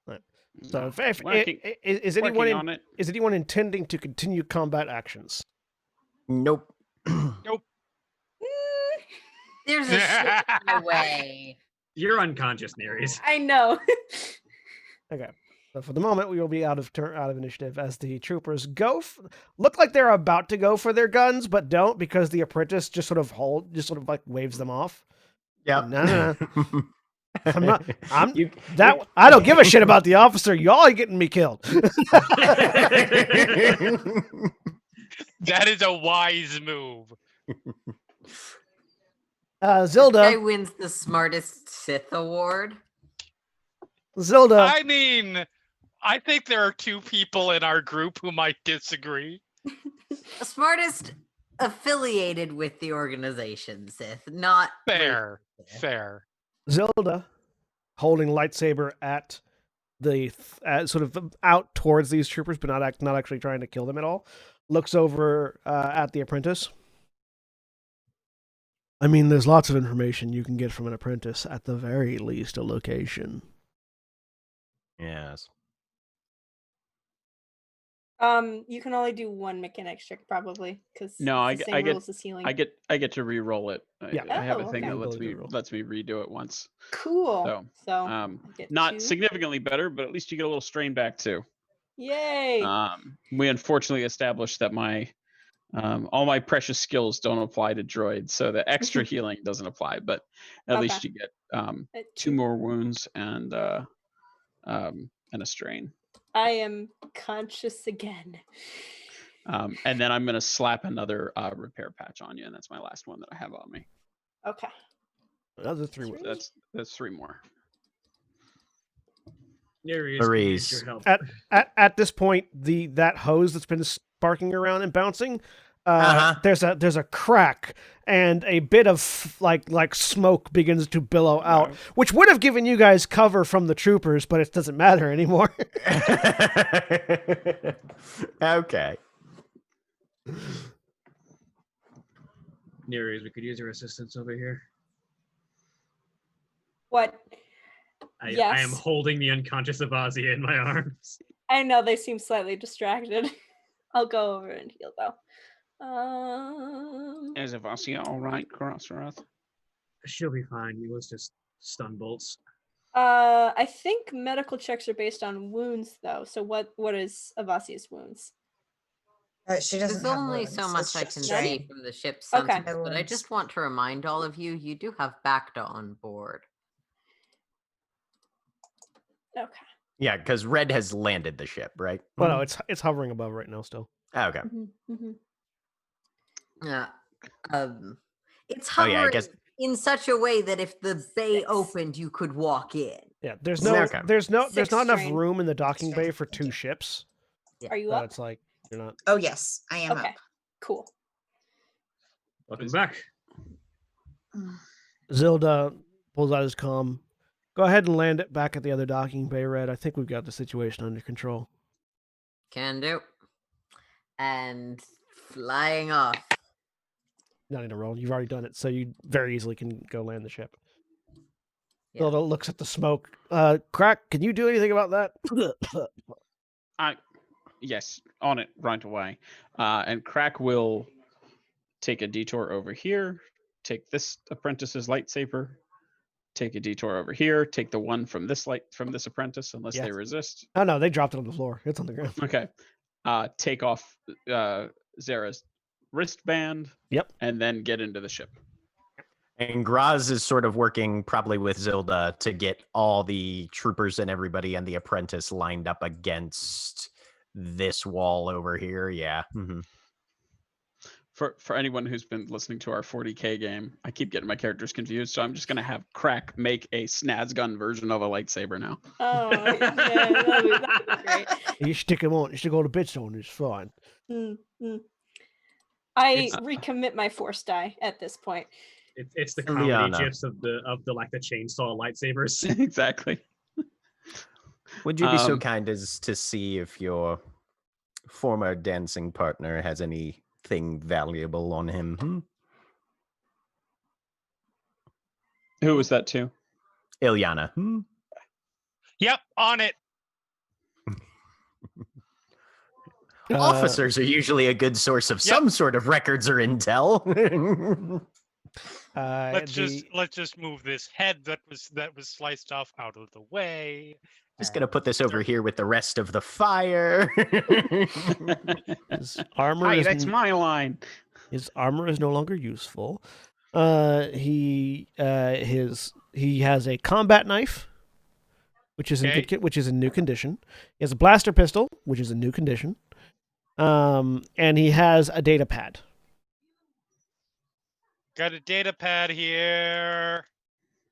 Right. So, Working- is working anyone on it. is anyone intending to continue combat actions? Nope. There's a ship in my way. You're unconscious, Nere's. I know. Okay. So for the moment, we will be out of initiative as the troopers look like they're about to go for their guns, but don't because the apprentice just sort of like waves them off. Yeah. No. I don't give a shit about the officer. Y'all are getting me killed. That is a wise move. Zilda. Guy wins the smartest Sith award. Zilda. I mean, I think there are 2 people in our group who might disagree. The smartest affiliated with the organization, Sith, not Fair. Zilda, holding lightsaber at the sort of out towards these troopers, but not actually trying to kill them at all, looks over at the apprentice. I mean, there's lots of information you can get from an apprentice. At the very least, a location. Yes. You can only do 1 mechanics check probably because No, I the get- same I get- rules as healing. I get to re-roll it. Yeah. I have a Oh, thing okay. that lets Ability me to roll. redo it once. Cool. So I get Not 2. significantly better, but at least you get a little strain back too. Yay! We unfortunately established that my all my precious skills don't apply to droids, so the extra healing doesn't apply. But at least Okay. you get At 2 more wounds and a strain. I am conscious again. And then I'm gonna slap another repair patch on you, and that's my last one that I have on me. Okay. Another 3 Three? wounds. That's 3 more. Nere Maurice. your help. At this point, that hose that's been sparking around and bouncing, there's a crack and a bit of like smoke begins to billow out, which would have given you guys cover from the troopers, but it doesn't matter anymore. Okay. Nere's, we could use your assistance over here. What? I am Yes. holding the unconscious Abazia in my arms. I know they seem slightly distracted. I'll go over and heal though. Is Evasia all right, Crossroth? She'll be fine. It was just stun bolts. I think medical checks are based on wounds though. So what is Avasia's wounds? She doesn't There's have only wounds, so much it's I just can straight. see from the ship's Okay. sentence, but I just want to remind all of you, you do have Bacta on board. Okay. Yeah, because Red has landed the ship, right? Well, no, it's hovering above right now still. Okay. Yeah. It's Oh, yeah, I hovering guess- in such a way that if the bay 6. opened, you could walk in. Yeah, there's Okay. there's not 6 enough strain. room in the docking Strain, bay for thank 2 you. ships. Are you So up? it's like you're not. Oh yes, I am Okay. up. Cool. Welcome back. Zilda pulls out his comm. Go ahead and land it back at the other docking bay, Red. I think we've got the situation under control. Can do. And flying off. Not need to roll. You've already done it, so you very easily can go land the ship. Yeah. Zelda looks at the smoke. Crack, can you do anything about that? Yes, on it right away. And Crack will take a detour over here, take this apprentice's lightsaber, take a detour over here, take the one from this apprentice, unless they Yes. resist. Oh no, they dropped it on the floor. It's on the ground. Okay. Take off Zara's wristband. Yep. And then get into the ship. And Graz is sort of working probably with Zilda to get all the troopers and everybody and the apprentice lined up against this wall over here. Yeah. Mm-hmm. For anyone who's been listening to our 40K game, I keep getting my characters confused, so I'm just gonna have Crack make a snaz gun version of a lightsaber now. Oh, yeah, that'd be great. You stick him on. You stick all the bits on. It's fine. I recommit my force die at this point. It's the comedy Liana. gifs of the chainsaw lightsabers. Exactly. Would you be so kind as to see if your former dancing partner has anything valuable on him? Who was that to? Ilyana. Yep, on it. Officers are usually a good source of some sort of records or intel. Let's just move this head that was sliced off out of the way. Just gonna put this over here with the rest of the fire. His armor Hi, is that's my line. His armor is no longer useful. He has a combat knife, which is in new condition. He has a blaster pistol, which is in new condition. And he has a data pad. Got a data pad here.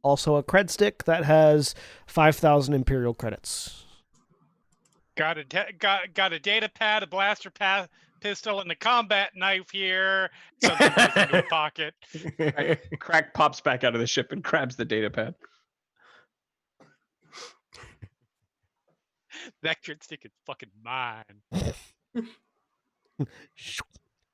Also a cred stick that has 5,000 Imperial credits. Got a data pad, a blaster pistol, and a combat knife here. Something goes into a pocket. Crack pops back out of the ship and grabs the data pad. That cred stick is fucking mine.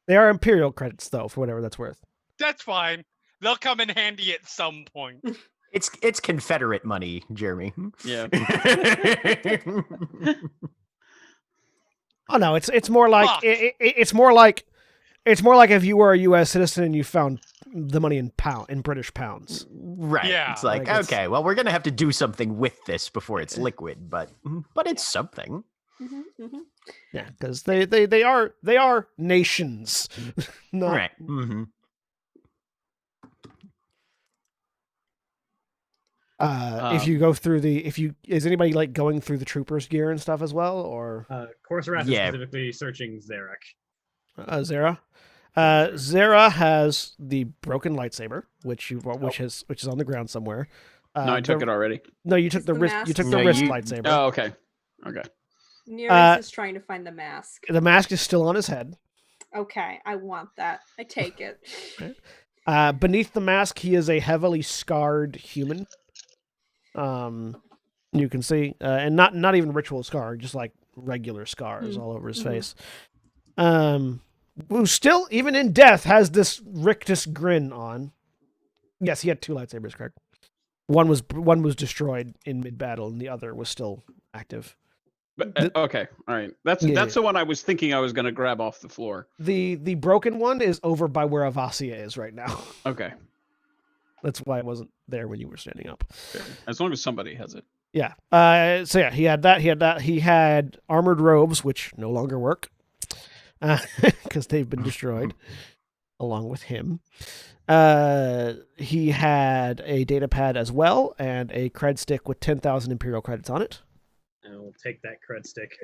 They are Imperial credits, though, for whatever that's worth. That's fine. They'll come in handy at some point. It's Confederate money, Jeremy. Yeah. Oh no, it's more like it's more like if you were a U.S. citizen and you found the money in British pounds. Right. Yeah. It's like okay, well, we're gonna have to do something with this before it's liquid, but it's something. Yeah, because they are nations. Not, right. Mm-hmm. If you go through is anybody like going through the troopers' gear and stuff as well, or Corsair is specifically searching Zarek. Zara? Zara has the broken lightsaber, which is on the ground somewhere. No, I took it already. No, you took the wrist. You took the wrist lightsaber. Oh, okay. Okay. Nearest is trying to find the mask. The mask is still on his head. Okay, I want that. I take it. Okay. Beneath the mask, he is a heavily scarred human. You can see, and not even ritual scar, just like regular scars all over his face. Who still, even in death, has this rictus grin on. Yes, he had two lightsabers, correct? One was destroyed in mid battle, and the other was still active. But, okay, all right. That's the one I was thinking I was going to grab off the floor. The broken one is over by where Avasia is right now. Okay. That's why it wasn't there when you were standing up. Fair. As long as somebody has it. Yeah. So yeah, he had that. He had armored robes, which no longer work because they've been destroyed, along with him. He had a data pad as well, and a cred stick with 10,000 Imperial credits on it. And I'll take that cred stick.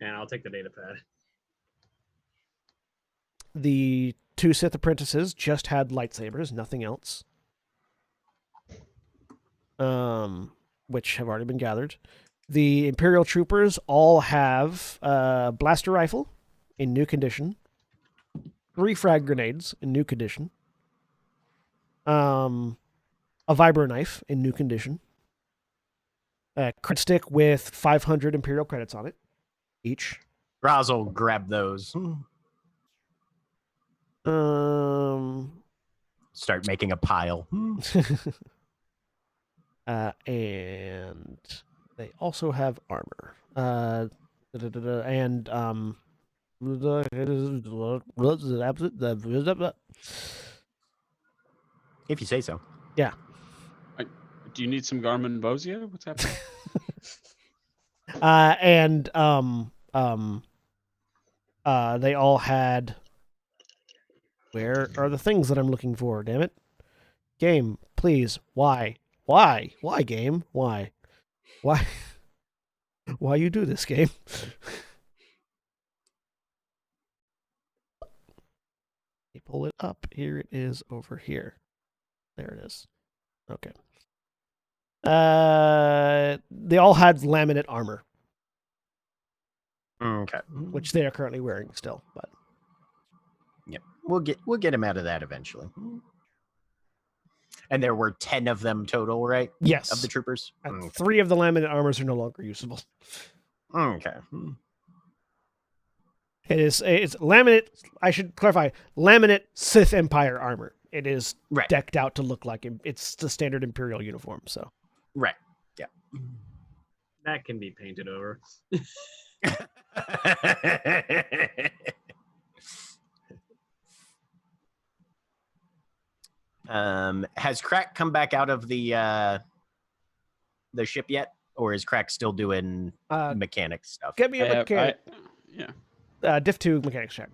And I'll take the data pad. The two Sith apprentices just had lightsabers, nothing else. Which have already been gathered. The Imperial troopers all have a blaster rifle in new condition, 3 frag grenades in new condition, a vibro knife in new condition, a cred stick with 500 Imperial credits on it each. Raz will grab those. Um, Start making a pile. And they also have armor. And If you say so. yeah. Do you need some Garmin Bosia? What's happening? They all had. Where are the things that I'm looking for? Damn it, game, please. Why? Why game? Why? Why you do this, game? You pull it up. Here it is over here. There it is. Okay. They all had laminate armor, Okay. which they are currently wearing still. But Yep. We'll get him out of that eventually. And there were 10 of them total, right? yes, Of the troopers? and 3 of the laminate armors are no longer usable. Okay. It's laminate. I should clarify: laminate Sith Empire armor. It is Right. decked out to look like it's the standard Imperial uniform. So Right. Yeah. That can be painted over. Has Crack come back out of the ship yet, or is Crack still doing mechanic stuff? get me a mechanic. Yeah. Diff 2 mechanics check.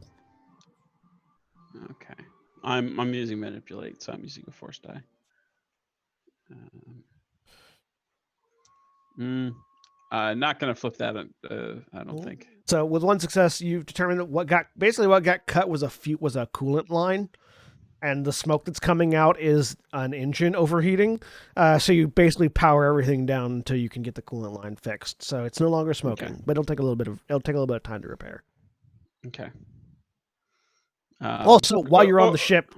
Okay. I'm using manipulate, so I'm using a force die. Not gonna flip that. I don't think. So with one success, you've determined that what got cut was a coolant line, and the smoke that's coming out is an engine overheating. So you basically power everything down until you can get the coolant line fixed. So it's no longer smoking, Okay. but it'll take a little bit of time to repair. Okay. Also, while you're on the ship,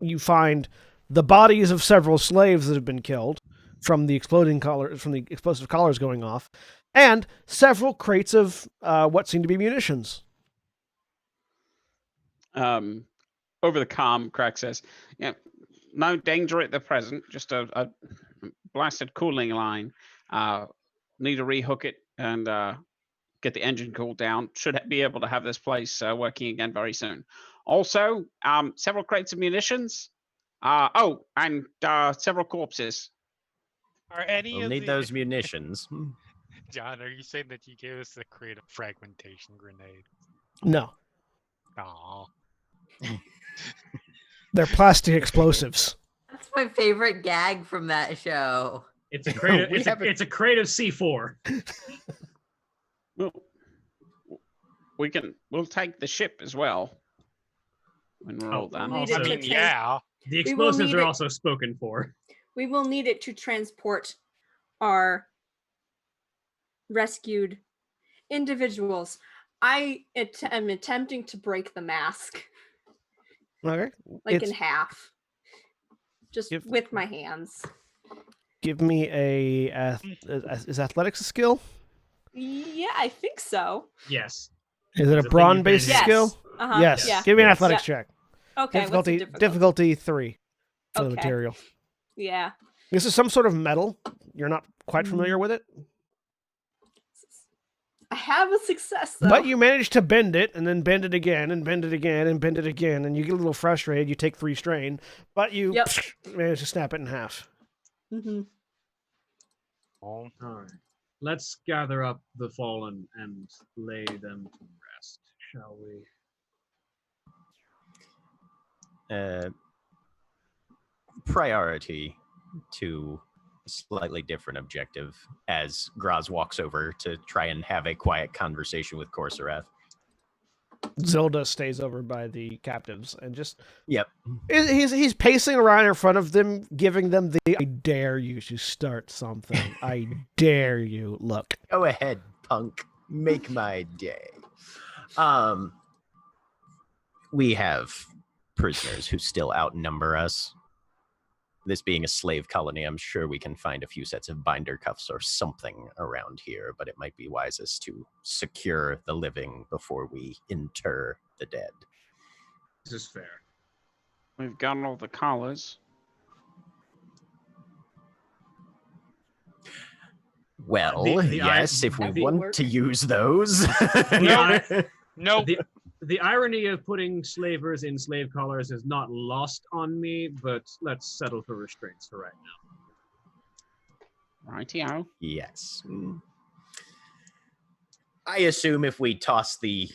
you find the bodies of several slaves that have been killed from the explosive collars going off, and several crates of what seem to be munitions. Over the comm, Crack says, "Yeah, no danger at the present. Just a blasted cooling line. Need to rehook it and get the engine cooled down. Should be able to have this place working again very soon. Also, several crates of munitions. And several corpses. Are any We'll of need the those munitions. John? Are you saying that you gave us the creative fragmentation grenade? No, Aw. they're plastic explosives. That's my favorite gag from that show. It's a creative. We have It's a creative C4. Well, we'll take the ship as well. When we're all done. Need Also- it I to mean, trans- yeah. The We will explosives need are it- also spoken for. We will need it to transport our rescued individuals. I am attempting to break the mask, Okay, like in half, just Give- with my hands. give me is athletics a skill? Yeah, I think so. Yes. Is it a It's a thing brawn you've based been- Yes. skill? Uh-huh. Yes. Yeah. Give me an Yes. athletics check. Okay. What's the Difficulty 3 for the Okay. material. Yeah. This is some sort of metal. You're not quite familiar with it, I have a success though. but you manage to bend it and then bend it again and bend it again and bend it again, and you get a little frustrated. You take 3 strain, but you Yep. manage to snap it in half. Mm-hmm. Oh, All right. Let's gather up the fallen and lay them to rest, shall we? Priority to a slightly different objective as Graz walks over to try and have a quiet conversation with Corsorath. Zelda stays over by the captives and just Yep. he's pacing around in front of them, giving them the "I dare you to start something. I dare you." Look, Go ahead, punk. Make my day. We have prisoners who still outnumber us. This being a slave colony, I'm sure we can find a few sets of binder cuffs or something around here, but it might be wisest to secure the living before we inter the dead. This is fair. We've got all the collars. Well, the i- yes, if we the- want to use those. Nope. The irony of putting slavers in slave collars is not lost on me, but let's settle for restraints for right now. Rightio. Yes. I assume if we toss the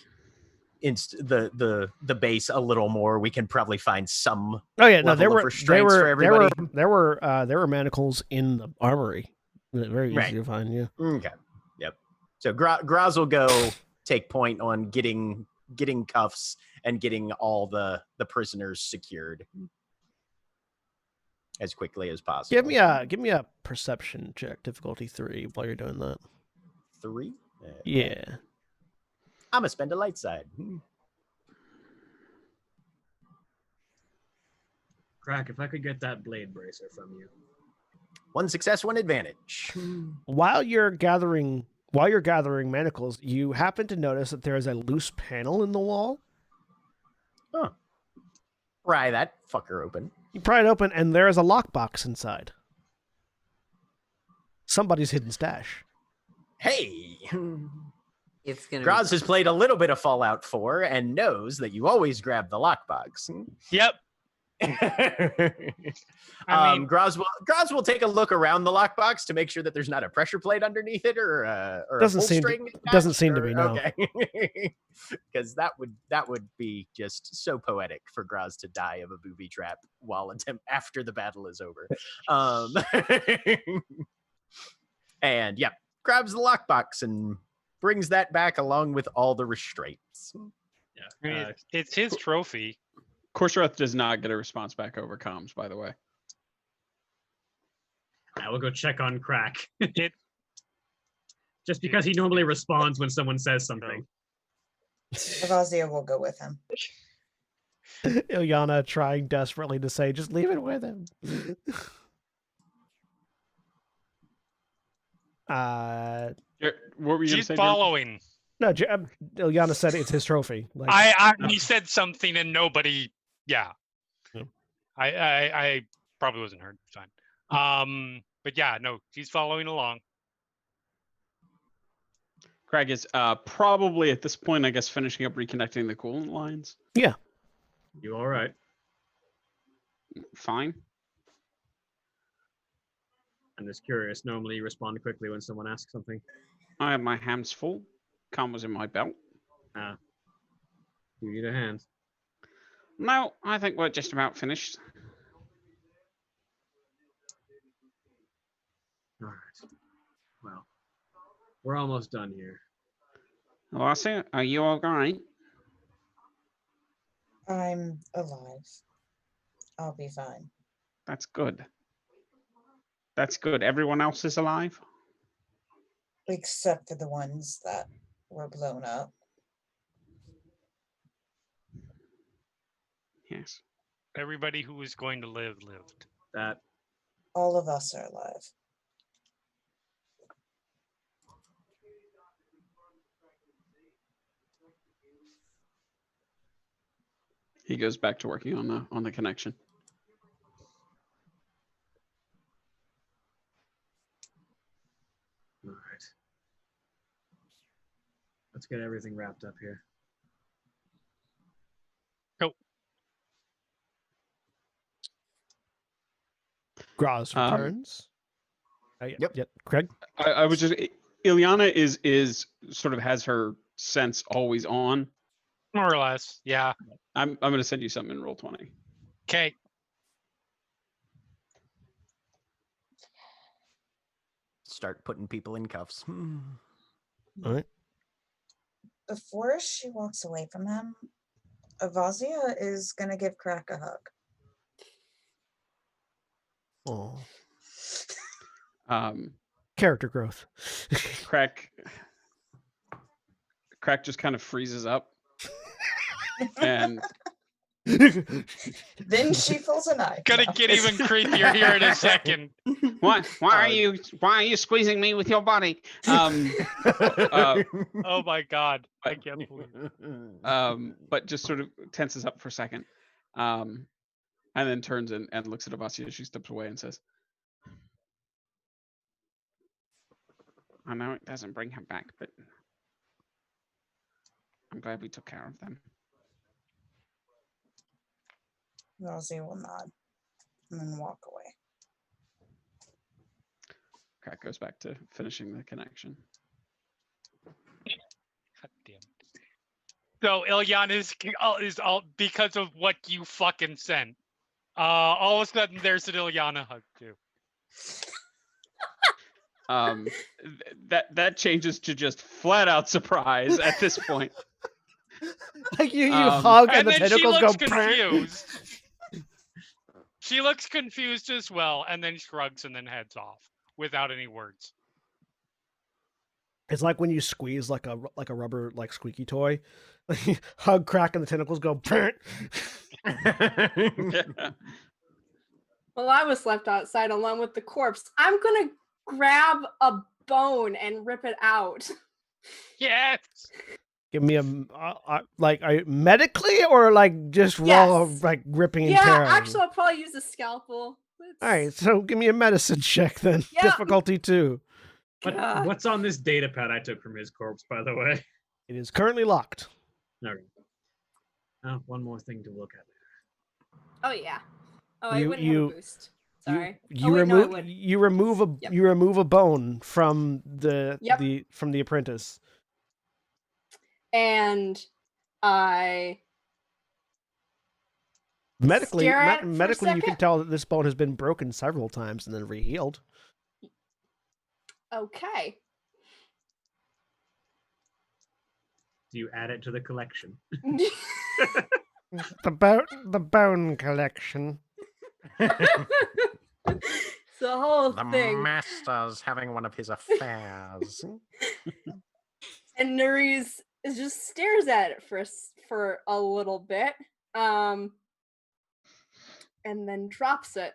base a little more, we can probably find some Oh yeah, no, level there of were restraints for everybody. there were manacles in the armory. Very easy Right. to find. Yeah. Okay. Yep. So Graz will go take point on getting cuffs and getting all the prisoners secured as quickly as possible. Give me a perception check, difficulty 3, while you're doing that. 3. Yeah. I'm gonna spend a light side. Crack, if I could get that blade bracer from you. 1 success, 1 advantage. While you're gathering manacles, you happen to notice that there is a loose panel in the wall. Huh. Pry that fucker open. You pry it open, and there is a lockbox inside. Somebody's hidden stash. Hey! It's gonna Graz be has played a little bit of Fallout 4 and knows that you always grab the lockbox. Yep. I mean- Graz will take a look around the lockbox to make sure that there's not a pressure plate underneath it or a Doesn't pull seem to- string doesn't attached, seem to be, no. Okay. Because that would be just so poetic for Graz to die of a booby trap after the battle is over. And yeah, grabs the lockbox and brings that back along with all the restraints. I mean, it's his trophy. Korsareth does not get a response back over comms, by the way. I will go check on Crack. It Just because he normally responds when someone says something. Avazia will go with him. Ilyana trying desperately to say, just leave it with him. What were you going to she's say? Jared? following. No, Ilyana said it's his trophy. Like, He said something and nobody. Yeah. Yeah. I probably wasn't heard. Fine. But yeah, no, she's following along. Craig is probably at this point, I guess, finishing up reconnecting the coolant lines. yeah. You all right? Fine. I'm just curious. Normally you respond quickly when someone asks something. I have my hands full. Calm was in my belt. You need a hand. No, I think we're just about finished. All right. Well, we're almost done here. Lassie, are you all right? I'm alive. I'll be fine. That's good. That's good. Everyone else is alive? Except for the ones that were blown up. Yes. Everybody who was going to live lived. That All of us are alive. He goes back to working on the connection. all right. Let's get everything wrapped up here. Graz returns. Yep. Craig? I was just Ilyana is sort of has her sense always on. More or less. Yeah. I'm gonna send you something in roll 20. Okay. Start putting people in cuffs. All right. Before she walks away from him, Avazia is going to give Crack a hug. Oh. Um, Character growth. Crack just kind of freezes up, and Then she pulls a knife. Gonna get even creepier here in a second. why are you squeezing me with your body? Oh my god. I can't believe it. But just sort of tenses up for a second, and then turns and looks at Avasia as she steps away and says, I know it doesn't bring him back, but I'm glad we took care of them. Rosie will nod and then walk away. Crack goes back to finishing the connection. God damn it. So Ilyana is all because of what you fucking sent. All of a sudden there's an Ilyana hug too. That changes to just flat out surprise at this point. Like you hug and And the then she tentacles looks go. confused. She looks confused as well, and then shrugs and then heads off without any words. It's like when you squeeze like a rubber like squeaky toy. Hug, crack, and the tentacles go. Well, I was left outside alone with the corpse. I'm gonna grab a bone and rip it out. Yes. Give me a medically or like just raw Yes. like ripping and Yeah, tearing. actually, I'll probably use a scalpel. All right, so give me a medicine check then. Yeah. Difficulty 2. What's on this data pad I took from his corpse, by the way? It is currently locked. Okay. Oh, one more thing to look at. Oh yeah. Oh, I You- wouldn't you- have a boost. Sorry. You oh, wait, no, I remove would. you remove a Yep. you remove a bone from the Yep. from the apprentice. And I Medically, Stare at it for a medically, you can second? tell that this bone has been broken several times and then rehealed. okay. Do you add it to the collection? The bone collection. the whole The thing. master's having one of his affairs. And Nerys just stares at it for a little bit, and then drops it.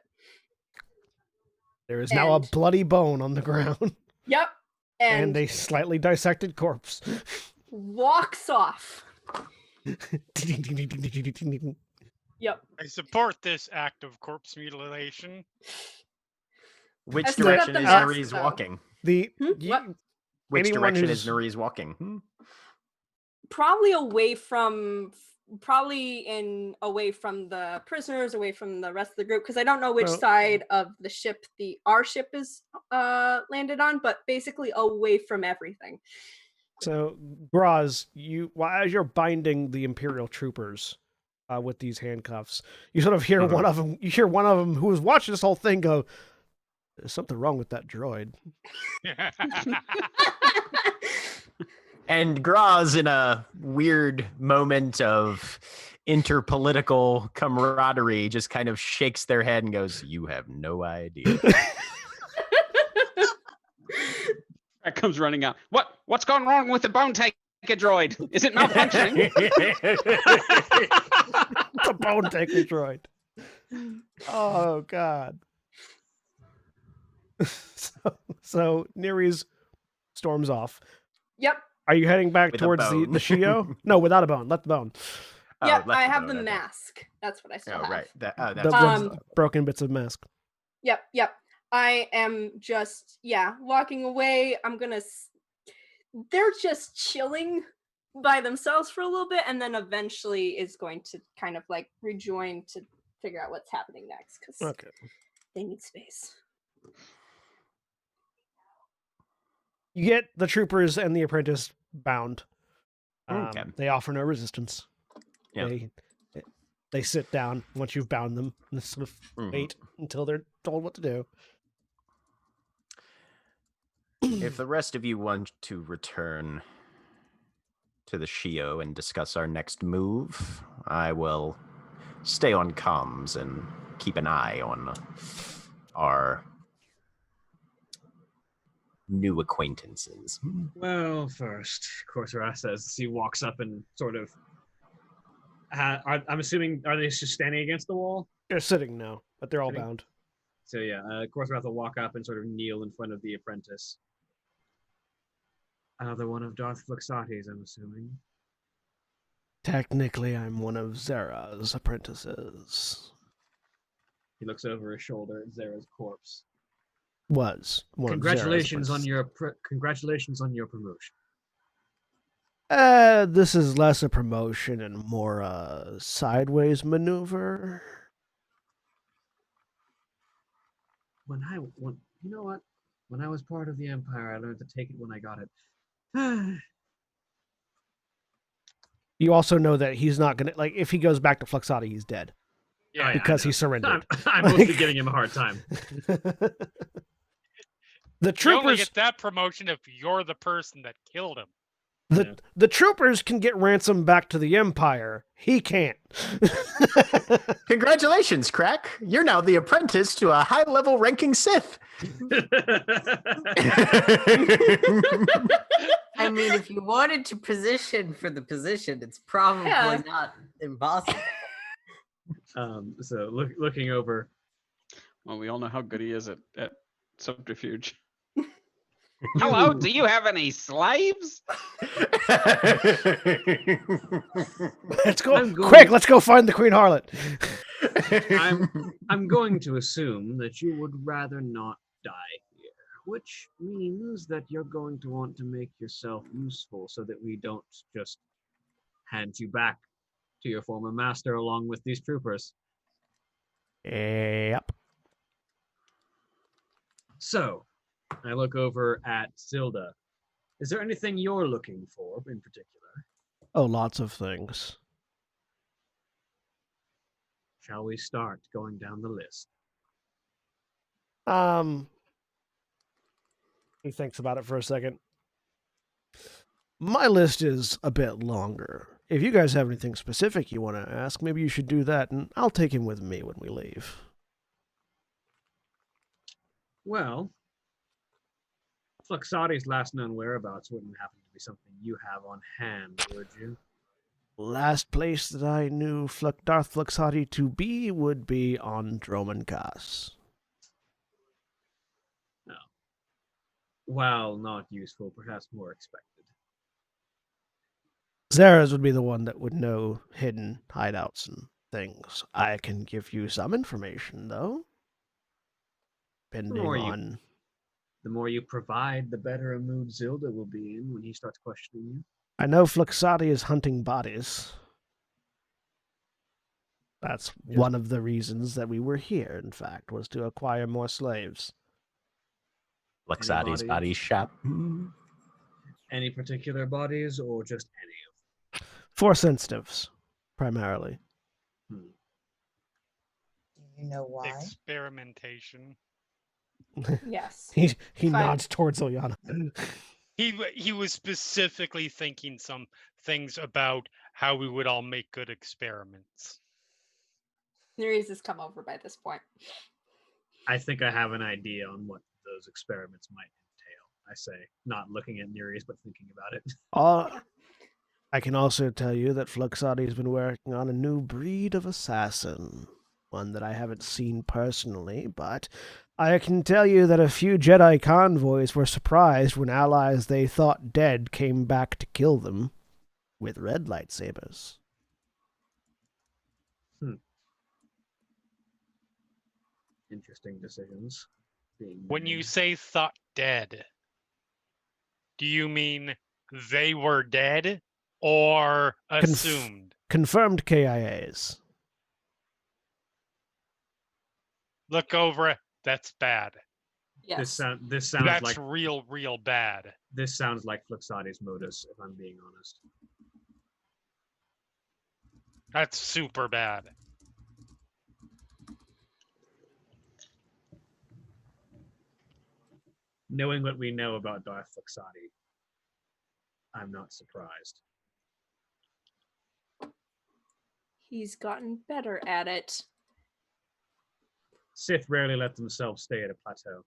There is now a And- bloody bone on the ground Yep, and and a slightly dissected corpse. walks off. Yep. I support this act of corpse mutilation. Which I still got direction the is mask, Nerys though. walking? The What? Which Anyone direction is who's- Nerys walking? Probably away from the prisoners, away from the rest of the group, because I don't know which Well- side of the ship our ship is landed on, but basically away from everything. So, Graz, as you're binding the Imperial troopers with these handcuffs, you sort of hear Mhm. one of them. You hear one of them who was watching this whole thing go, "There's something wrong with that droid." And Graz, in a weird moment of interpolitical camaraderie, just kind of shakes their head and goes, "You have no idea." Crack comes running out. What's gone wrong with the bone taker droid? Is it malfunctioning? The bone taker droid. Oh God. So Nerys storms off. Yep. Are you heading back With a towards the bone. Shio? No, without a bone. Let the bone. Yep. left I have bone, the okay. mask. That's what I still Oh, have. right. The, That's the broken bits of mask. Yep. I am just walking away. They're just chilling by themselves for a little bit, and then eventually is going to kind of like rejoin to figure out what's happening next because Okay. they need space. You get the troopers and the apprentice bound. Okay. They offer no resistance. Yeah. They sit down once you've bound them and sort of Mhm. wait until they're told what to do. If the rest of you want to return to the Shio and discuss our next move, I will stay on comms and keep an eye on our new acquaintances. Well, first, Coursera says he walks up and sort of. I'm assuming, are they just standing against the wall? They're sitting now, but they're all Sitting? bound. So yeah, Coursera will walk up and sort of kneel in front of the apprentice. Another one of Darth Fluxati's, I'm assuming. Technically, I'm one of Zera's apprentices. He looks over his shoulder at Zera's corpse. Was one Congratulations of on Zara's congratulations on your promotion. this is less a promotion and more a sideways maneuver. When you know what? When I was part of the Empire, I learned to take it when I got it. You also know that he's not gonna like if he goes back to Fluxati, he's dead Yeah, because I he know. surrendered. I'm mostly giving him a hard time. The you only troopers, get that promotion if you're the person that killed him. the troopers can get ransom back to the Empire. He can't. Congratulations, Crack. You're now the apprentice to a high-level ranking Sith. I mean, if you wanted to position for the position, it's probably Yeah. not impossible. So looking over, Well, we all know how good he is at subterfuge. Hello, do you have any slaves? Let's go I'm going- quick. Let's go find the Queen Harlot. I'm going to assume that you would rather not die here, which means that you're going to want to make yourself useful so that we don't just hand you back to your former master along with these troopers. Yep. So, I look over at Zilda. Is there anything you're looking for in particular? Oh, lots of things. Shall we start going down the list? He thinks about it for a second. My list is a bit longer. If you guys have anything specific you want to ask, maybe you should do that, and I'll take him with me when we leave. Well, Fluxati's last known whereabouts wouldn't happen to be something you have on hand, would you? Last place that I knew Darth Fluxati to be would be on Dromankas. No. While not useful, perhaps more expected. Zara's would be the one that would know hidden hideouts and things. I can give you some information, though. Depending more you- on... The more you provide, the better a mood Zilda will be in when he starts questioning you. I know Fluxati is hunting bodies. That's one of the reasons that we were here, in fact, was to acquire more slaves. Fluxati's body shop. Any particular bodies or just any of For sensitives, primarily. them? Do you know why? Experimentation. Yes. He Fine. nods towards Ilyana. He was specifically thinking some things about how we would all make good experiments. Nereus has come over by this point. I think I have an idea on what those experiments might entail. I say, not looking at Nereus, but thinking about it. I can also tell you that Fluxati has been working on a new breed of assassin. One that I haven't seen personally, but I can tell you that a few Jedi convoys were surprised when allies they thought dead came back to kill them with red lightsabers. Interesting decisions being When you made. say thought dead, do you mean they were dead or assumed? Confirmed KIAs. Look over it. That's bad. Yes. This sounds That's like real bad. this sounds like Fluxati's modus, if I'm being honest. That's super bad. Knowing what we know about Darth Fluxati, I'm not surprised. He's gotten better at it. Sith rarely let themselves stay at a plateau.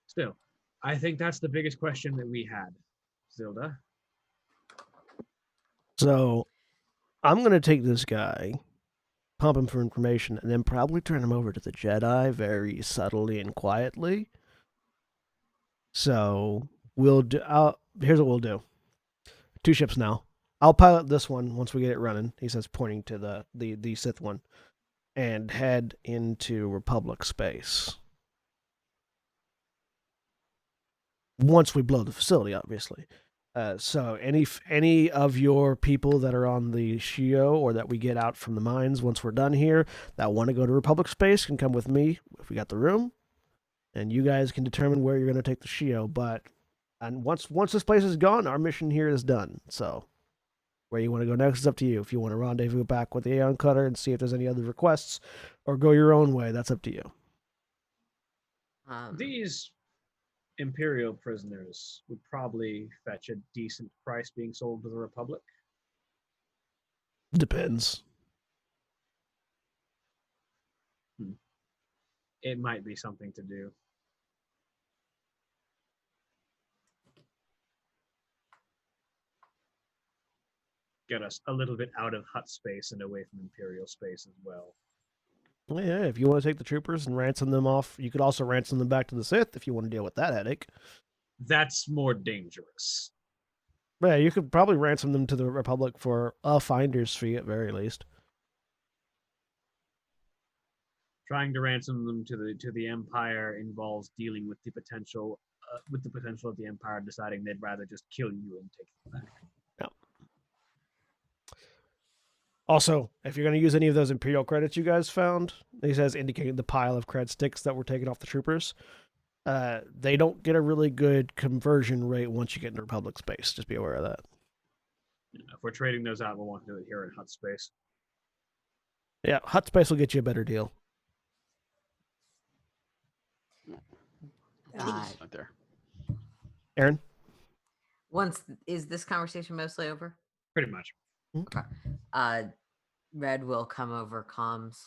Still, I think that's the biggest question that we had, Zilda. So, I'm going to take this guy, pump him for information, and then probably turn him over to the Jedi very subtly and quietly. So, here's what we'll do. 2 ships now. I'll pilot this one once we get it running, he says, pointing to the Sith one. and head into Republic space. Once we blow the facility, obviously. So any of your people that are on the Shio or that we get out from the mines once we're done here that want to go to Republic space can come with me if we got the room, and you guys can determine where you're going to take the Shio. And once this place is gone, our mission here is done. So where you want to go next is up to you. If you want to rendezvous back with the Aeon Cutter and see if there's any other requests, or go your own way, that's up to you. These Imperial prisoners would probably fetch a decent price being sold to the Republic. Depends. It might be something to do. Get us a little bit out of hut space and away from Imperial space as well. Well, yeah, if you want to take the troopers and ransom them off, you could also ransom them back to the Sith if you want to deal with that headache. That's more dangerous. But yeah, you could probably ransom them to the Republic for a finder's fee at very least. Trying to ransom them to the Empire involves dealing with the potential of the Empire deciding they'd rather just kill you and take them back. Also, if you're going to use any of those Imperial credits you guys found, he says indicating the pile of cred sticks that were taken off the troopers, they don't get a really good conversion rate once you get into Republic space. Just be aware of that. If we're trading those out, we'll want to do it here in hut space. Yeah, hut space will get you a better deal. Right there. Aaron? Is this conversation mostly over? Pretty much. Okay. Red will come over comms.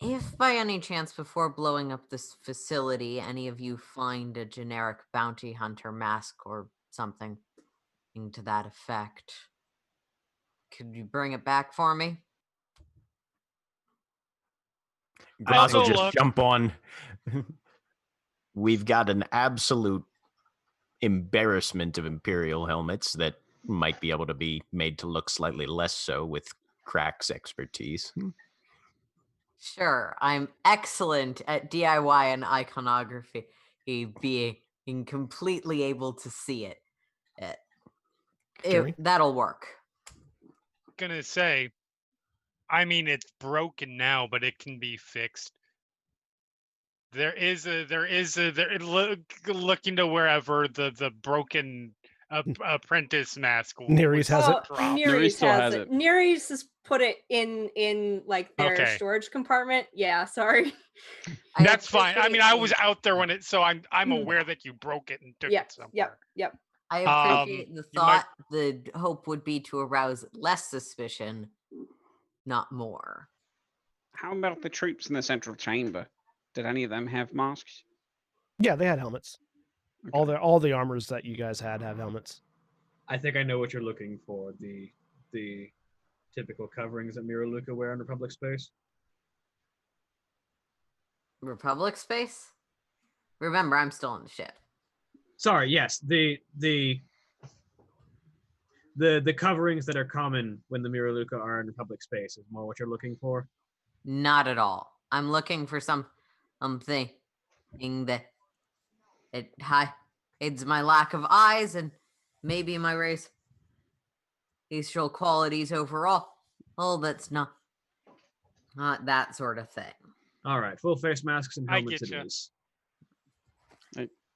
If by any chance before blowing up this facility, any of you find a generic bounty hunter mask or something to that effect, could you bring it back for me? Groz will Also just look- jump on. We've got an absolute embarrassment of Imperial helmets that might be able to be made to look slightly less so with Crack's expertise. Sure, I'm excellent at DIY and iconography, being completely able to see it. Jeremy? That'll work. Gonna say, I mean, it's broken now, but it can be fixed. Look into wherever the broken apprentice mask. Nereus has it. Nereus still has it. Nereus has put it in like their Okay. storage compartment. Yeah, sorry. That's fine. I mean, I was appreciate- out there when it, so I'm Mm. aware that you broke it and took Yep, it somewhere. yep. I appreciate the you might- thought. The hope would be to arouse less suspicion, not more. How about the troops in the central chamber? Did any of them have masks? Yeah, they had helmets. Okay. All the armors that you guys had have helmets. I think I know what you're looking for. The typical coverings that Mira Luca wear in Republic space. Republic space? Remember, I'm still on the ship. Sorry, yes, the coverings that are common when the Mira Luca are in Republic space is more what you're looking for. Not at all. I'm looking for something that it hides my lack of eyes and maybe my racial qualities overall. Oh, that's not that sort of thing. All right, full face masks and I helmets it getcha. is.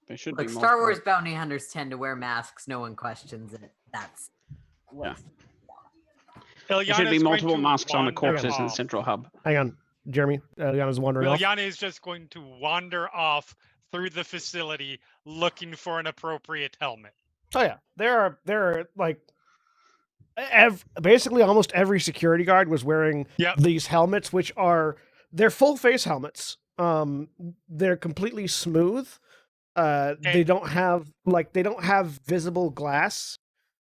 They should Like be Star multiple. Wars bounty hunters tend to wear masks. No one questions it. That's Yeah. Ilyana's There should be going multiple to masks on the wander corpses in the off. central hub. Hang on, Jeremy. Ilyana's wandering off. Ilyana is just going to wander off through the facility looking for an appropriate helmet. Oh yeah, there are like basically almost every security guard was wearing Yep. these helmets, which they're full face helmets. They're completely smooth. They don't have visible glass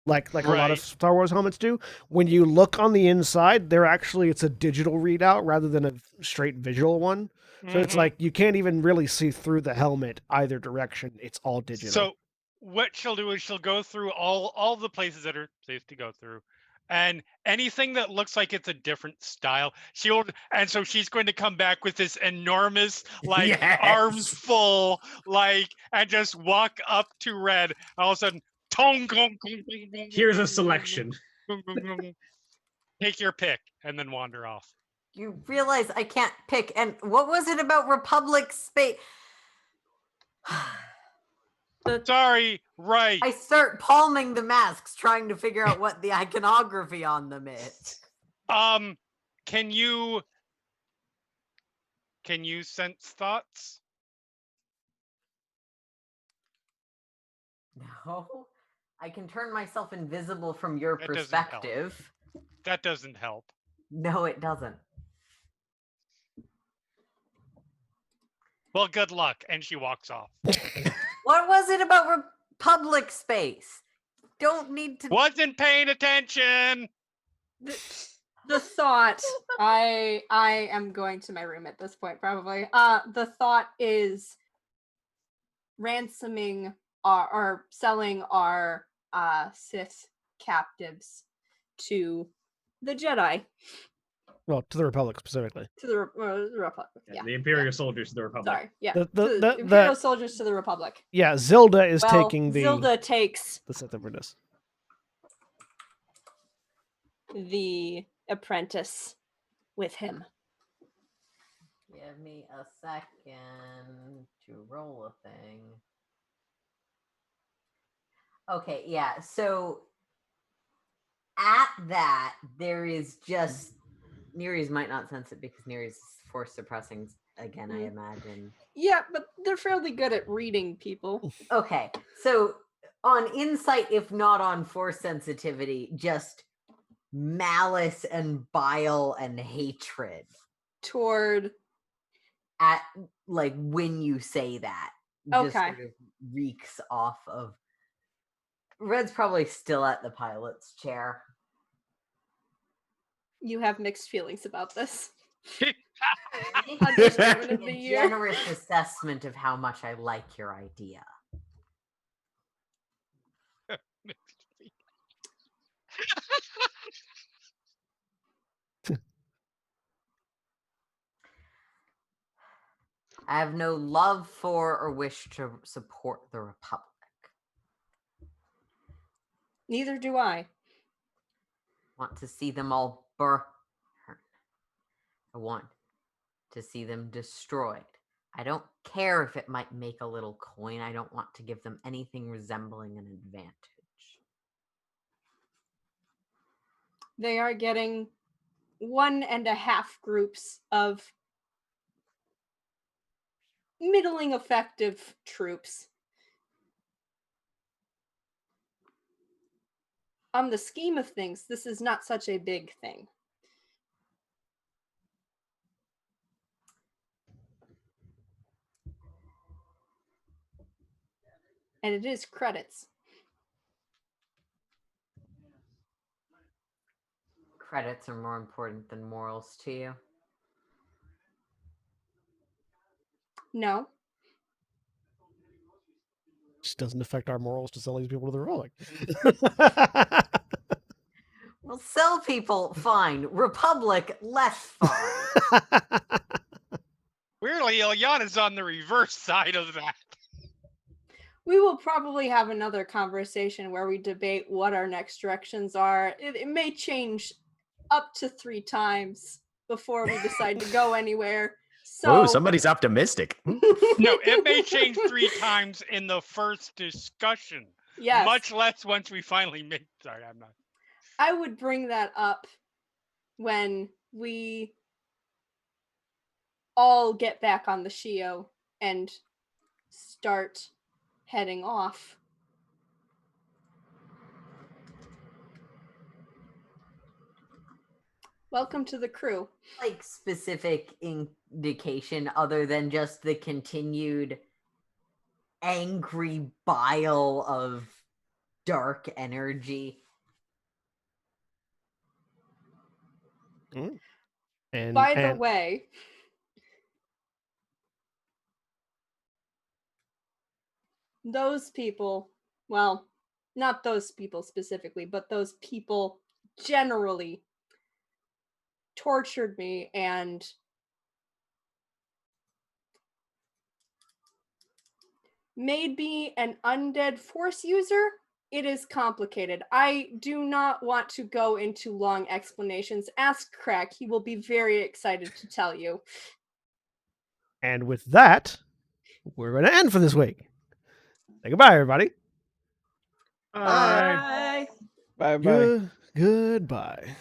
like a lot of Right. Star Wars helmets do. When you look on the inside, it's a digital readout rather than a straight visual one. So it's Mhm. like you can't even really see through the helmet either direction. It's all digital. So what she'll do is she'll go through all the places that are safe to go through, and anything that looks like it's a different style, and so she's going to come back with this enormous, like, Yes. arms full, like, and just walk up to Red. All of a sudden, tong, gong, gong, gong, gong, Here's a gong, selection. gong, gong, gong, gong. Take your pick, and then wander off. You realize I can't pick. And what was it about Republic Space? Sorry, right. I start palming the masks, trying to figure out what the iconography on them is. Can you sense thoughts? No, I can turn myself invisible from your That doesn't help. perspective. That doesn't help. No, it doesn't. Well, good luck. And she walks off. What was it about Republic Space? Don't need to. Wasn't paying attention. The thought, I am going to my room at this point, probably. The thought is ransoming or selling our Sith captives to the Jedi. Well, to the Republic specifically. To the Republic. Yeah. The Imperial soldiers to the Republic. Sorry. Yeah. The Imperial soldiers to the Republic. Yeah, Zilda is Well, taking the Zilda takes the Sith Apprentice. the apprentice with him. Give me a second to roll a thing. Okay, yeah. So at that, there is just Nereus might not sense it because Nereus is force suppressing again, I imagine. Yeah, but they're fairly good at reading people. Okay, so on insight, if not on force sensitivity, just malice and bile and hatred Toward at like when you say that. Just Okay. sort of reeks off of. Red's probably still at the pilot's chair. you have mixed feelings about this. A Understatement of the year. generous assessment of how much I like your idea. I have no love for or wish to support the Republic. Neither do I. Want to see them all burn. I want to see them destroyed. I don't care if it might make a little coin. I don't want to give them anything resembling an advantage. They are getting 1.5 groups of middling effective troops. On the scheme of things, this is not such a big thing. And it is credits. Credits are more important than morals to you. No. Just doesn't affect our morals to sell these people to the Republic. Well, sell people, fine. Republic, less fine. Weirdly, Ilyana's on the reverse side of that. We will probably have another conversation where we debate what our next directions are. It may change up to 3 times before we decide to go anywhere. So Whoa, somebody's optimistic. No, it may change 3 times in the first discussion. yes, Much less once we finally make. Sorry, I'm not. I would bring that up when we all get back on the Shio and start heading off. Welcome to the crew. Like specific indication other than just the continued angry bile of dark energy. And By the way, those people, well, not those people specifically, but those people generally tortured me and made me an undead force user, it is complicated. I do not want to go into long explanations. Ask Crack. He will be very excited to tell you. And with that, we're going to end for this week. Say goodbye, everybody. Bye. Bye. Bye bye. Goodbye.